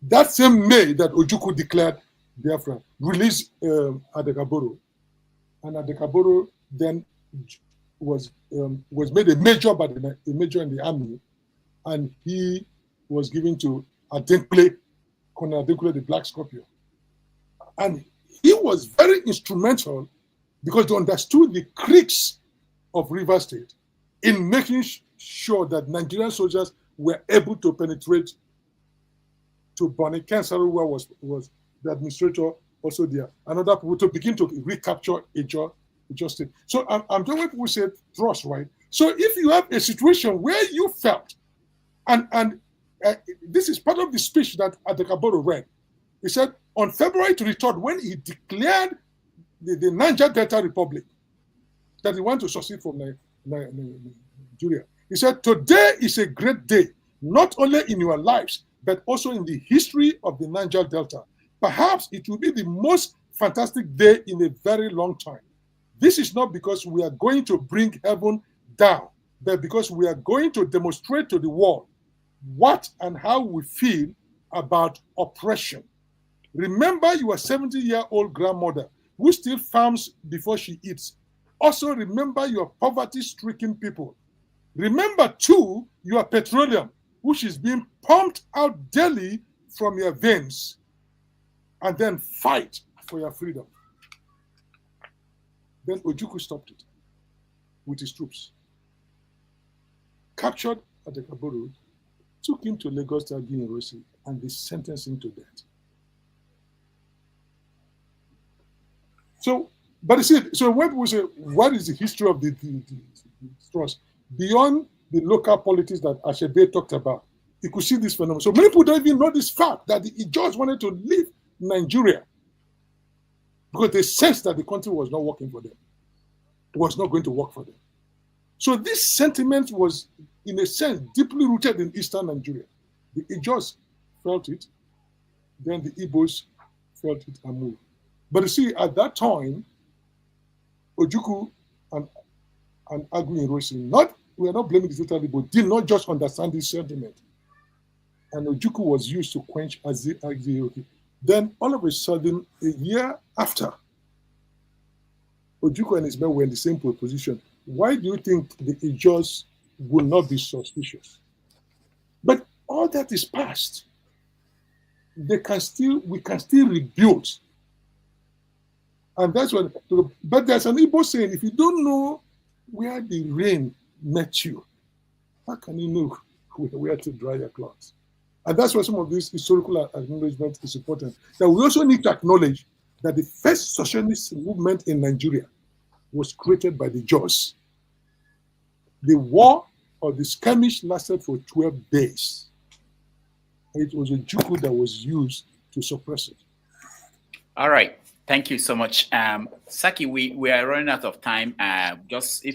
that same May that Ojukwu declared Biafra, released Adekaboro. And Adekaboro then was made a major by a major in the army, and he was given to Colonel Adenkule, the Black Scorpion. And he was very instrumental because they understood the creeks of River State in making sure that Nigerian soldiers were able to penetrate to Bonny. Ken Saruwa was the administrator also there, and other people to begin to recapture Ijo State. So I'm doing what people say trust, right? So if you have a situation where you felt, and this is part of the speech that Adekaboro read, he said on February 23rd, when he declared the Niger Delta Republic, that he wanted to succeed from Nigeria. He said, today is a great day, not only in your lives, but also in the history of the Niger Delta. Perhaps it will be the most fantastic day in a very long time. This is not because we are going to bring heaven down, but because we are going to demonstrate to the world what and how we feel about oppression. Remember your 70-year-old grandmother who still farms before she eats. Also remember your poverty-stricken people. Remember too your petroleum, which is being pumped out daily from your veins, and then fight for your freedom. Then Ojukwu stopped it with his troops, captured Adekaboro, took him to Lagos University, and they sentenced him to death. So, but you see, so when people say, what is the history of the trust? Beyond the local politics that Ashebe talked about, you could see this phenomenon. So many people don't even know this fact that the Ijaws wanted to leave Nigeria because they sensed that the country was not working for them. It was not going to work for them. So this sentiment was, in a sense, deeply rooted in Eastern Nigeria. The Ijaws felt it, then the Igbos felt it and moved. But you see, at that time, Ojukwu and Agui Ironsi, we are not blaming the total Igbo, did not just understand this sentiment. And Ojukwu was used to quench Agui. Then all of a sudden, a year after, Ojukwu and his men were in the same position. Why do you think the Ijaws will not be suspicious? But all that is past. We can still rebuild. And that's what, but there's an Igbo saying, if you don't know where the rain met you, how can you know where to dry your clothes? And that's why some of this historical acknowledgement is important. That we also need to acknowledge that the first socialist movement in Nigeria was created by the Jaws. The war or the skirmish lasted for 12 days. It was a Juku that was used to suppress it. All right. Thank you so much. Saki, we are running out of time. Just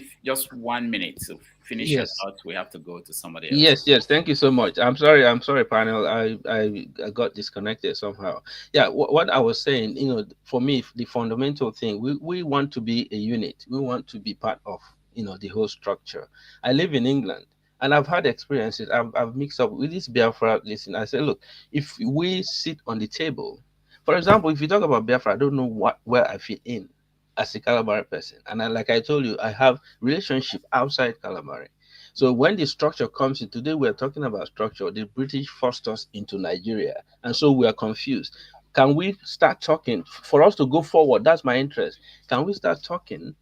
1 minute to finish your thoughts. We have to go to somebody else. Yes. Thank you so much. I'm sorry, panel. I got disconnected somehow. Yeah, what I was saying, for me, the fundamental thing, we want to be a unit. We want to be part of, the whole structure. I live in England. And I've had experiences. I've mixed up with this Biafra. Listen, I said, look, if we sit on the table, for example, if you talk about Biafra, I don't know where I fit in as a Calabari person. And like I told you, I have relationship outside Calabari. So when the structure comes in, today we're talking about structure, the British forced us into Nigeria. And so we are confused. Can we start talking, for us to go forward, that's my interest. Can we start talking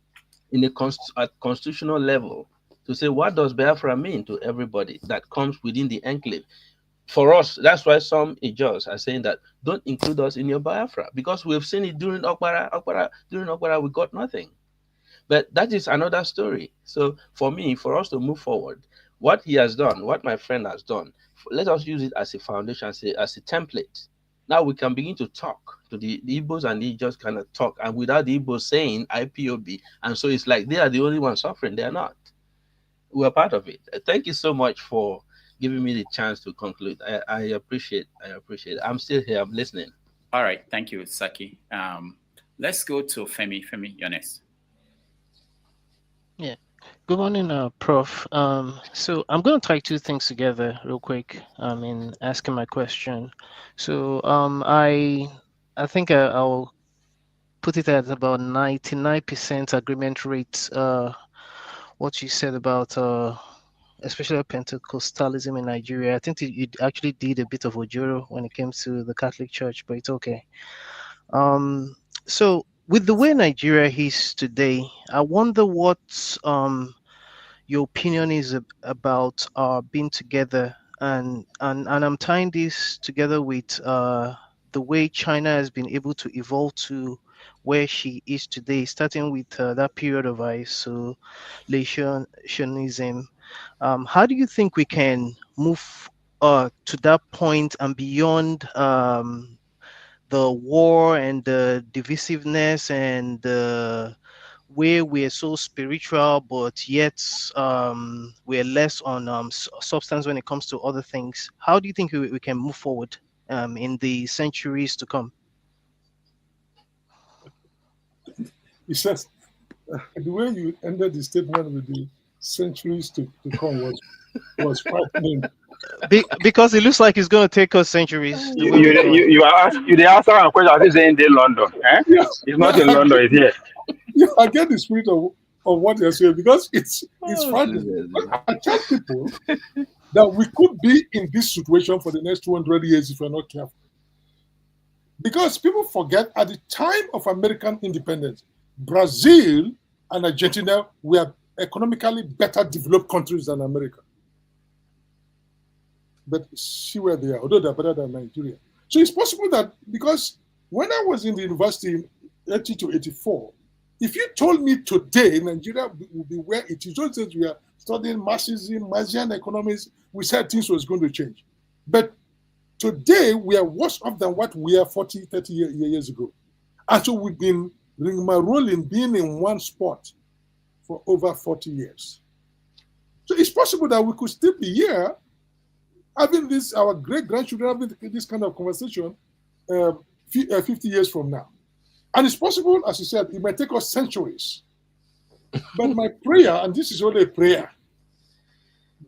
in at constitutional level to say, what does Biafra mean to everybody that comes within the enclave? For us, that's why some Ijaws are saying that don't include us in your Biafra, because we've seen it during During Okpara, we got nothing. But that is another story. So for me, for us to move forward, what he has done, what my friend has done, let us use it as a foundation, as a template. Now we can begin to talk to the Igbos, and they just kind of talk, and without the Igbos saying IPOB, and so it's like they are the only ones suffering. They are not. We're part of it. Thank you so much for giving me the chance to conclude. I appreciate it. I'm still here. I'm listening. All right. Thank you, Saki. Let's go to Femi. Femi, you're next. Yeah. Good morning, Prof. So I'm going to tie two things together real quick. In asking my question. So I think I'll put it at about 99% agreement rate. What you said about especially Pentecostalism in Nigeria. I think you actually did a bit of ojoro when it came to the Catholic Church, but it's okay. So with the way Nigeria is today, I wonder what your opinion is about being together, and I'm tying this together with the way China has been able to evolve to where she is today, starting with that period of isolationism. How do you think we can move to that point and beyond the war and the divisiveness and the where we're so spiritual, but yet we're less on substance when it comes to other things? How do you think we can move forward in the centuries to come? He says, the way you ended the statement with the centuries to come was frightening. Because it looks like it's going to take us centuries the way You we're you going. you are ask you they answer a question. I think saying in London. Eh? Yeah, It's not in London. It's here. yeah, I get the spirit of what you're saying because it's Oh, frightening. Jesus. But I tell people that we could be in this situation for the next 200 years if we're not careful. Because people forget at the time of American independence, Brazil and Argentina were economically better developed countries than America. But see where they are, although they're better than Nigeria. So it's possible that because when I was in the university in 80 to 84, if you told me today Nigeria would be where it is, those days we are studying Marxism, Marxian economics, we said things was going to change. But today we are worse off than what we were 40, 30 years ago. And so we've been rolling, being in one spot for over 40 years. So it's possible that we could still be here having this, our great-grandchildren having this kind of conversation 50 years from now. And it's possible, as you said, it might take us centuries. But my prayer, and this is only a prayer,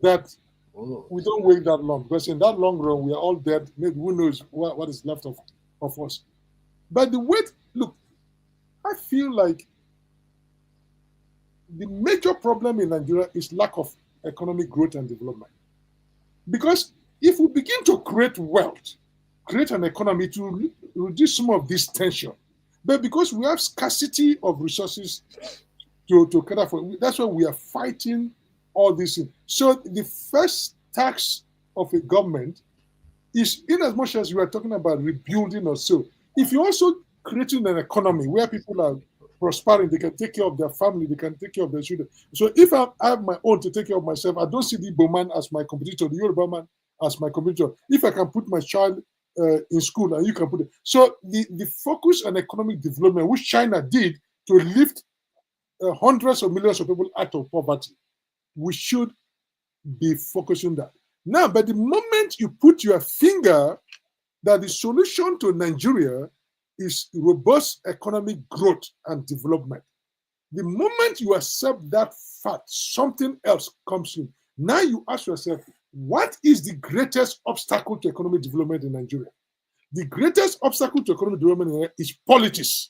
that we don't wait that long, because in that long run, we are all dead. Maybe who knows what is left of us. But the wait, look, I feel like the major problem in Nigeria is lack of economic growth and development. Because if we begin to create wealth, create an economy to reduce some of this tension, but because we have scarcity of resources to cater for, that's why we are fighting all this. So the first task of a government is, in as much as you are talking about rebuilding or so, if you're also creating an economy where people are prospering, they can take care of their family, they can take care of their children. So if I have my own to take care of myself, I don't see the Igbo man as my competitor, the Yoruba man as my competitor. If I can put my child in school and you can put it. So the focus on economic development, which China did to lift hundreds of millions of people out of poverty, we should be focusing that. Now, but the moment you put your finger that the solution to Nigeria is robust economic growth and development, the moment you accept that fact, something else comes in. Now you ask yourself, what is the greatest obstacle to economic development in Nigeria? The greatest obstacle to economic development in Nigeria is politics.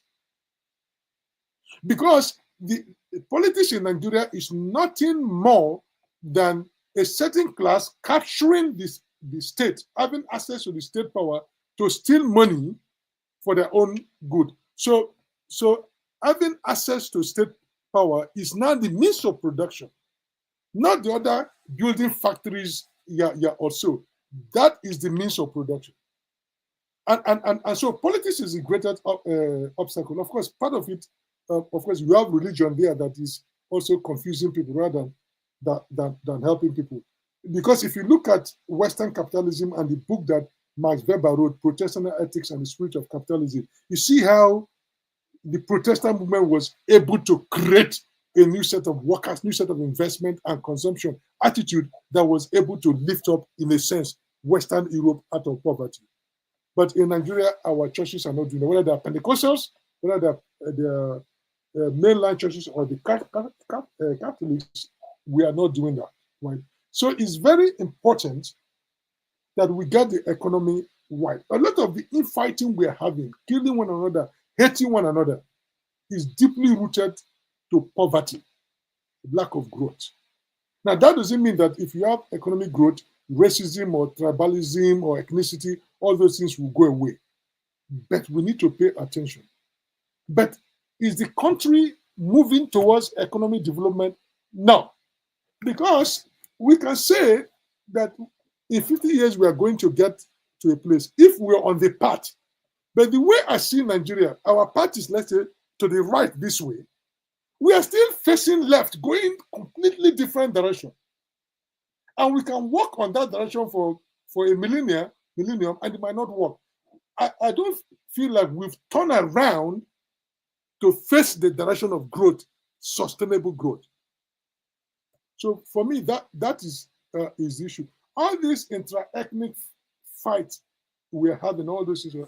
Because the politics in Nigeria is nothing more than a certain class capturing the state, having access to the state power to steal money for their own good. So having access to state power is now the means of production, not the other building factories. Also that is the means of production. And so politics is the greatest obstacle. Of course, part of it, of course, you have religion there that is also confusing people rather than helping people. Because if you look at Western capitalism and the book that Max Weber wrote, Protestant Ethics and the Spirit of Capitalism, you see how the Protestant movement was able to create a new set of workers, new set of investment and consumption attitude that was able to lift up, in a sense, Western Europe out of poverty. But in Nigeria, our churches are not doing it. Whether they're Pentecostals, whether they're mainline churches or the Catholics we are not doing that, right? So it's very important that we get the economy right. A lot of the infighting we are having, killing one another, hating one another, is deeply rooted to poverty, lack of growth. Now, that doesn't mean that if you have economic growth, racism or tribalism or ethnicity, all those things will go away. But we need to pay attention. But is the country moving towards economic development? No. Because we can say that in 50 years we are going to get to a place if we are on the path. But the way I see Nigeria, our path is, let's say, to the right this way. We are still facing left, going completely different direction. And we can walk on that direction for a millennium, and it might not work. I don't feel like we've turned around to face the direction of growth, sustainable growth. So for me, that is the issue. All these intra-ethnic fights we are having, all those issues,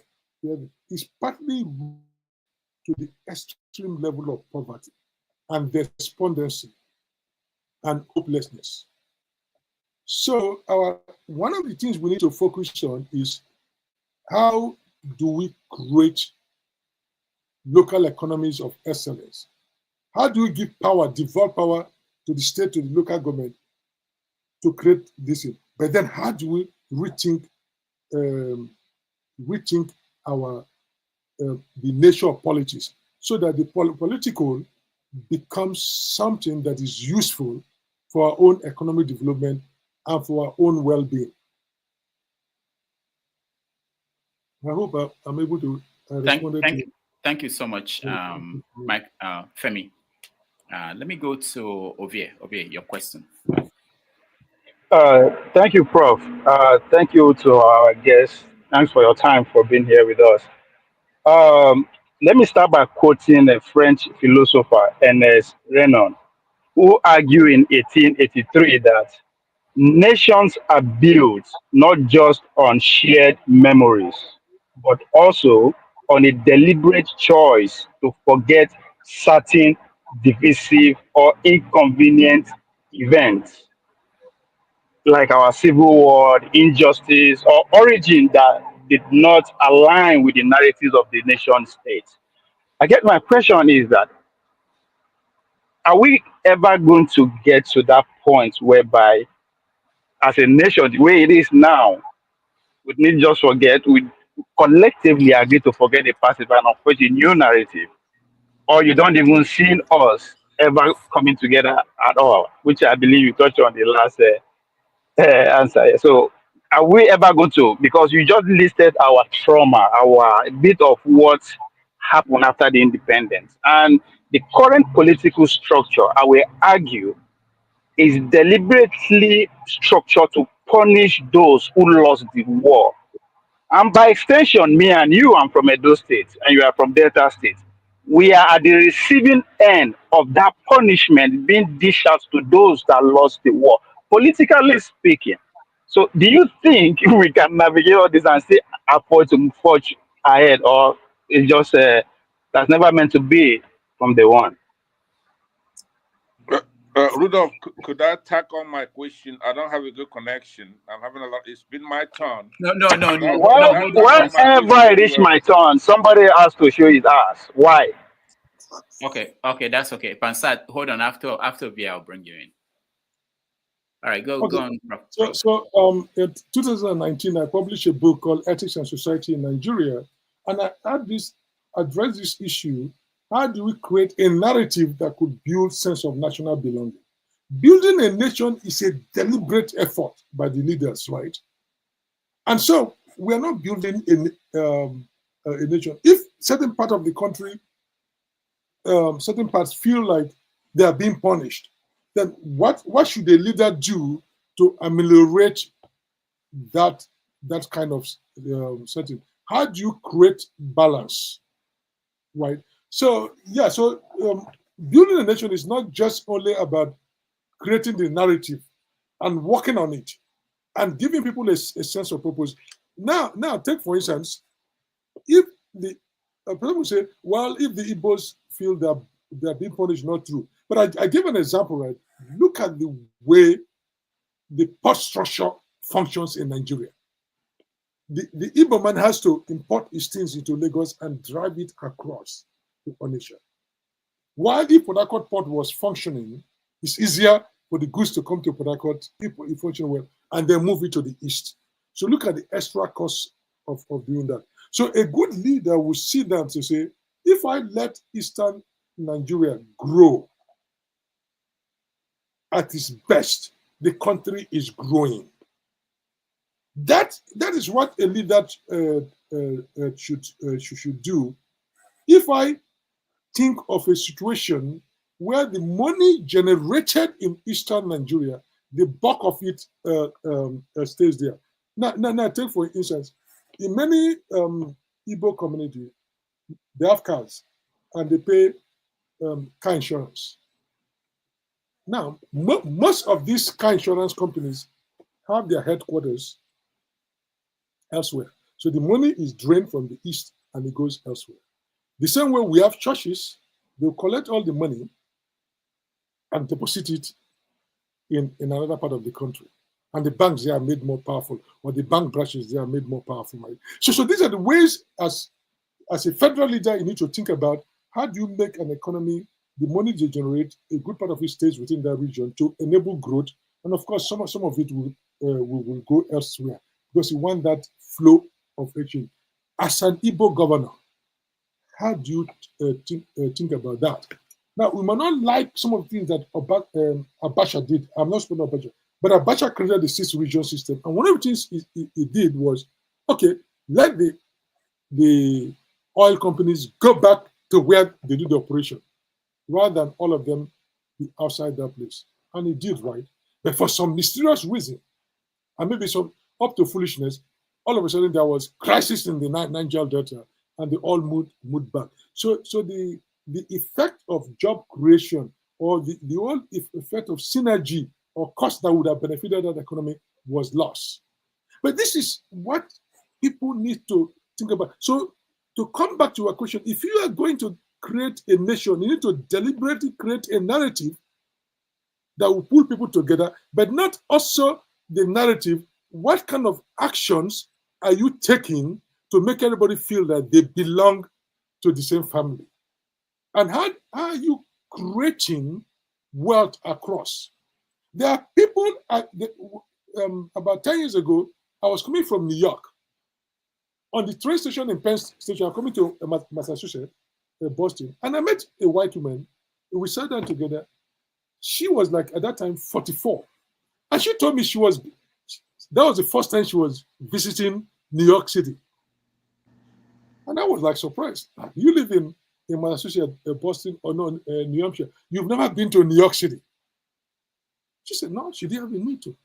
is partly to the extreme level of poverty and despondency and hopelessness. So one of the things we need to focus on is how do we create local economies of excellence? How do we give power, devolve power to the state, to the local government to create this? But then how do we rethink our the nature of politics so that the political becomes something that is useful for our own economic development and for our own well-being? I hope I'm able to respond to you. Thank you so much, Mike, Femi. Let me go to Ovie. Ovie, your question. Thank you, Prof. Thank you to our guests. Thanks for your time for being here with us. Let me start by quoting a French philosopher, Ernest Renan, who argued in 1883 that nations are built not just on shared memories, but also on a deliberate choice to forget certain divisive or inconvenient events like our civil war, injustice, or origin that did not align with the narratives of the nation state. I guess my question is that are we ever going to get to that point whereby, as a nation, the way it is now, we need just forget, we collectively agree to forget the past and approach a new narrative, or you don't even see us ever coming together at all, which I believe you touched on the last answer. So, are we ever going to? Because you just listed our trauma, our bit of what happened after the independence, and the current political structure, I will argue, is deliberately structured to punish those who lost the war. And by extension, me and you, I'm from Edo State, and you are from Delta State. We are at the receiving end of that punishment being dished out to those that lost the war, politically speaking. So, do you think we can navigate all this and still afford to forge ahead, or it's just that's never meant to be from the one? Rudolph, could I tack on my question? I don't have a good connection. I'm having a lot. It's been my turn. No. Whenever I reach my turn, somebody has to show his ass. Why? Okay, that's okay. Pansat, hold on. After V, I'll bring you in. All right, go on. So, in 2019, I published a book called Ethics and Society in Nigeria, and I addressed this issue. How do we create a narrative that could build sense of national belonging? Building a nation is a deliberate effort by the leaders, right? And so we are not building a nation. If certain part of the country, certain parts feel like they are being punished, then what should a leader do to ameliorate that kind of setting? How do you create balance, right? So building a nation is not just only about creating the narrative and working on it and giving people a sense of purpose. Now, take for instance, if the people say, well, if the Igbos feel that they're being punished, not true. But I give an example, right? look at the way the port structure functions in Nigeria. The Igbo man has to import his things into Lagos and drive it across to Onitsha. While the Port Harcourt port was functioning, it's easier for the goods to come to Port Harcourt if it functions well, and then move it to the east. So look at the extra cost of doing that. So a good leader will sit down to say, if I let Eastern Nigeria grow at its best, the country is growing. That is what a leader should do. If I think of a situation where the money generated in Eastern Nigeria, the bulk of it stays there. Now, take for instance, in many Igbo communities, they have cars and they pay car insurance. Now, most of these car insurance companies have their headquarters elsewhere. So the money is drained from the east and it goes elsewhere. The same way we have churches, they'll collect all the money and deposit it in another part of the country. And the banks there are made more powerful, or the bank branches there are made more powerful. So these are the ways, as a federal leader, you need to think about how do you make an economy, the money they generate, a good part of it stays within that region to enable growth. And of course, some of it will go elsewhere because you want that flow of action. As an Igbo governor, how do you think about that? Now, we might not like some of the things that Abacha did. I'm not speaking of Abacha, but Abacha created the 6-region system. And one of the things he did was, okay, let the oil companies go back to where they do the operation, rather than all of them be outside that place. And he did, right? But for some mysterious reason, and maybe some up to foolishness, all of a sudden there was crisis in the Niger Delta, and they all moved back. So the effect of job creation or the whole effect of synergy or cost that would have benefited that economy was lost. But this is what people need to think about. So to come back to your question, if you are going to create a nation, you need to deliberately create a narrative that will pull people together, but not also the narrative, what kind of actions are you taking to make everybody feel that they belong to the same family? And how are you creating wealth across? There are people, about 10 years ago, I was coming from New York. On the train station in Penn Station, I'm coming to Massachusetts, Boston, and I met a white woman. We sat down together. She was like, at that time, 44. And she told me that was the first time she was visiting New York City. And I was like surprised. You live in Massachusetts, Boston, or no, New Hampshire. You've never been to New York City. She said, no, she didn't even need to.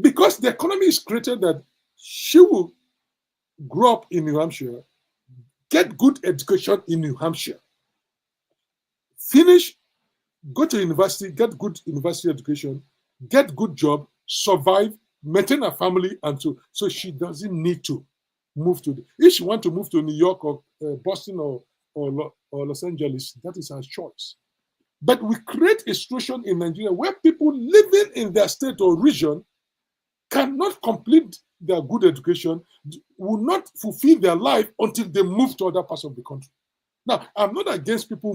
Because the economy is created that she will grow up in New Hampshire, get good education in New Hampshire, finish, go to university, get good university education, get good job, survive, maintain a family, and so she doesn't need to move to if she wants to move to New York or Boston or Los Angeles, that is her choice. But we create a situation in Nigeria where people living in their state or region cannot complete their good education, will not fulfill their life until they move to other parts of the country. Now, I'm not against people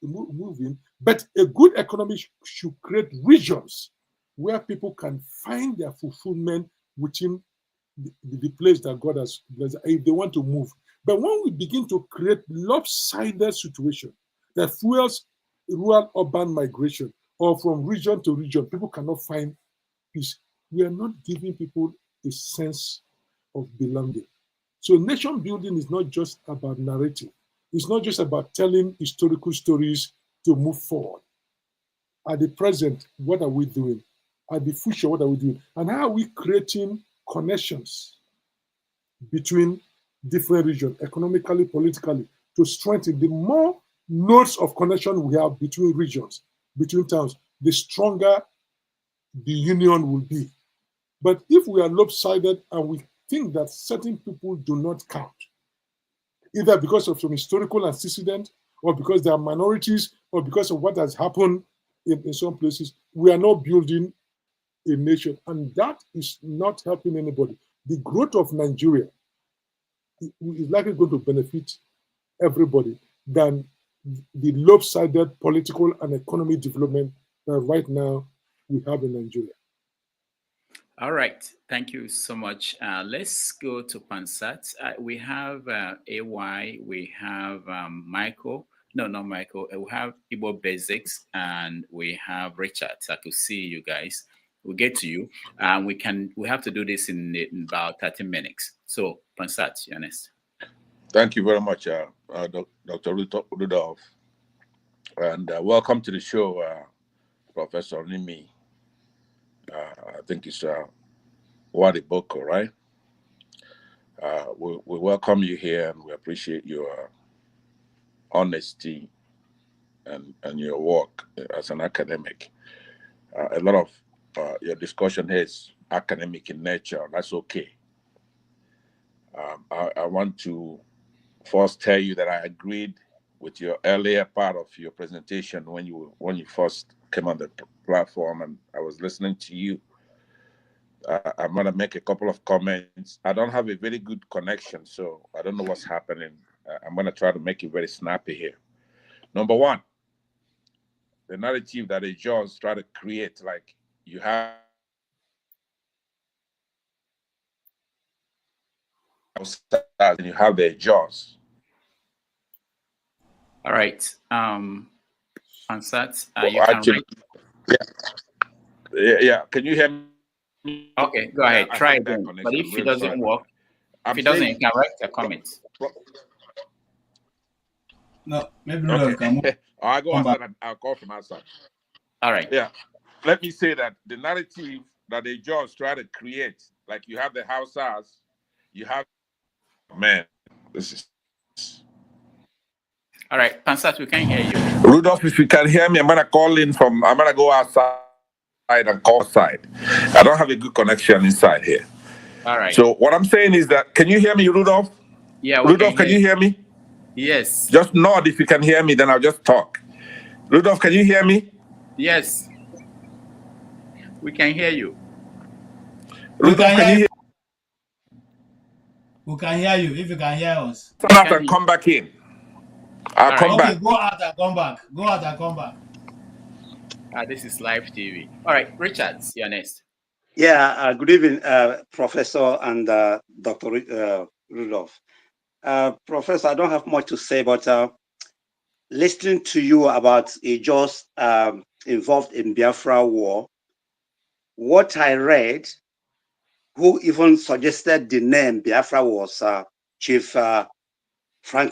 moving, but a good economy should create regions where people can find their fulfillment within the place that God has blessed, if they want to move. But when we begin to create lopsided situation that fuels rural-urban migration, or from region to region, people cannot find peace, we are not giving people a sense of belonging. So nation building is not just about narrative. It's not just about telling historical stories to move forward. At the present, what are we doing? At the future, what are we doing? And how are we creating connections between different regions, economically, politically, to strengthen? The more nodes of connection we have between regions, between towns, the stronger the union will be. But if we are lopsided and we think that certain people do not count, either because of some historical antecedent, or because they are minorities, or because of what has happened in some places. We are not building a nation, and that is not helping anybody. The growth of Nigeria is likely going to benefit everybody than the lopsided political and economic development that right now we have in Nigeria. All right, thank you so much. Let's go to Pansat. We have AY, we have Michael. No, not Michael. We have Igbo Basics, and we have Richard. I could see you guys. We'll get to you. We have to do this in about 30 minutes. So, Pansat, you're next. Thank you very much, Dr. Rudolph. And welcome to the show, Professor Nimi. I think it's Wariboko, right? We welcome you here, and we appreciate your honesty and your work as an academic. A lot of your discussion here is academic in nature. That's okay. I want to first tell you that I agreed with your earlier part of your presentation when you first came on the platform, and I was listening to you. I'm going to make a couple of comments. I don't have a very good connection, so I don't know what's happening. I'm going to try to make it very snappy here. Number one, the narrative that the Jaws try to create, like you have and you have the Jaws. All right. Ansat, yeah. Can you hear me? Okay, go ahead. Try again. But if it doesn't work, if it doesn't, you can write a comment. No, maybe Rudolph can move. I'll go outside and I'll call from outside. All right. Yeah. Let me say that the narrative that the Jaws try to create, like you have the Hausas, you have this is. All right, Pansat, we can hear you. Rudolph, if you can hear me, I'm gonna go outside and call outside. I don't have a good connection inside here. All right. So what I'm saying is that, can you hear me, Rudolph? Yeah, Rudolph, can you hear me? Yes. Just nod if you can hear me, then I'll just talk. Rudolph, can you hear me? Yes. We can hear you. Rudolph, can you hear? We can hear you if you can hear us. Turn out and come back in. I'll come back. Go out and come back. Go out and come back. This is live TV. All right, Richard, you're next. Yeah, good evening, Professor and Dr. Rudolph. Professor, I don't have much to say, but listening to you about a just involved in Biafra War, what I read, who even suggested the name Biafra was Chief Frank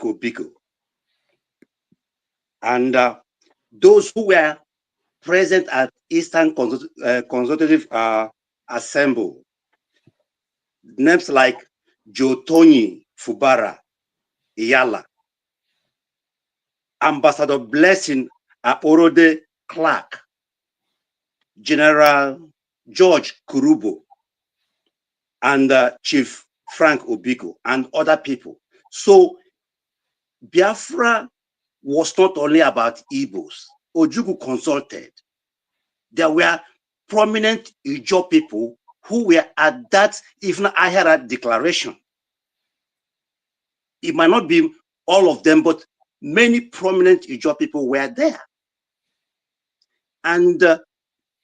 Obiko. And those who were present at Eastern Consultative Assembly, names like Jotoni Fubara, Iyala, Ambassador Blessing Aporode Clark, General George Kurubo, and Chief Frank Obiko, and other people. So Biafra was not only about Igbos. Ojukwu consulted. There were prominent Ijaw people who were at that even higher declaration. It might not be all of them, but many prominent Ijaw people were there. And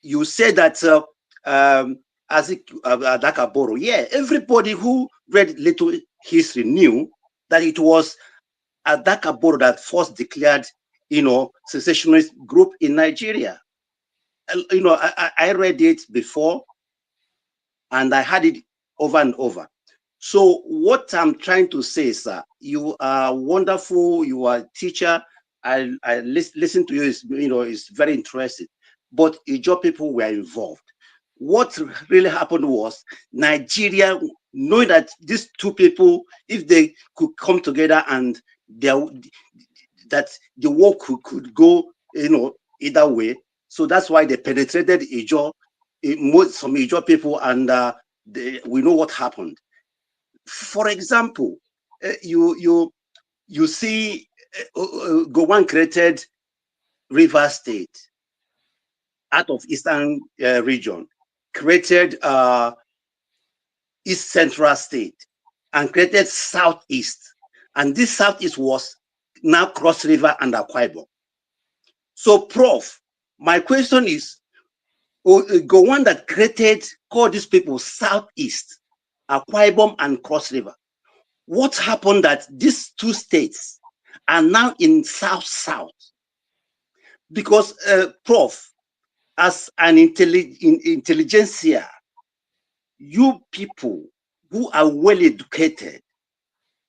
you said that as Adakaboro, yeah, everybody who read little history knew that it was Adakaboro that first declared, secessionist group in Nigeria. I read it before, and I had it over and over. So what I'm trying to say, sir, you are wonderful. You are a teacher. I listen to you. Is very interesting. But Ijaw people were involved. What really happened was Nigeria, knowing that these two people, if they could come together and that the war could go, either way. So that's why they penetrated Ijaw, some Ijaw people, and we know what happened. For example, you see, Gowon created River State. out of Eastern region, created East Central State and created Southeast. And this Southeast was now Cross River and Akwa Ibom. So, Prof, my question is, go one that called these people Southeast, Akwa Ibom and Cross River. What happened that these two states are now in South-South? Because, Prof, as an intelligentsia, you people who are well educated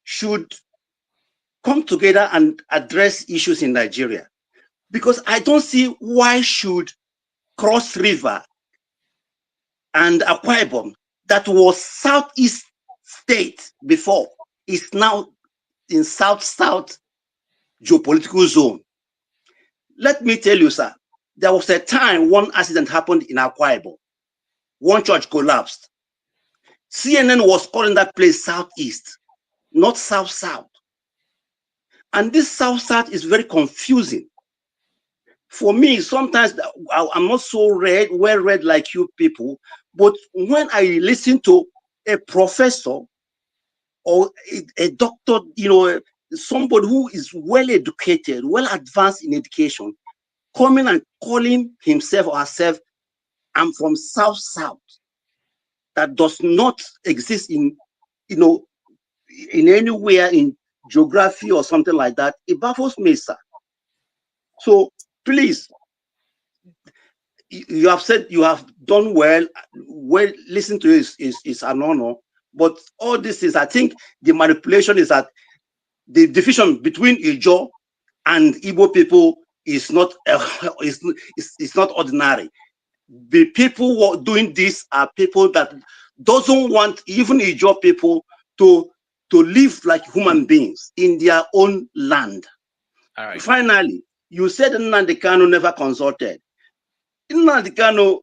should come together and address issues in Nigeria. Because I don't see why should Cross River and Akwa Ibom, that was Southeast state before, is now in South-South geopolitical zone. Let me tell you, sir, there was a time one accident happened in Akwa Ibom. One church collapsed. CNN was calling that place Southeast, not South-South. And this South-South is very confusing. For me, sometimes I'm not so well read like you people, but when I listen to a professor or a doctor, somebody who is well educated, well advanced in education, coming and calling himself or herself, I'm from South-South, that does not exist in anywhere in geography or something like that, it baffles me, sir. So please, you have said you have done well. Well, listen to it is an honor. But all this is, I think, the manipulation is that the division between Ijo and Igbo people is not it's not ordinary. The people who are doing this are people that doesn't want even Ijo people to live like human beings in their own land. All right. Finally, you said Nnamdi Kanu never consulted. Nnamdi Kanu,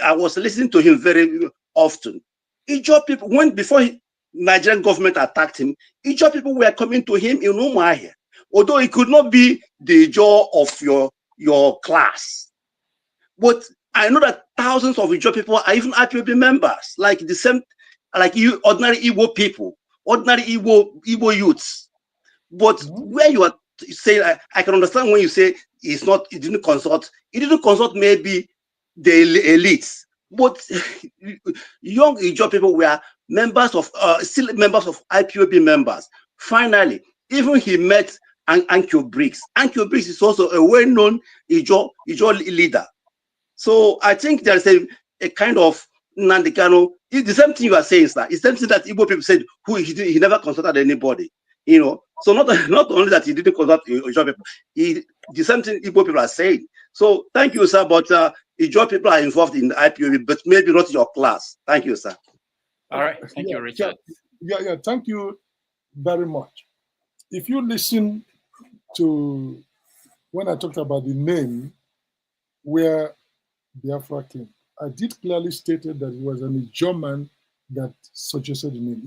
I was listening to him very often. Ijo people, before Nigerian government attacked him, Ijo people were coming to him in Umuahia, although it could not be the Ijo of your class. But I know that thousands of Ijo people are even IPOB members, like you, ordinary Igbo people, ordinary Igbo youths. But where you are saying, I can understand when you say it didn't consult. It didn't consult maybe the elites, but young Ijo people were members of, still members of IPOB members. Finally, even he met Ankyo Briggs. Ankyo Briggs is also a well-known Ijo leader. So I think there's a kind of Nnamdi Kanu. It's the same thing you are saying, sir. It's the same thing that Igbo people said, he never consulted anybody. So not only that he didn't consult Ijo people, the same thing Igbo people are saying. So thank you, sir. But Ijo people are involved in the IPOB, but maybe not your class. Thank you, sir. All right. Thank you, Richard. Yeah. Thank you very much. If you listen to when I talked about the name where Biafra came, I did clearly stated that it was an German that suggested the name.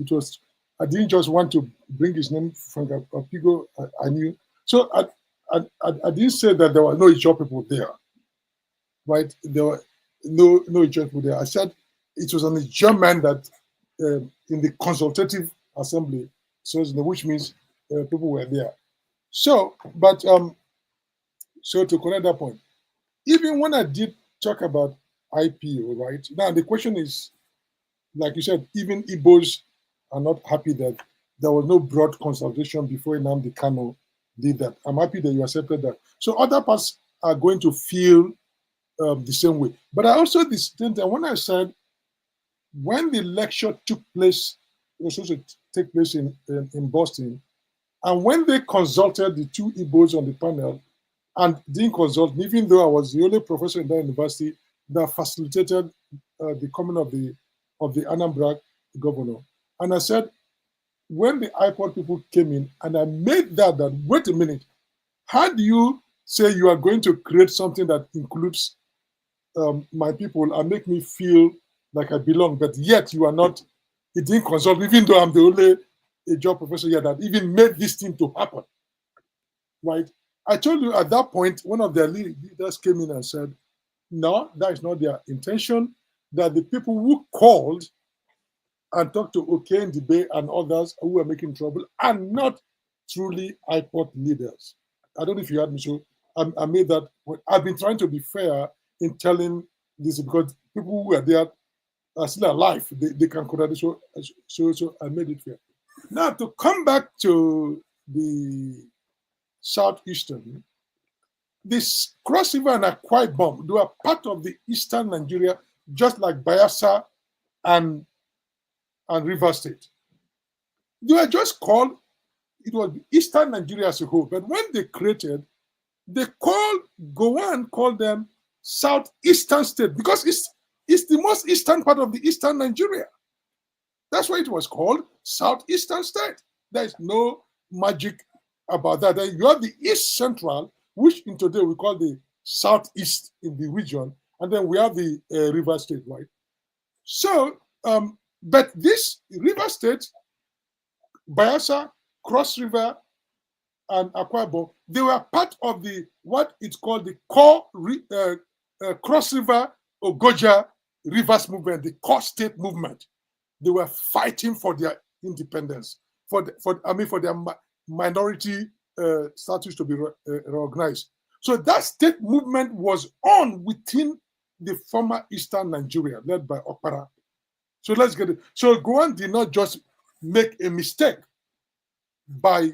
I didn't just want to bring his name from Apigo. I knew. So I didn't say that there were no Ijo people there, right? There were no Ijo people there. I said it was an German that in the consultative assembly, which means people were there. So, but so to correct that point, even when I did talk about IPO, right? Now the question is, like you said, even Igbos are not happy that there was no broad consultation before Nnamdi Kanu did that. I'm happy that you accepted that. So other parts are going to feel the same way. But I also distinct that when I said, when the lecture took place, it was supposed to take place in Boston, and when they consulted the two Igbos on the panel and didn't consult, even though I was the only professor in that university that facilitated the coming of the Anambra governor. And I said, when the IPOD people came in, and I made that wait a minute, how do you say you are going to create something that includes my people and make me feel like I belong, but yet you are not, it didn't consult, even though I'm the only Ijo professor here that even made this thing to happen, right? I told you at that point, one of their leaders came in and said, No, that is not their intention. That the people who called and talked to Oke and Debe and others who were making trouble are not truly IPOT leaders. I don't know if you heard me, so I made that. I've been trying to be fair in telling this because people who are there are still alive. They can correct it. So I made it fair. Now to come back to the southeastern, this Cross River and Akwa Ibom, they were part of the eastern Nigeria, just like Bayelsa and River State. They were just called, it was eastern Nigeria as a whole. But when they created, they called them southeastern state because it's the most eastern part of the eastern Nigeria. That's why it was called southeastern state. There is no magic about that. Then you have the east central, which in today we call the southeast in the region, and then we have the river state, right? So, but this river state, Bayelsa, Cross River, and Akwa Ibom, they were part of the what it's called the core Cross River Ogoja Rivers movement, the core state movement. They were fighting for their independence, for their minority status to be recognized. So that state movement was on within the former Eastern Nigeria, led by Okpara. So let's get it. So Gowon did not just make a mistake by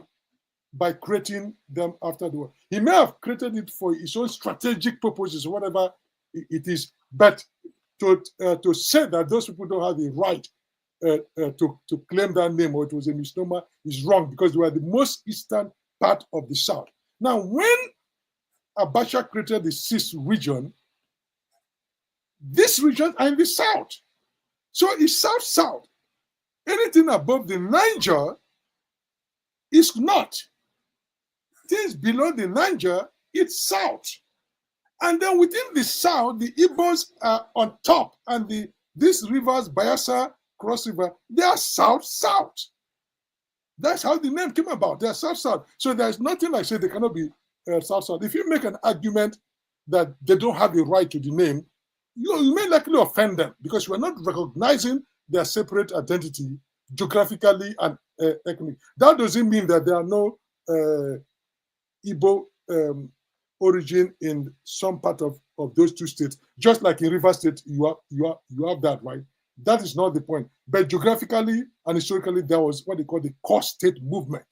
creating them after the war. He may have created it for his own strategic purposes, whatever it is, but to say that those people don't have the right to claim that name or it was a misnomer is wrong because they were the most eastern part of the South. Now, when Abacha created the 6th region, this region are in the South. So it's South-South. Anything above the Niger is not. Things below the Niger, it's South. And then within the South, the Igbos are on top. And these rivers, Bayelsa, Cross River, they are South-South. That's how the name came about. They are South-South. So there's nothing like say they cannot be South-South. If you make an argument that they don't have a right to the name, you may likely offend them because you are not recognizing their separate identity geographically and ethnically. That doesn't mean that there are no Igbo origin in some part of those two states. Just like in River State, you have that, right? That is not the point. But geographically and historically, there was what they call the core state movement.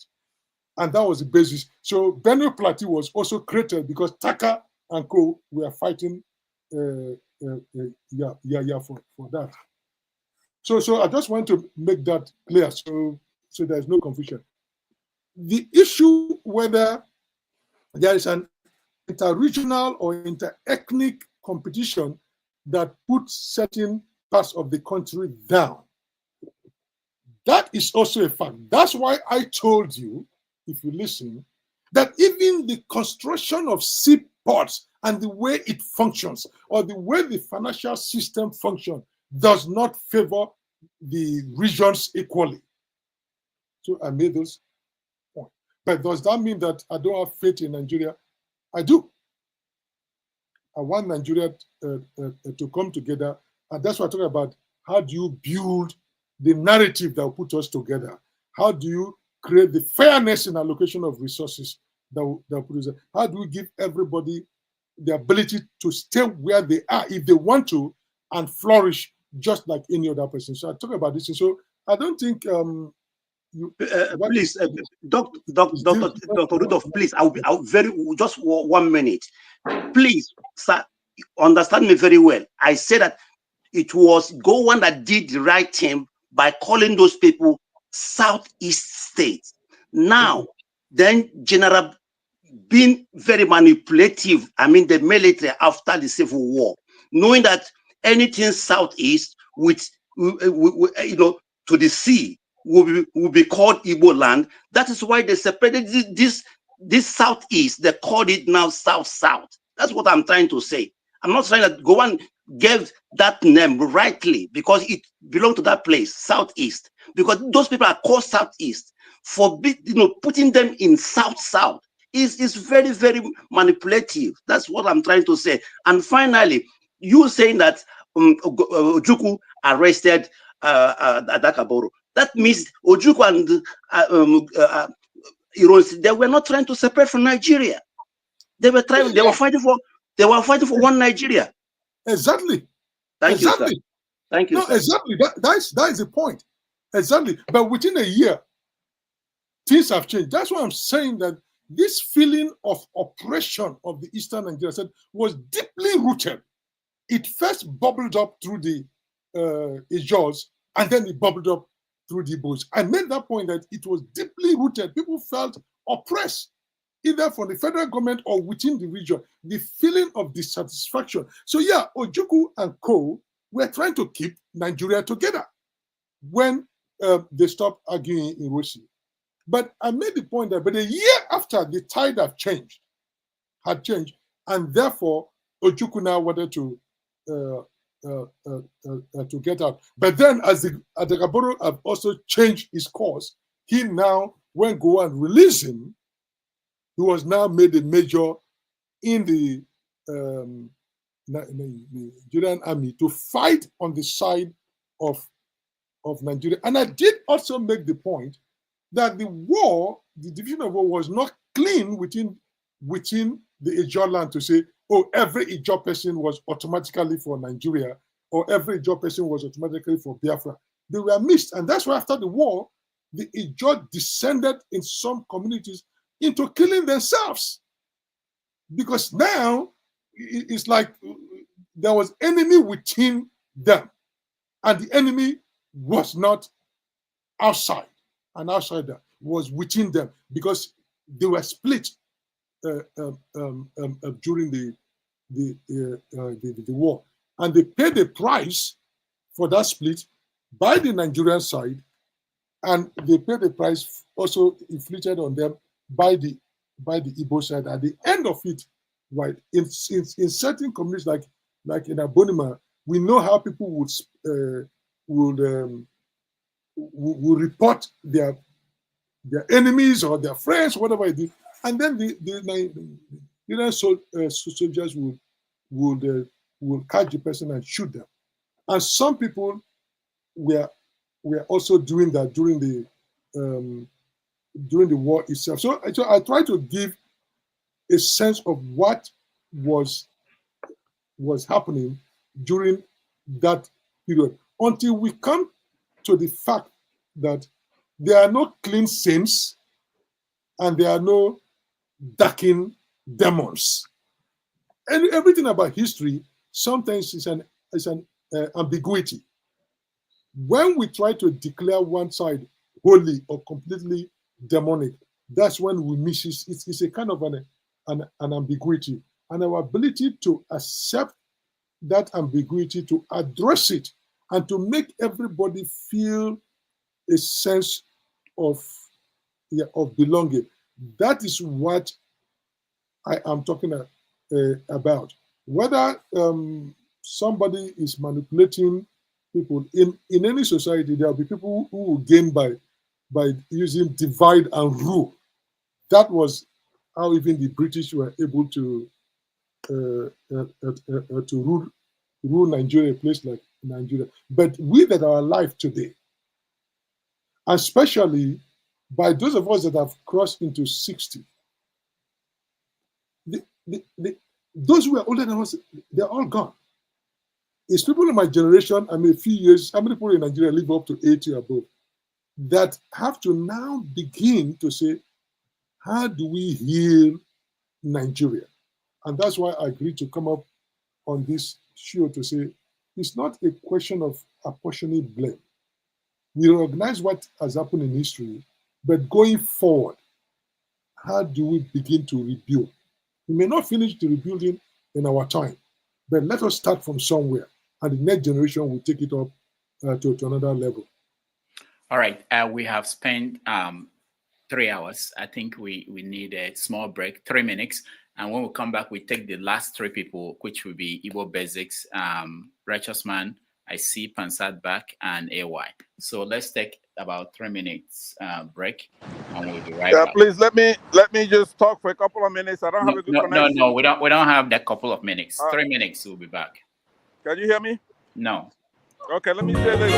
And that was the basis. So Benue Plateau was also created because Taka and Co. were fighting for that. So I just want to make that clear so there's no confusion. The issue whether there is an inter-regional or inter-ethnic competition that puts certain parts of the country down, that is also a fact. That's why I told you, if you listen, that even the construction of seaports and the way it functions or the way the financial system functions does not favor the regions equally. So I made those points. But does that mean that I don't have faith in Nigeria? I do. I want Nigeria to come together. And that's what I'm talking about. How do you build the narrative that will put us together? How do you create the fairness in allocation of resources that will put us together? How do we give everybody the ability to stay where they are if they want to and flourish just like any other person? So I talk about this. So I don't think please, Dr. Rudolph, please, I'll very just 1 minute. Please, sir, understand me very well. I said that it was Gowon that did the right thing by calling those people Southeast states. Now, then General being very manipulative, the military after the Civil War, knowing that anything Southeast with to the sea will be called Igbo land. That is why they separated this Southeast. They called it now South-South. That's what I'm trying to say. I'm not saying that Gowon gave that name rightly because it belonged to that place, Southeast. Because those people are called Southeast. For putting them in South-South is very, very manipulative. That's what I'm trying to say. And finally, you saying that Ojukwu arrested Adakaboro. That means Ojukwu and they were not trying to separate from Nigeria. They were trying. They were fighting for. They were fighting for one Nigeria. Exactly. Thank you, sir. Thank you, no, sir. Exactly. That is the point. Exactly. But within a year, things have changed. That's why I'm saying that this feeling of oppression of the Eastern Nigeria said was deeply rooted. It first bubbled up through the Ijaws, and then it bubbled up through the Igbos. I made that point that it was deeply rooted. People felt oppressed, either from the federal government or within the region. The feeling of dissatisfaction. So yeah, Ojukwu and co were trying to keep Nigeria together when they stopped arguing in Rosi. But I made the point that, but a year after, the tide had changed, and therefore Ojukwu now wanted to get out. But then, as the Adakaboro have also changed his course, he now, when Gowon released him, he was now made a major in the Nigerian army to fight on the side of Nigeria. And I did also make the point that the war, the division of war, was not clean within the Ijaw land to say, oh, every Ijaw person was automatically for Nigeria, or every Ijaw person was automatically for Biafra. They were mixed. And that's why after the war, the Ijaw descended in some communities into killing themselves. Because now it's like there was enemy within them, and the enemy was not outside. An outsider was within them because they were split during the war, and they paid the price for that split by the Nigerian side, and they paid the price also inflicted on them by the Igbo side. At the end of it, right, in certain communities like in Abonima, we know how people would report their enemies or their friends, whatever it is, and then the soldiers would catch the person and shoot them. And some people were also doing that during the war itself. So I try to give a sense of what was happening during that period until we come to the fact that there are no clean saints and there are no darkened demons. And everything about history sometimes is an ambiguity. When we try to declare one side holy or completely demonic, that's when we miss it. It's a kind of an ambiguity. And our ability to accept that ambiguity, to address it, and to make everybody feel a sense of belonging. That is what I am talking about. Whether somebody is manipulating people in any society, there will be people who will gain by using divide and rule. That was how even the British were able to rule Nigeria, a place like Nigeria. But we that are alive today, especially by those of us that have crossed into 60, those who are older than us, they're all gone. It's people in my generation, I mean, a few years, how many people in Nigeria live up to 80 or above, that have to now begin to say, how do we heal Nigeria? And that's why I agreed to come up on this show to say, it's not a question of apportioning blame. We recognize what has happened in history, but going forward, how do we begin to rebuild? We may not finish the rebuilding in our time, but let us start from somewhere, and the next generation will take it up to another level. All right, we have spent 3 hours. I think we need a small break, 3 minutes. And when we come back, we take the last 3 people, which will be Igbo Basics, Righteous Man, I see Pansat back and AY. So let's take about 3 minutes break, and we'll be right back. Please let me just talk for a couple of minutes. I don't have a good connection. No, we don't have that couple of minutes. 3 minutes, we'll be back. Can you hear me? No. Okay, let me say this.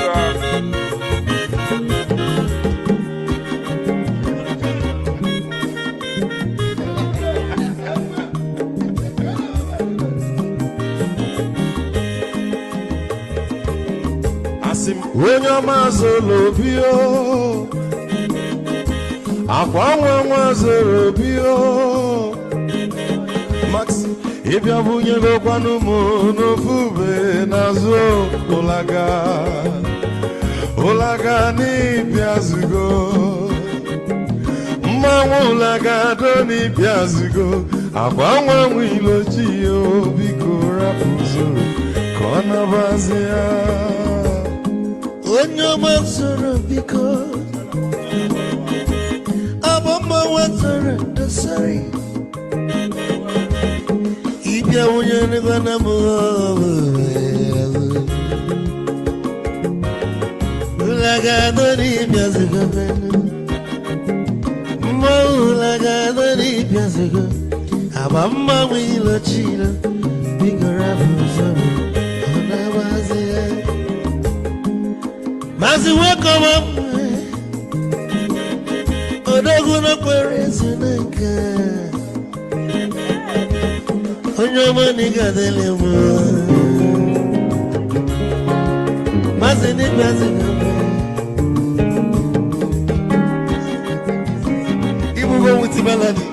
Onye ọma zoro obi o, akwa nwa zoro obi o, Max ịbịa bunyere ọkwanụ m n'ofu ube n'azụ ụlaga n'ịbịa zugo, mmanwụ ụlaga do n'ịbịa zugo, akwa nwa nwa ilochi o, biko rapụ zoro ka ọ nabazi ya. Onye ọma zoro biko, abọmma nwatara dosari, ịbịa wụnye n'ịgwana m ụlagado n'ịbịa zigo mma ụlagado n'ịbịa zigo, abọmma nwa ilochilo, biko rapụ zoro ọ na-abazi ya. Mazi welcome up. Odogu no kwere nka. Onyo mani gadele mo. Mazi ni mazi ngame. Ibu go with melody.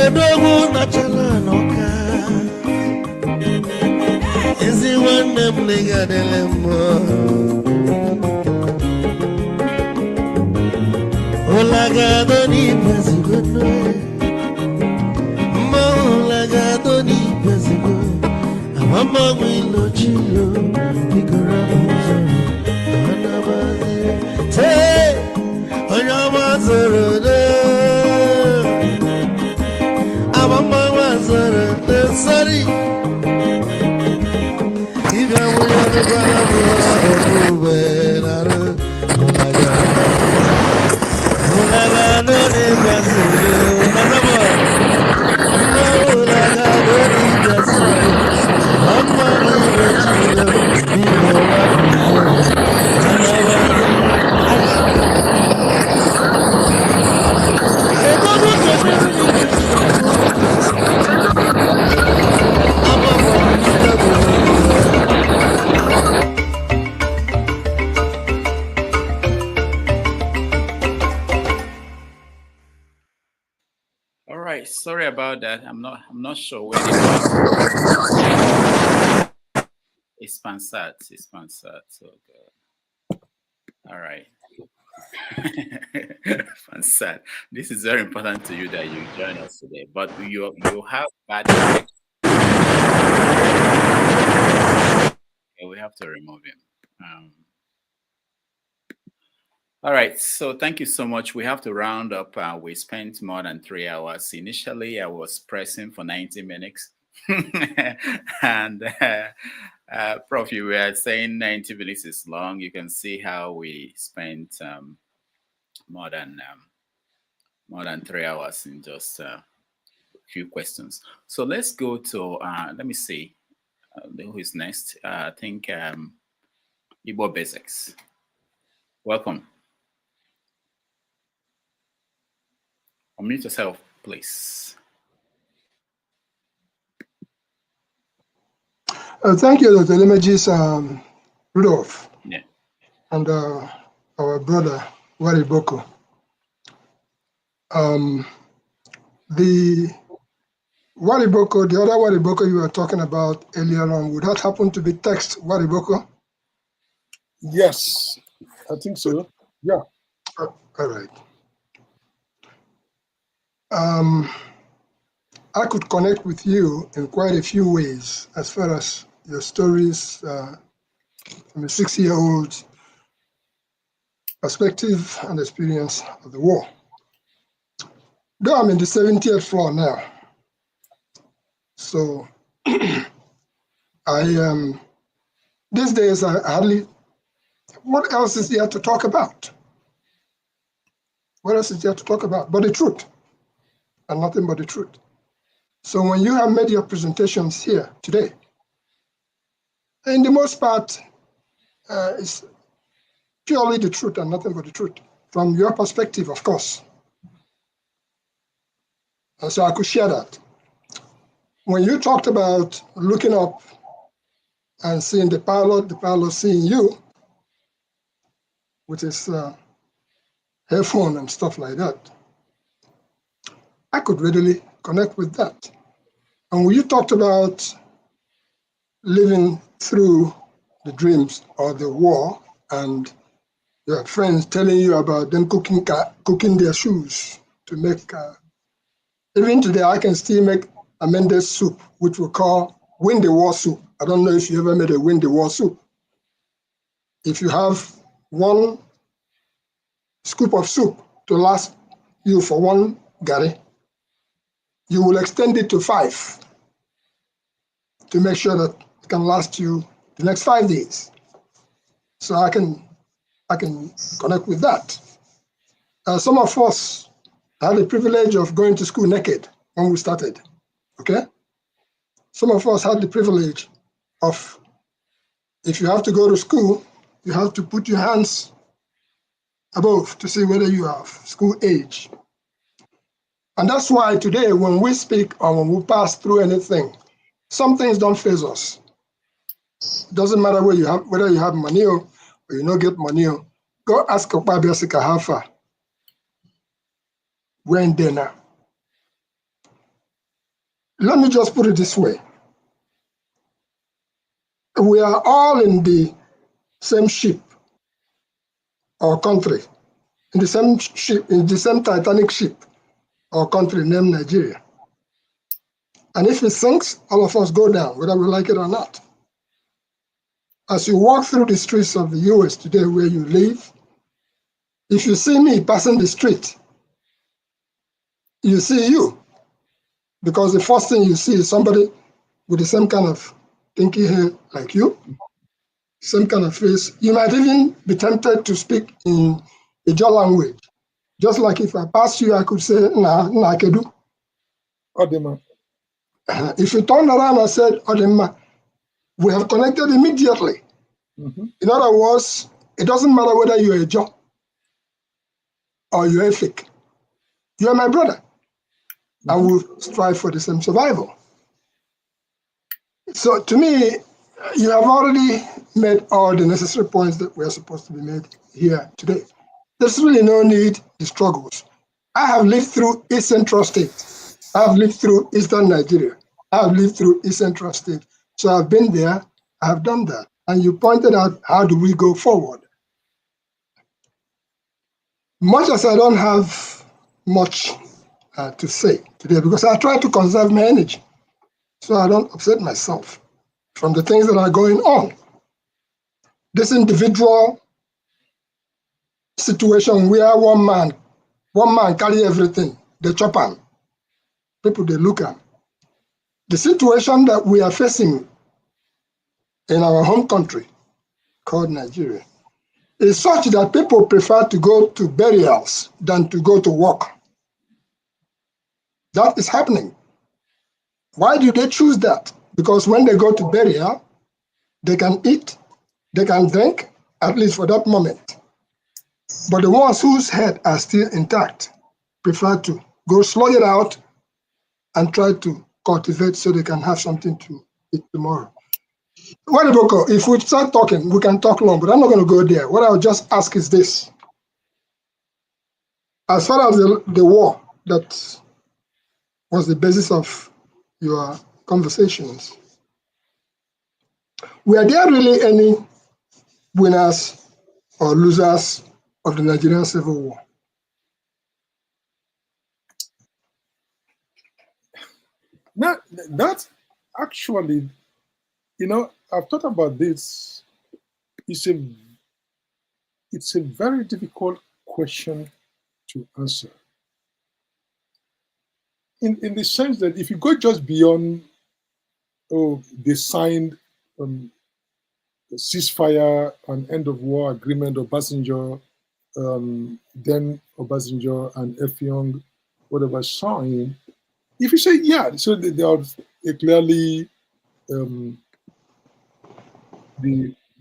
Odogu na chala noka, ezi wane mliga delemo, olagado ni pezigo, ma olagado ni pezigo, amama wilo chilo, bigora muzoro, anabazi, te, onyama zoro de. Mama was a sorry. If I were to go Sorry about that. I'm not sure where it's Pansat. It's Pansat. So good. All right. Pansat. This is very important to you that you join us today. But you have bad effects. Okay, we have to remove him. All right, so thank you so much. We have to round up. We spent more than 3 hours. Initially, I was pressing for 90 minutes. And Prof, you were saying 90 minutes is long. You can see how we spent more than 3 hours in just a few questions. So let's go to, let me see, who is next? I think Igbo Basics. Welcome. Unmute yourself, please. Thank you, Dr. Lemegis, Rudolph, yeah, and our brother, Wariboko. The Wariboko, the other Wariboko you were talking about earlier on, would that happen to be text Wariboko? Yes, I think so. Yeah. All right. I could connect with you in quite a few ways as far as your stories from a 6-year-old perspective and experience of the war. Though I'm in the 70th floor now, so these days I hardly, what else is there to talk about? What else is there to talk about but the truth, and nothing but the truth? So when you have made your presentations here today, in the most part, it's purely the truth and nothing but the truth, from your perspective, of course. And so I could share that. When you talked about looking up and seeing the pilot seeing you with his headphone and stuff like that, I could readily connect with that. And when you talked about living through the dreams or the war, and your friends telling you about them cooking their shoes to make, even today I can still make amended soup, which we call win the war soup. I don't know if you ever made a win the war soup. If you have 1 scoop of soup to last you for 1 gari, you will extend it to 5 to make sure that it can last you the next 5 days. So I can connect with that. Some of us had the privilege of going to school naked when we started, okay? Some of us had the privilege of, if you have to go to school, you have to put your hands above to see whether you have school age. And that's why today, when we speak or when we pass through anything, some things don't faze us. It doesn't matter whether you have money or you don't get money. Go ask Okpabia Sika how far. We're in there now. Let me just put it this way. We are all in the same ship or country, in the same ship, in the same Titanic ship or country named Nigeria. And if it sinks, all of us go down, whether we like it or not. As you walk through the streets of the US today where you live, if you see me passing the street, you see you. Because the first thing you see is somebody with the same kind of kinky hair like you, same kind of face. You might even be tempted to speak in a Jaw language. Just like if I pass you, I could say, nah, kedu. Odema. If you turn around and said, Odema, we have connected immediately. Mm-hmm. In other words, it doesn't matter whether you're a Jaw or you're a fake. You're my brother. Mm-hmm. And we'll strive for the same survival. So to me, you have already made all the necessary points that were supposed to be made here today. There's really no need to struggles. I have lived through East Central State. I have lived through Eastern Nigeria. I have lived through East Central State. So I've been there, I have done that. And you pointed out, how do we go forward? Much as I don't have much to say today, because I try to conserve my energy so I don't upset myself from the things that are going on. This individual situation where one man carry everything, they chop him. People, they look at. The situation that we are facing in our home country called Nigeria is such that people prefer to go to burials than to go to work. That is happening. Why do they choose that? Because when they go to burial, they can eat, they can drink, at least for that moment. But the ones whose head are still intact prefer to go slug it out and try to cultivate so they can have something to eat tomorrow. Wariboko, if we start talking, we can talk long, but I'm not going to go there. What I'll just ask is this. As far as the war that was the basis of your conversations, were there really any winners or losers of the Nigerian Civil War? No, that's actually, I've thought about this. it's a very difficult question to answer. In the sense that if you go just beyond, they signed a ceasefire and end of war agreement, Obasanjo, then Obasanjo and Effiong, whatever, signed. If you say, yeah, so they are clearly the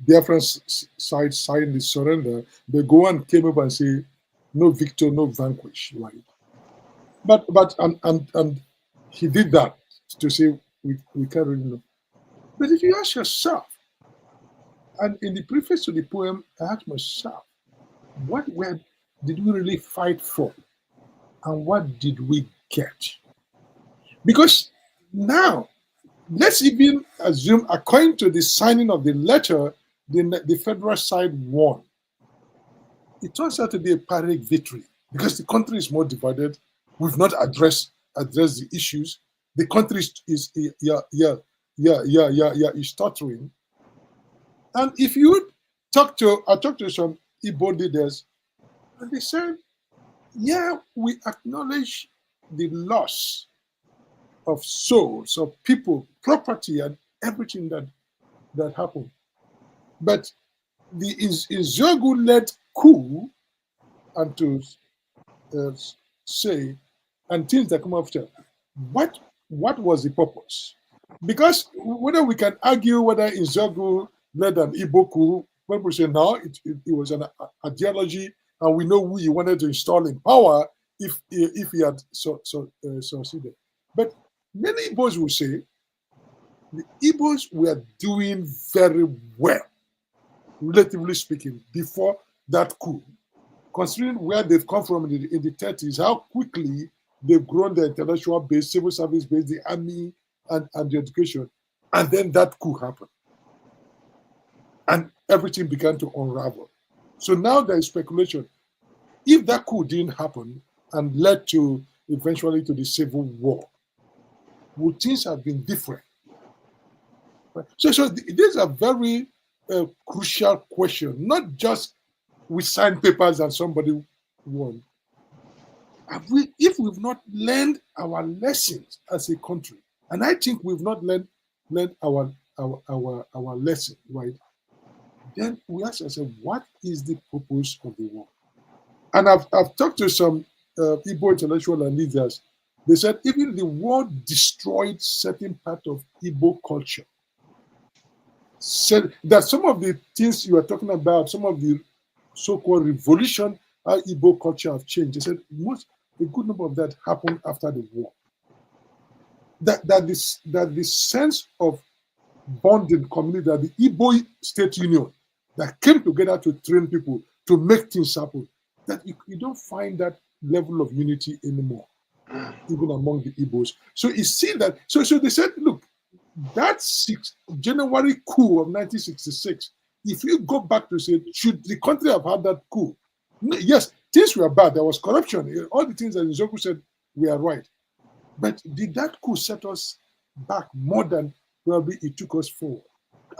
Biafran side signed the surrender, they go and came up and say, no victor, no vanquish, right? But and he did that to say we can't really know. But if you ask yourself, and in the preface to the poem, I asked myself, what did we really fight for? And what did we get? Because now, let's even assume, according to the signing of the letter, the federal side won. It turns out to be a Pyrrhic victory because the country is more divided. We've not addressed the issues. The country is stuttering. And if you I talked to some Igbo leaders, and they said, yeah, we acknowledge the loss of souls, of people, property, and everything that happened. But the Nzogu-led coup, and to say, and things that come after, what was the purpose? Because whether we can argue whether Nzogu led an Igbo coup, when we say no, it was an ideology, and we know who he wanted to install in power if he had succeeded. But many Igbos will say the Igbos were doing very well, relatively speaking, before that coup, considering where they've come from in the 30s, how quickly they've grown their intellectual base, civil service base, the army, and the education. And then that coup happened. And everything began to unravel. So now there is speculation. If that coup didn't happen and led to eventually to the civil war, would things have been different? So these are very crucial questions, not just we sign papers and somebody won. If we've not learned our lessons as a country, and I think we've not learned our lesson, right? Then we ask ourselves, what is the purpose of the war? And I've talked to some Igbo intellectual and leaders. They said even the war destroyed certain part of Igbo culture. Said that some of the things you are talking about, some of the so-called revolution, how Igbo culture have changed. They said a good number of that happened after the war. That the sense of bonding community, that the Igbo State Union that came together to train people, to make things happen, that you don't find that level of unity anymore, even among the Igbos. So you see that, so they said, look, that January coup of 1966, if you go back to say, should the country have had that coup? Yes, things were bad. There was corruption. All the things that Nzogu said were right. But did that coup set us back more than probably it took us forward?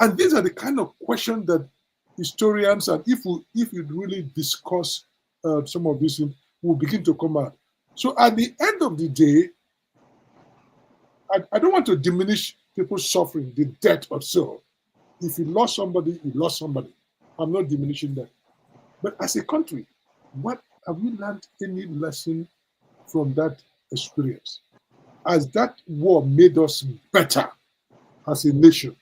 And these are the kind of questions that historians, and if we really discuss some of these things, will begin to come out. So at the end of the day, I don't want to diminish people's suffering, the death or so. If you lost somebody, you lost somebody. I'm not diminishing that. But as a country, what have we learned any lesson from that experience? Has that war made us better as a nation?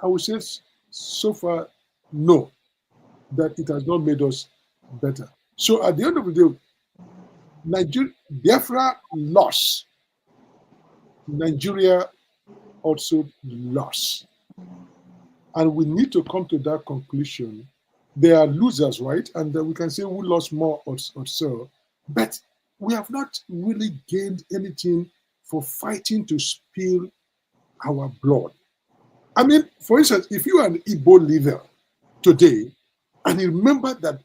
I would say so far, no, that it has not made us better. So at the end of the day, Biafra lost. Nigeria also lost. And we need to come to that conclusion. They are losers, right? And we can say who lost more or so. But we have not really gained anything for fighting to spill our blood. I mean, for instance, if you are an Igbo leader today, and you remember that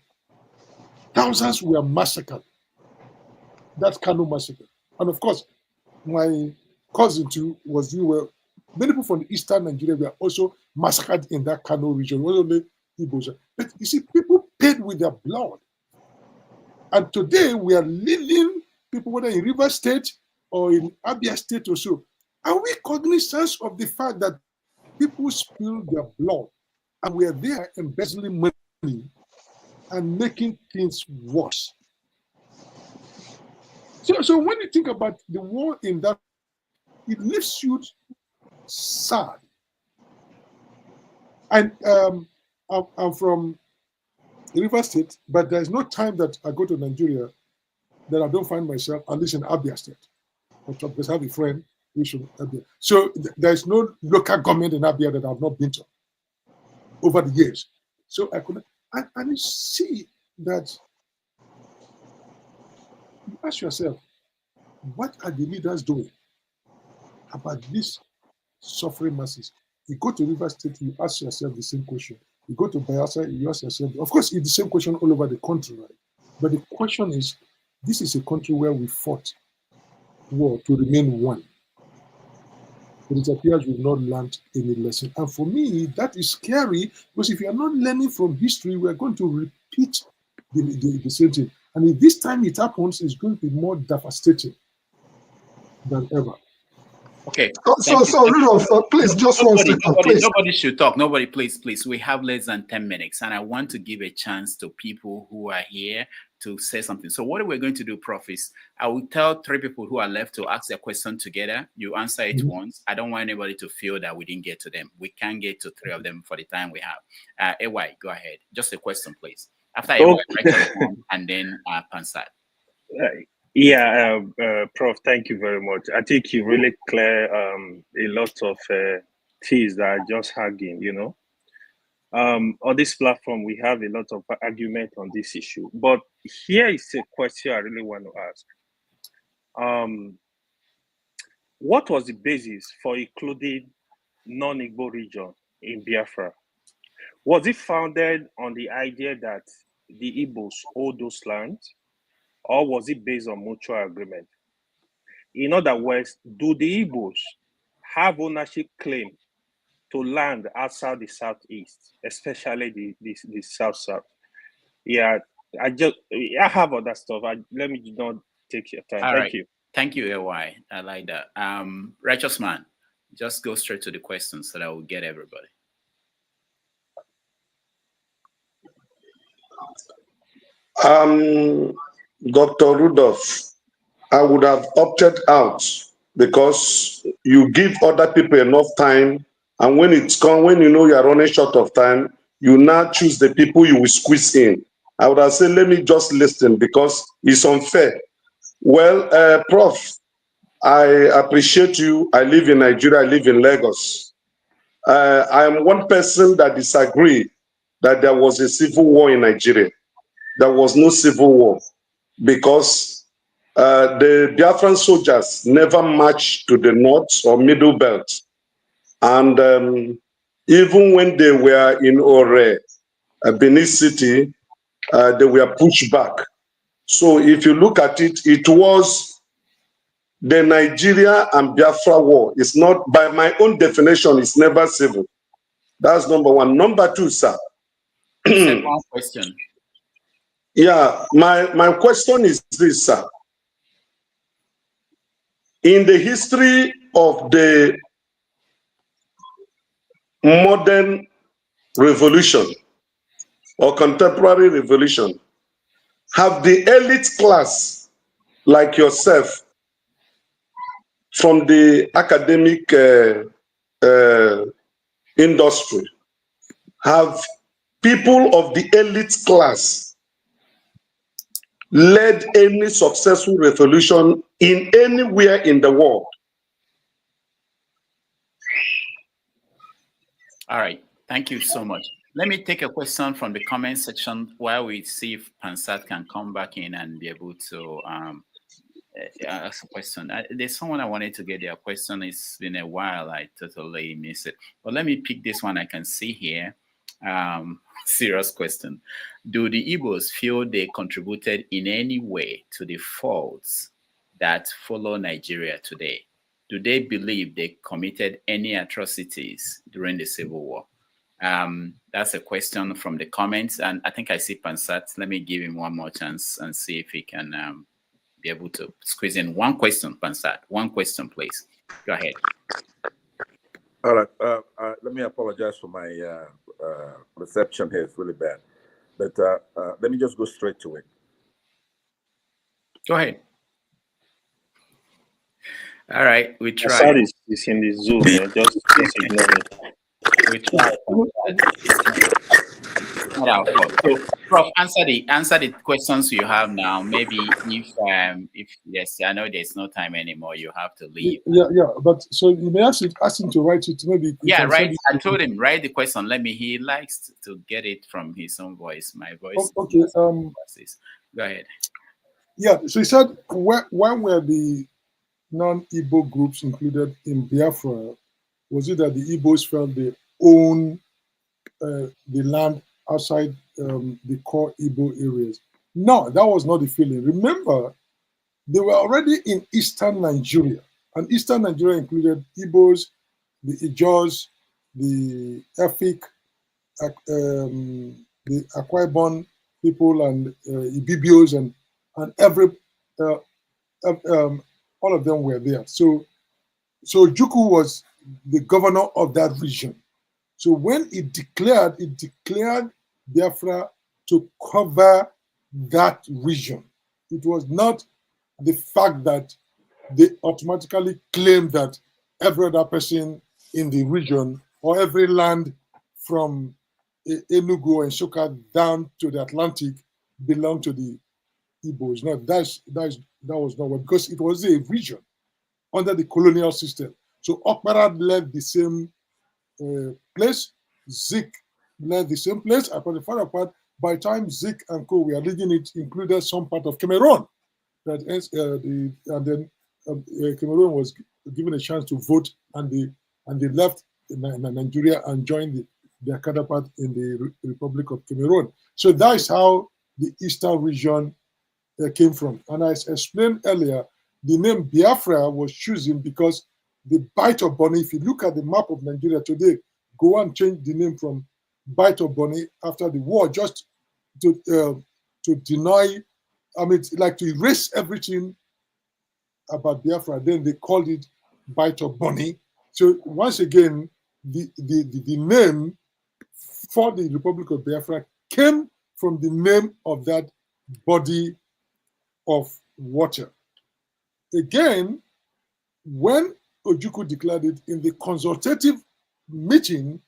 thousands were massacred, that Kano massacre. And of course, my cousin too was doing well. Many people from the eastern Nigeria were also massacred in that Kano region. It wasn't only Igbos. But you see, people paid with their blood. And today we are leading people, whether in River State or in Abia State or so. Are we cognizant of the fact that people spill their blood and we are there embezzling money and making things worse? So when you think about the war in that, it leaves you sad. And I'm from River State, but there's no time that I go to Nigeria that I don't find myself, at least in Abia State. Because I have a friend who is from Abia. So there's no local government in Abia that I've not been to over the years. So I could, and you see that, you ask yourself, what are the leaders doing about these suffering masses? You go to River State, you ask yourself the same question. You go to Biafra, you ask yourself, of course, it's the same question all over the country, right? But the question is, this is a country where we fought war to remain one. But it appears we've not learned any lesson. And for me, that is scary, because if you are not learning from history, we are going to repeat the same thing. And if this time it happens, it's going to be more devastating than ever. Okay. So Rudolph, please, just one second, please. Nobody should talk. Nobody, please. We have less than 10 minutes, and I want to give a chance to people who are here to say something. So what we're going to do, Prof, is I will tell 3 people who are left to ask their question together. You answer it once. I don't want anybody to feel that we didn't get to them. We can get to 3 of them for the time we have. AY, go ahead. Just a question, please. After AY, and then Pansat. Prof, thank you very much. I think you really clear a lot of things that are just hanging, you know. On this platform, we have a lot of argument on this issue. But here is a question I really want to ask. What was the basis for including non-Igbo region in Biafra? Was it founded on the idea that the Igbos own those lands? Or was it based on mutual agreement? In other words, do the Igbos have ownership claim to land outside the southeast, especially the south-south? Yeah, I have other stuff. Let me not take your time. Thank you. Thank you, AY. I like that. Righteous Man, just go straight to the question so that we'll get everybody. Dr. Rudolph, I would have opted out because you give other people enough time, and when it's come, when you know you are running short of time, you now choose the people you will squeeze in. I would have said, let me just listen because it's unfair. Well, Prof, I appreciate you. I live in Nigeria, I live in Lagos. I am one person that disagreed that there was a civil war in Nigeria. There was no civil war because the Biafran soldiers never marched to the north or middle belt. And even when they were in Ore, Benin City, they were pushed back. So if you look at it, it was the Nigeria and Biafra war. It's not, by my own definition, it's never civil. That's number one. Number two, sir. Second question. Yeah, my question is this, sir. In the history of the modern revolution or contemporary revolution, have the elite class like yourself from the academic industry, have people of the elite class led any successful revolution in anywhere in the world? All right, thank you so much. Let me take a question from the comment section while we see if Pansat can come back in and be able to ask a question. There's someone I wanted to get their question. It's been a while. I totally missed it. But let me pick this one I can see here. Serious question. Do the Igbos feel they contributed in any way to the faults that follow Nigeria today? Do they believe they committed any atrocities during the Civil War? That's a question from the comments, and I think I see Pansat. Let me give him one more chance and see if he can be able to squeeze in one question. Pansat, one question, please. Go ahead. All right. Let me apologize for my reception here. It's really bad. But let me just go straight to it. Go ahead. All right, we try. Sorry, it's in the Zoom. Just ignore it. We try. Not our fault. So, Prof, answer the questions you have now. Maybe if yes, I know there's no time anymore. You have to leave. Yeah. But so you may ask him to write it. Maybe. Yeah, right. I told him write the question. He likes to get it from his own voice. My voice. Okay. Go ahead. Yeah. So he said, why were the non-Igbo groups included in Biafra? Was it that the Igbos felt they own the land outside the core Igbo areas? No, that was not the feeling. Remember, they were already in eastern Nigeria, and eastern Nigeria included Igbos, the Ijaws, the Efik, the Akwa Ibom people, and Ibibios, and every all of them were there. So Juku was the governor of that region. So when it declared Biafra to cover that region. It was not the fact that they automatically claimed that every other person in the region or every land from Enugu and Soka down to the Atlantic belonged to the Igbos. No, that was not what, because it was a region under the colonial system. So Okpara led the same place, Zik led the same place, and for the further part, by the time Zik and Co were leading it, included some part of Cameroon. And then Cameroon was given a chance to vote, and they left Nigeria and joined their counterpart in the Republic of Cameroon. So that is how the eastern region came from. And as explained earlier, the name Biafra was chosen because the Bight of Bonny, if you look at the map of Nigeria today, go and change the name from Bight of Bonny after the war, just to deny, like to erase everything about Biafra. Then they called it Bight of Bonny. So once again, the name for the Republic of Biafra came from the name of that body of water. Again, when Ojukwu declared it in the consultative meeting,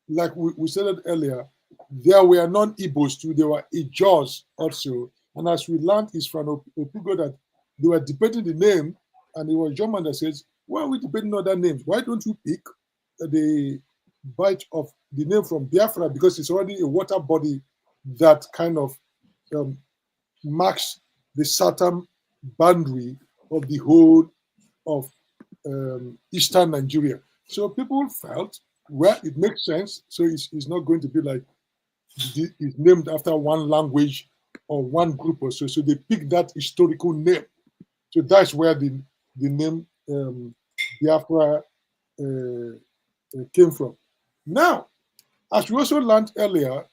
like we said earlier, there were non-Igbos too, there were Ijaws also. And as we learned is from Opugo that they were debating the name, and it was German that says, why are we debating other names? Why don't we pick the bite of the name from Biafra, because it's already a water body that kind of marks the southern boundary of the whole of eastern Nigeria. So people felt, well, it makes sense. So it's not going to be like it's named after one language or one group or so. So they picked that historical name. So that's where the name Biafra came from. Now, as we also learned earlier,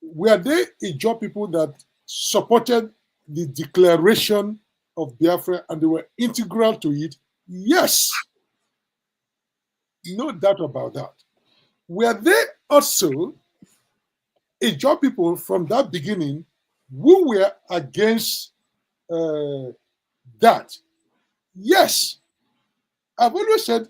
were they Ijaw people that supported the declaration of Biafra and they were integral to it? Yes. No doubt about that. Were they also Ijaw people from that beginning who were against that? Yes. I've always said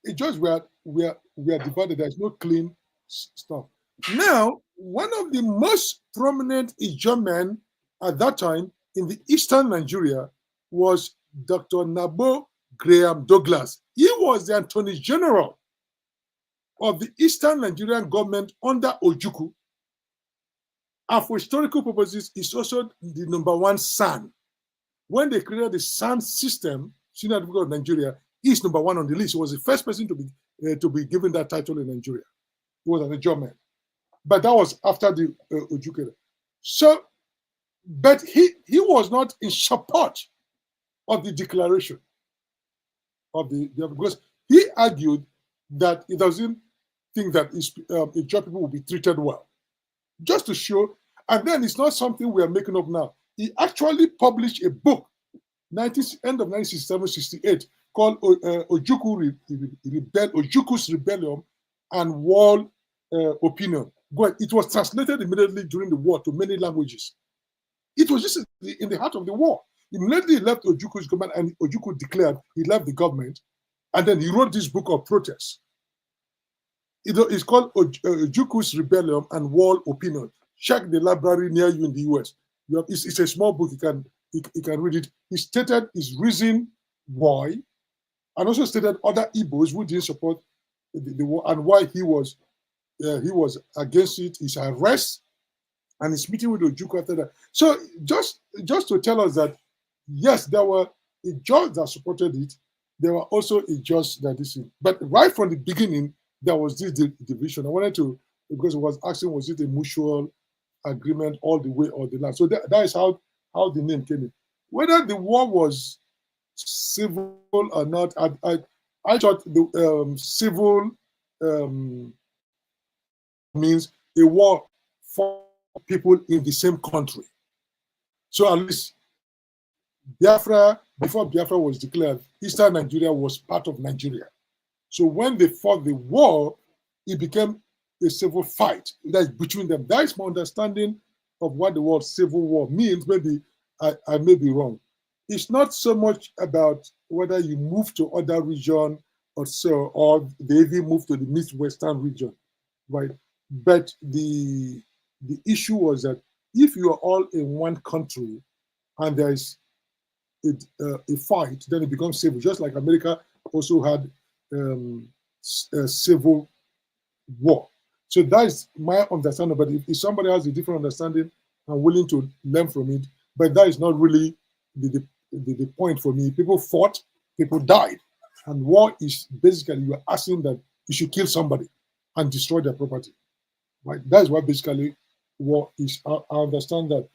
Ijaws were divided. There's no clean stuff. Now, one of the most prominent Ijaw men at that time in the eastern Nigeria was Dr. Nabo Graham Douglas. He was the Attorney General of the Eastern Nigerian government under Ojukwu. And for historical purposes, he's also the #1 son. When they created the SAN system, Senior Advocate of Nigeria, he's #1 on the list. He was the first person to be given that title in Nigeria. He was an Ijaw man. But that was after the Ojukwu. So, but he was not in support of the declaration of the because he argued that it doesn't think that Ijaw people will be treated well. Just to show, and then it's not something we are making up now. He actually published a book, end of 1967-68, called Ojuku's Rebellion and War Opinion. It was translated immediately during the war to many languages. It was just in the heart of the war. Immediately he left Ojuku's government, and Ojukwu declared he left the government, and then he wrote this book of protest. It's called Ojuku's Rebellion and War Opinion. Check the library near you in the US. It's a small book. You can read it. He stated his reason why, and also stated other Igbos who didn't support the war and why he was against it. His arrest and his meeting with Ojukwu after that. So just to tell us that yes, there were Ijaws that supported it. There were also Ijaws that didn't. But right from the beginning, there was this division. I wanted to, because I was asking, was it a mutual agreement all the way or the land? So that is how the name came in. Whether the war was civil or not, I thought the civil means a war for people in the same country. So at least Biafra, before Biafra was declared, Eastern Nigeria was part of Nigeria. So when they fought the war, it became a civil fight that's between them. That is my understanding of what the word civil war means. Maybe I may be wrong. It's not so much about whether you move to other region or so, or they even move to the Midwestern region, right? But the issue was that if you are all in one country and there is a fight, then it becomes civil. Just like America also had a civil war. So that is my understanding. But if somebody has a different understanding, I'm willing to learn from it. But that is not really the point for me. People fought, people died. And war is basically you are asking that you should kill somebody and destroy their property. Right? That is what basically war is. I understand that.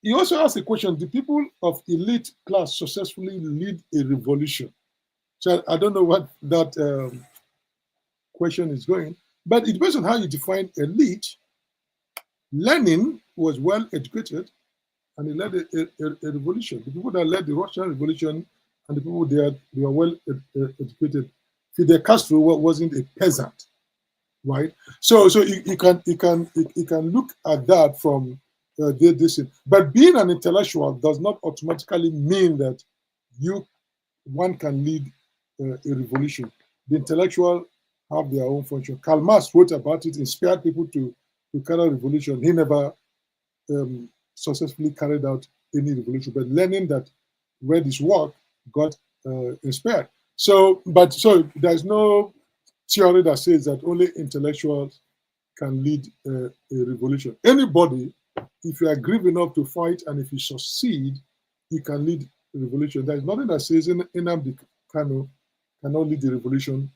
He also asked a question: do people of elite class successfully lead a revolution? So I don't know what that question is going, but it depends on how you define elite. Lenin was well educated, and he led a revolution. The people that led the Russian Revolution and the people there, they were well educated. Fidel Castro wasn't a peasant, right? So you can look at that from this. But being an intellectual does not automatically mean that one can lead a revolution. The intellectual have their own function. Karl Marx wrote about it, inspired people to carry out revolution. He never successfully carried out any revolution, but Lenin that read his work got inspired. So there's no theory that says that only intellectuals can lead a revolution. Anybody, if you are brave enough to fight and if you succeed, you can lead a revolution. There's nothing that says Nnamdi Kanu cannot lead the revolution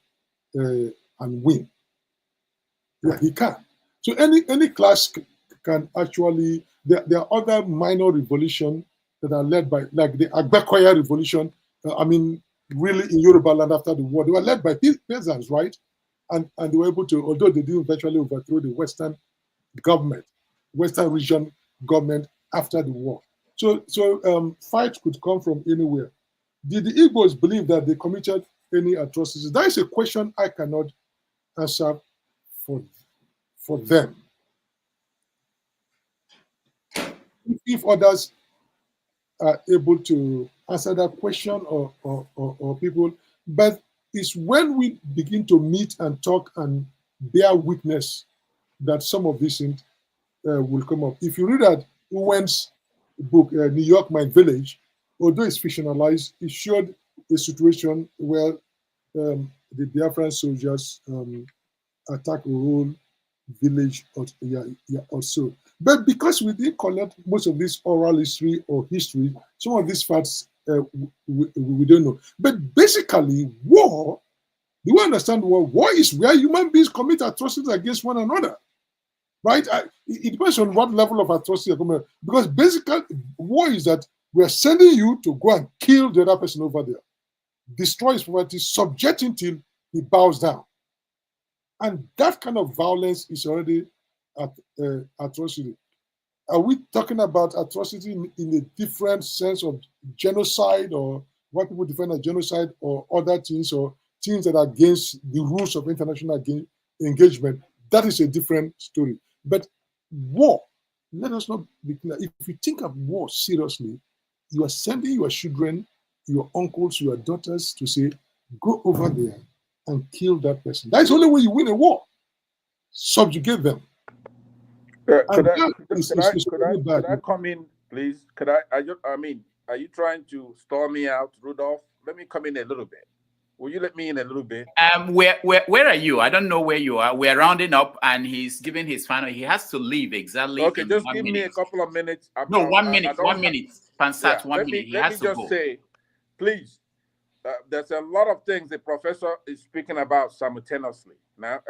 and win. Yeah, he can. So any class can actually. There are other minor revolutions that are led by, like the Agbekoya revolution. Really in Yoruba land after the war, they were led by peasants, right? And they were able to, although they didn't eventually overthrow the Western region government after the war. So fights could come from anywhere. Did the Igbos believe that they committed any atrocities? That is a question I cannot answer for them. If others are able to answer that question or people, but it's when we begin to meet and talk and bear witness that some of these things will come up. If you read that Owen's book, New York, My Village, although it's fictionalized, it showed a situation where the Biafran soldiers attack a whole village or so. But because we didn't collect most of this oral history or history, some of these facts we don't know. But basically, war, do we understand war? War is where human beings commit atrocities against one another, right? It depends on what level of atrocity you're committing. Because basically, war is that we're sending you to go and kill the other person over there, destroy his property, subject him till he bows down. And that kind of violence is already atrocity. Are we talking about atrocity in a different sense of genocide, or what people define as genocide, or other things, or things that are against the rules of international engagement? That is a different story. But war, let us not be clear. If you think of war seriously, you are sending your children, your uncles, your daughters to say, go over there and kill that person. That's the only way you win a war. Subjugate them. Could I come in, please? I mean, are you trying to storm me out, Rudolph? Let me come in a little bit. Will you let me in a little bit? Where are you? I don't know where you are. We're rounding up, and he's giving his final. He has to leave exactly. Okay, just give me a couple of minutes. 1 minute. 1 minute. Pansat, 1 minute. Let me just say, please. There's a lot of things the professor is speaking about simultaneously. Now,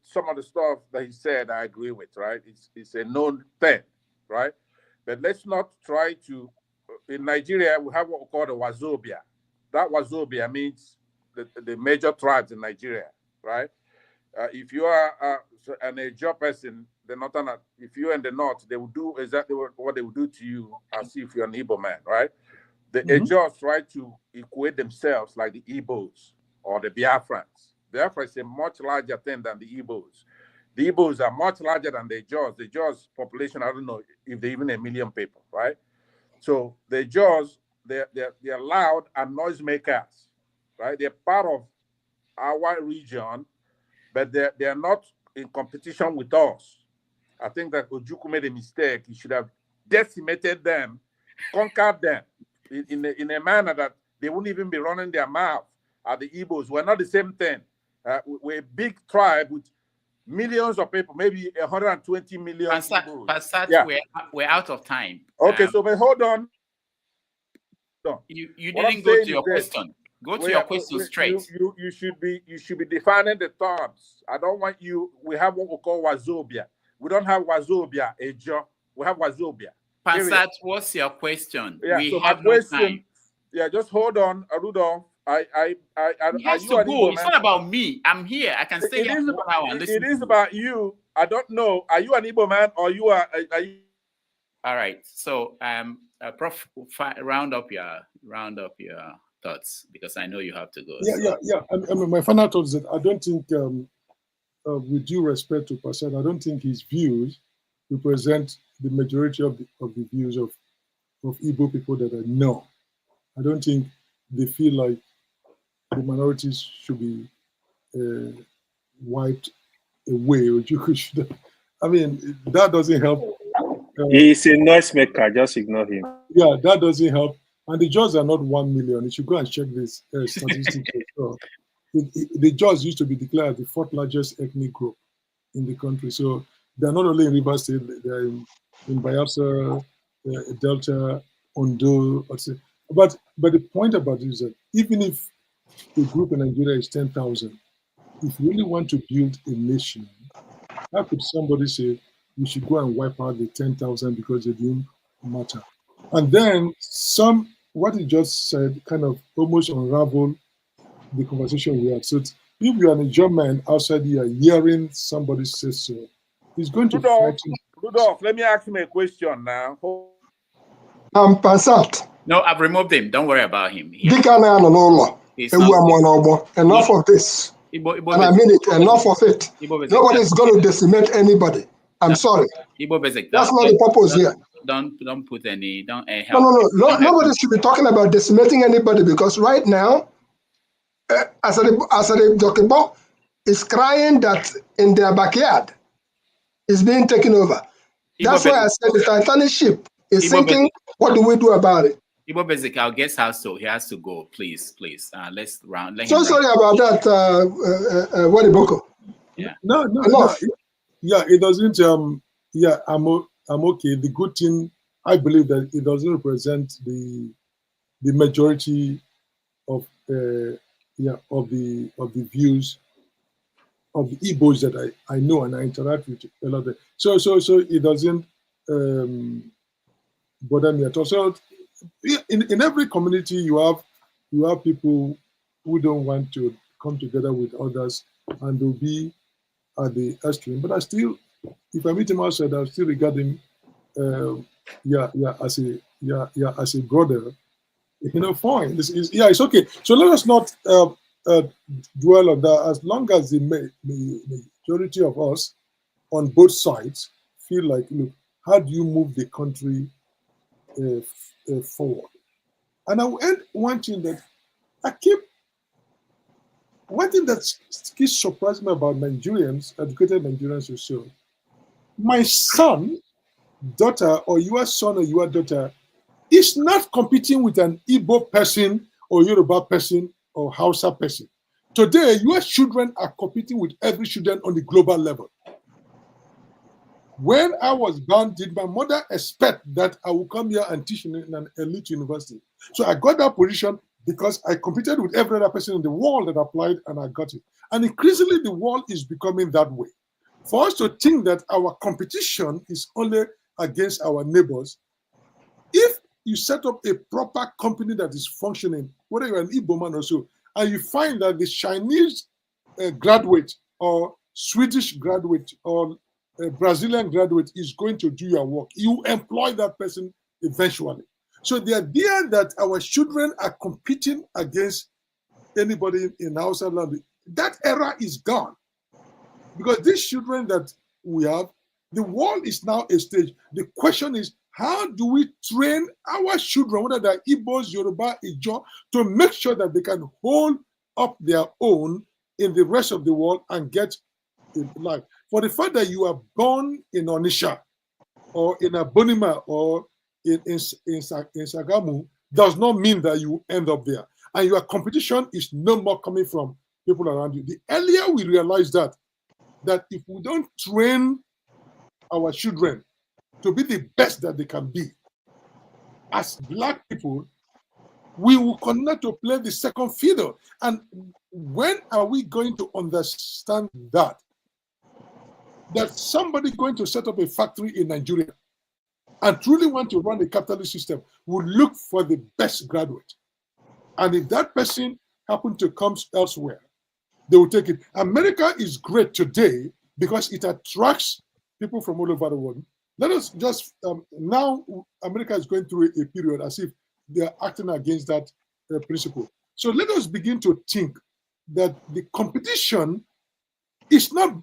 some of the stuff that he said, I agree with, right? It's a known thing, right? But let's not try to. In Nigeria, we have what we call the Wazobia. That Wazobia means the major tribes in Nigeria, right? If you are an Ejo person, the northern, if you're in the north, they will do exactly what they will do to you as if you're an Igbo man, right? The Ejos try to equate themselves like the Igbos or the Biafrans. Biafra is a much larger thing than the Igbos. The Igbos are much larger than the Ejos. The Ejos population, I don't know if they're even 1 million people, right? So the Ejos, they're loud and noisemakers, right? They're part of our region, but they're not in competition with us. I think that Ojukwu made a mistake. He should have decimated them, conquered them, in a manner that they wouldn't even be running their mouth at the Igbos. We're not the same thing. We're a big tribe with millions of people, maybe 120 million. Passat, yeah. we're out of time. Okay, but hold on. You didn't go to your question. Go to your question straight. You should be defining the terms. I don't want you. We have what we call Wazobia. We don't have Wazobia, Ejo. We have Wazobia. Passat, what's your question? Yeah, we so have my no question, time. Yeah, just hold on, Rudolph. He has to go. It's not about me. I'm here. I can stay here for 1 hour and listen. It is about you. I don't know. Are you an Igbo man or you are you? All right. So, Prof, round up your thoughts, because I know you have to go. Yeah. I mean, my final thought is that I don't think, with due respect to Passat, I don't think his views represent the majority of the views of Igbo people that I know. I don't think they feel like the minorities should be wiped away, or you should. I mean, that doesn't help. He's a noisemaker. Just ignore him. Yeah, that doesn't help. And the Jaws are not 1 million. You should go and check this statistic. The Jaws used to be declared the 4th largest ethnic group in the country. So they're not only in Rivers State, they're in Biafra, Delta, Ondo. But the point about it is that even if the group in Nigeria is 10,000, if you really want to build a nation, how could somebody say we should go and wipe out the 10,000 because they didn't matter? And then what he just said kind of almost unraveled the conversation we had. So if you're a German outside here hearing somebody say so, he's going to fight you. Rudolph, let me ask him a question now. Passat. No, I've removed him. Don't worry about him. Enough of this. And I mean it, enough of it. Nobody is going to decimate anybody. I'm sorry. That's not the purpose here. Don't put any. Don't help. No. Nobody should be talking about decimating anybody, because right now, Asade Dokibo is crying that in their backyard is being taken over. That's why I said the Titanic ship is sinking. What do we do about it? Igbo Basic, our guest house, so he has to go. Please. Let's round. Sorry about that, Wariboko. Yeah. No. Yeah, it doesn't. Yeah, I'm okay. The good thing, I believe that it doesn't represent the majority of the views of the Igbos that I know and I interact with a lot of. So it doesn't bother me at all. So in every community you have people who don't want to come together with others, and there'll be at the extreme. But I still, if I meet him outside, I'll still regard him, as a brother. Fine. It's okay. So let us not dwell on that. As long as the majority of us on both sides feel like, look, how do you move the country forward? And I will end one thing that one thing that keeps surprising me about Nigerians, educated Nigerians or so, my son, daughter, or your son or your daughter is not competing with an Igbo person or Yoruba person or Hausa person. Today, your children are competing with every student on the global level. When I was born, did my mother expect that I would come here and teach in an elite university? So I got that position because I competed with every other person in the world that applied, and I got it. And increasingly, the world is becoming that way. For us to think that our competition is only against our neighbors, if you set up a proper company that is functioning, whether you're an Igbo man or so, and you find that the Chinese graduate or Swedish graduate or Brazilian graduate is going to do your work, you employ that person eventually. So the idea that our children are competing against anybody in outside land, that era is gone. Because these children that we have, the world is now a stage. The question is, how do we train our children, whether they're Igbos, Yoruba, Ijo, to make sure that they can hold up their own in the rest of the world and get life? For the fact that you are born in Onisha or in Abonima or in Sagamu does not mean that you end up there. And your competition is no more coming from people around you. The earlier we realize that if we don't train our children to be the best that they can be, as Black people, we will continue to play the second fiddle. And when are we going to understand that somebody going to set up a factory in Nigeria and truly want to run a capitalist system will look for the best graduate? And if that person happens to come elsewhere, they will take it. America is great today because it attracts people from all over the world. Let us just, now America is going through a period as if they are acting against that principle. So let us begin to think that the competition is not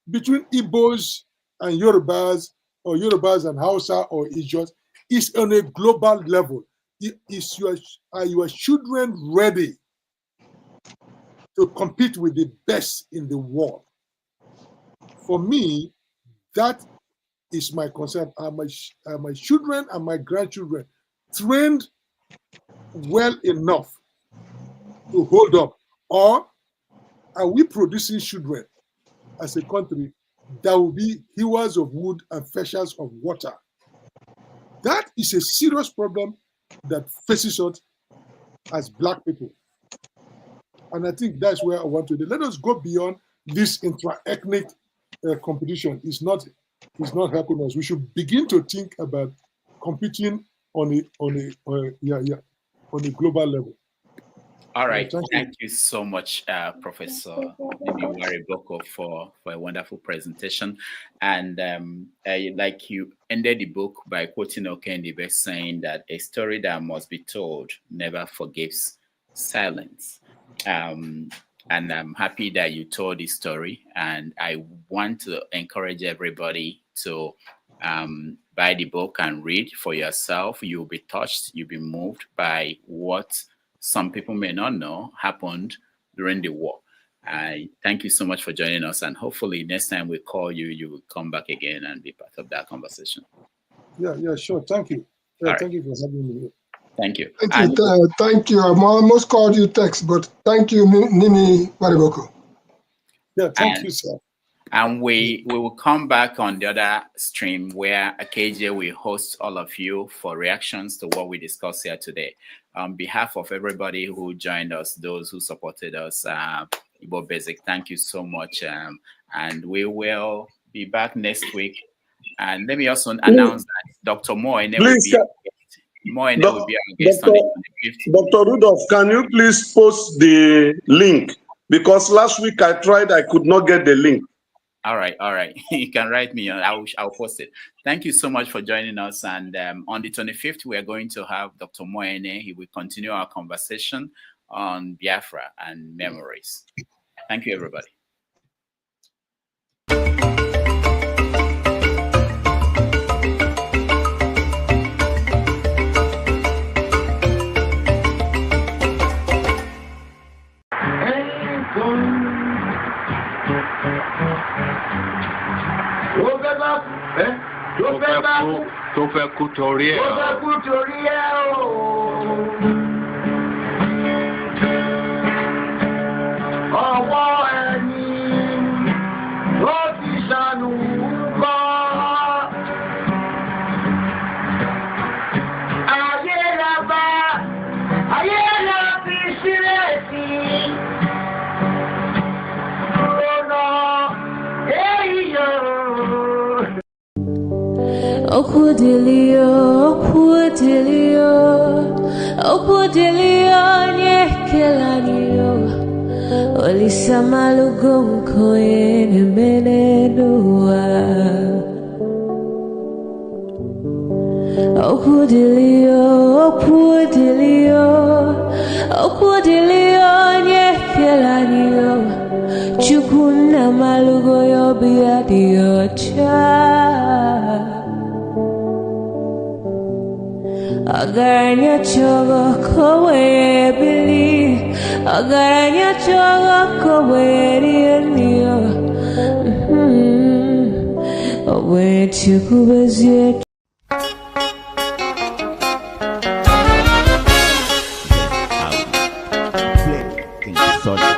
between Igbos and Yorubas, or Yorubas and Hausa or Ijos. It's on a global level. Are your children ready to compete with the best in the world? For me, that is my concern. Are my children and my grandchildren trained well enough to hold up? Or are we producing children as a country that will be hewers of wood and fetchers of water? That is a serious problem that faces us as Black people. And I think that's where I want to do. Let us go beyond this intra-ethnic competition. It's not helping us. We should begin to think about competing on a global level. All right, thank you so much, Professor Nimi Wariboko, for a wonderful presentation. And like you ended the book by quoting Okendi, saying that a story that must be told never forgives silence. And I'm happy that you told this story. And I want to encourage everybody to buy the book and read for yourself. You'll be touched, you'll be moved by what some people may not know happened during the war. Thank you so much for joining us. And hopefully next time we call you, you will come back again and be part of that conversation. Yeah, sure. Thank you. Thank you for having me here. Thank you. Thank you. I almost called you text, but thank you, Nimi Wariboko. Yeah, thank you, sir. And we will come back on the other stream where KJ will host all of you for reactions to what we discussed here today. On behalf of everybody who joined us, those who supported us, Igbo Basic, thank you so much. And we will be back next week. And let me also announce that Dr. Moene will be our guest on the 25th. Dr. Rudolph, can you please post the link? Because last week I tried, I could not get the link. All right. You can write me. I'll post it. Thank you so much for joining us. And on the 25th, we are going to have Dr. Moene. He will continue our conversation on Biafra and memories. Thank you, everybody. Tó fẹ́ kú torí ẹ̀ o. Ọwọ́ ẹni ló ti ṣàánú kọ́. Ayé la fi sílẹ̀ sí. Lọ́nà èyí yóò. Okudilio, nyekelanio, olisamalugo mkoyene menedua. Okudilio, nyekelanio, chukuna malugo yobiadio cha. Agaranya chogo kowe bili, agaranya chogo kowe rienio. Owe chukubezye. Play things solid.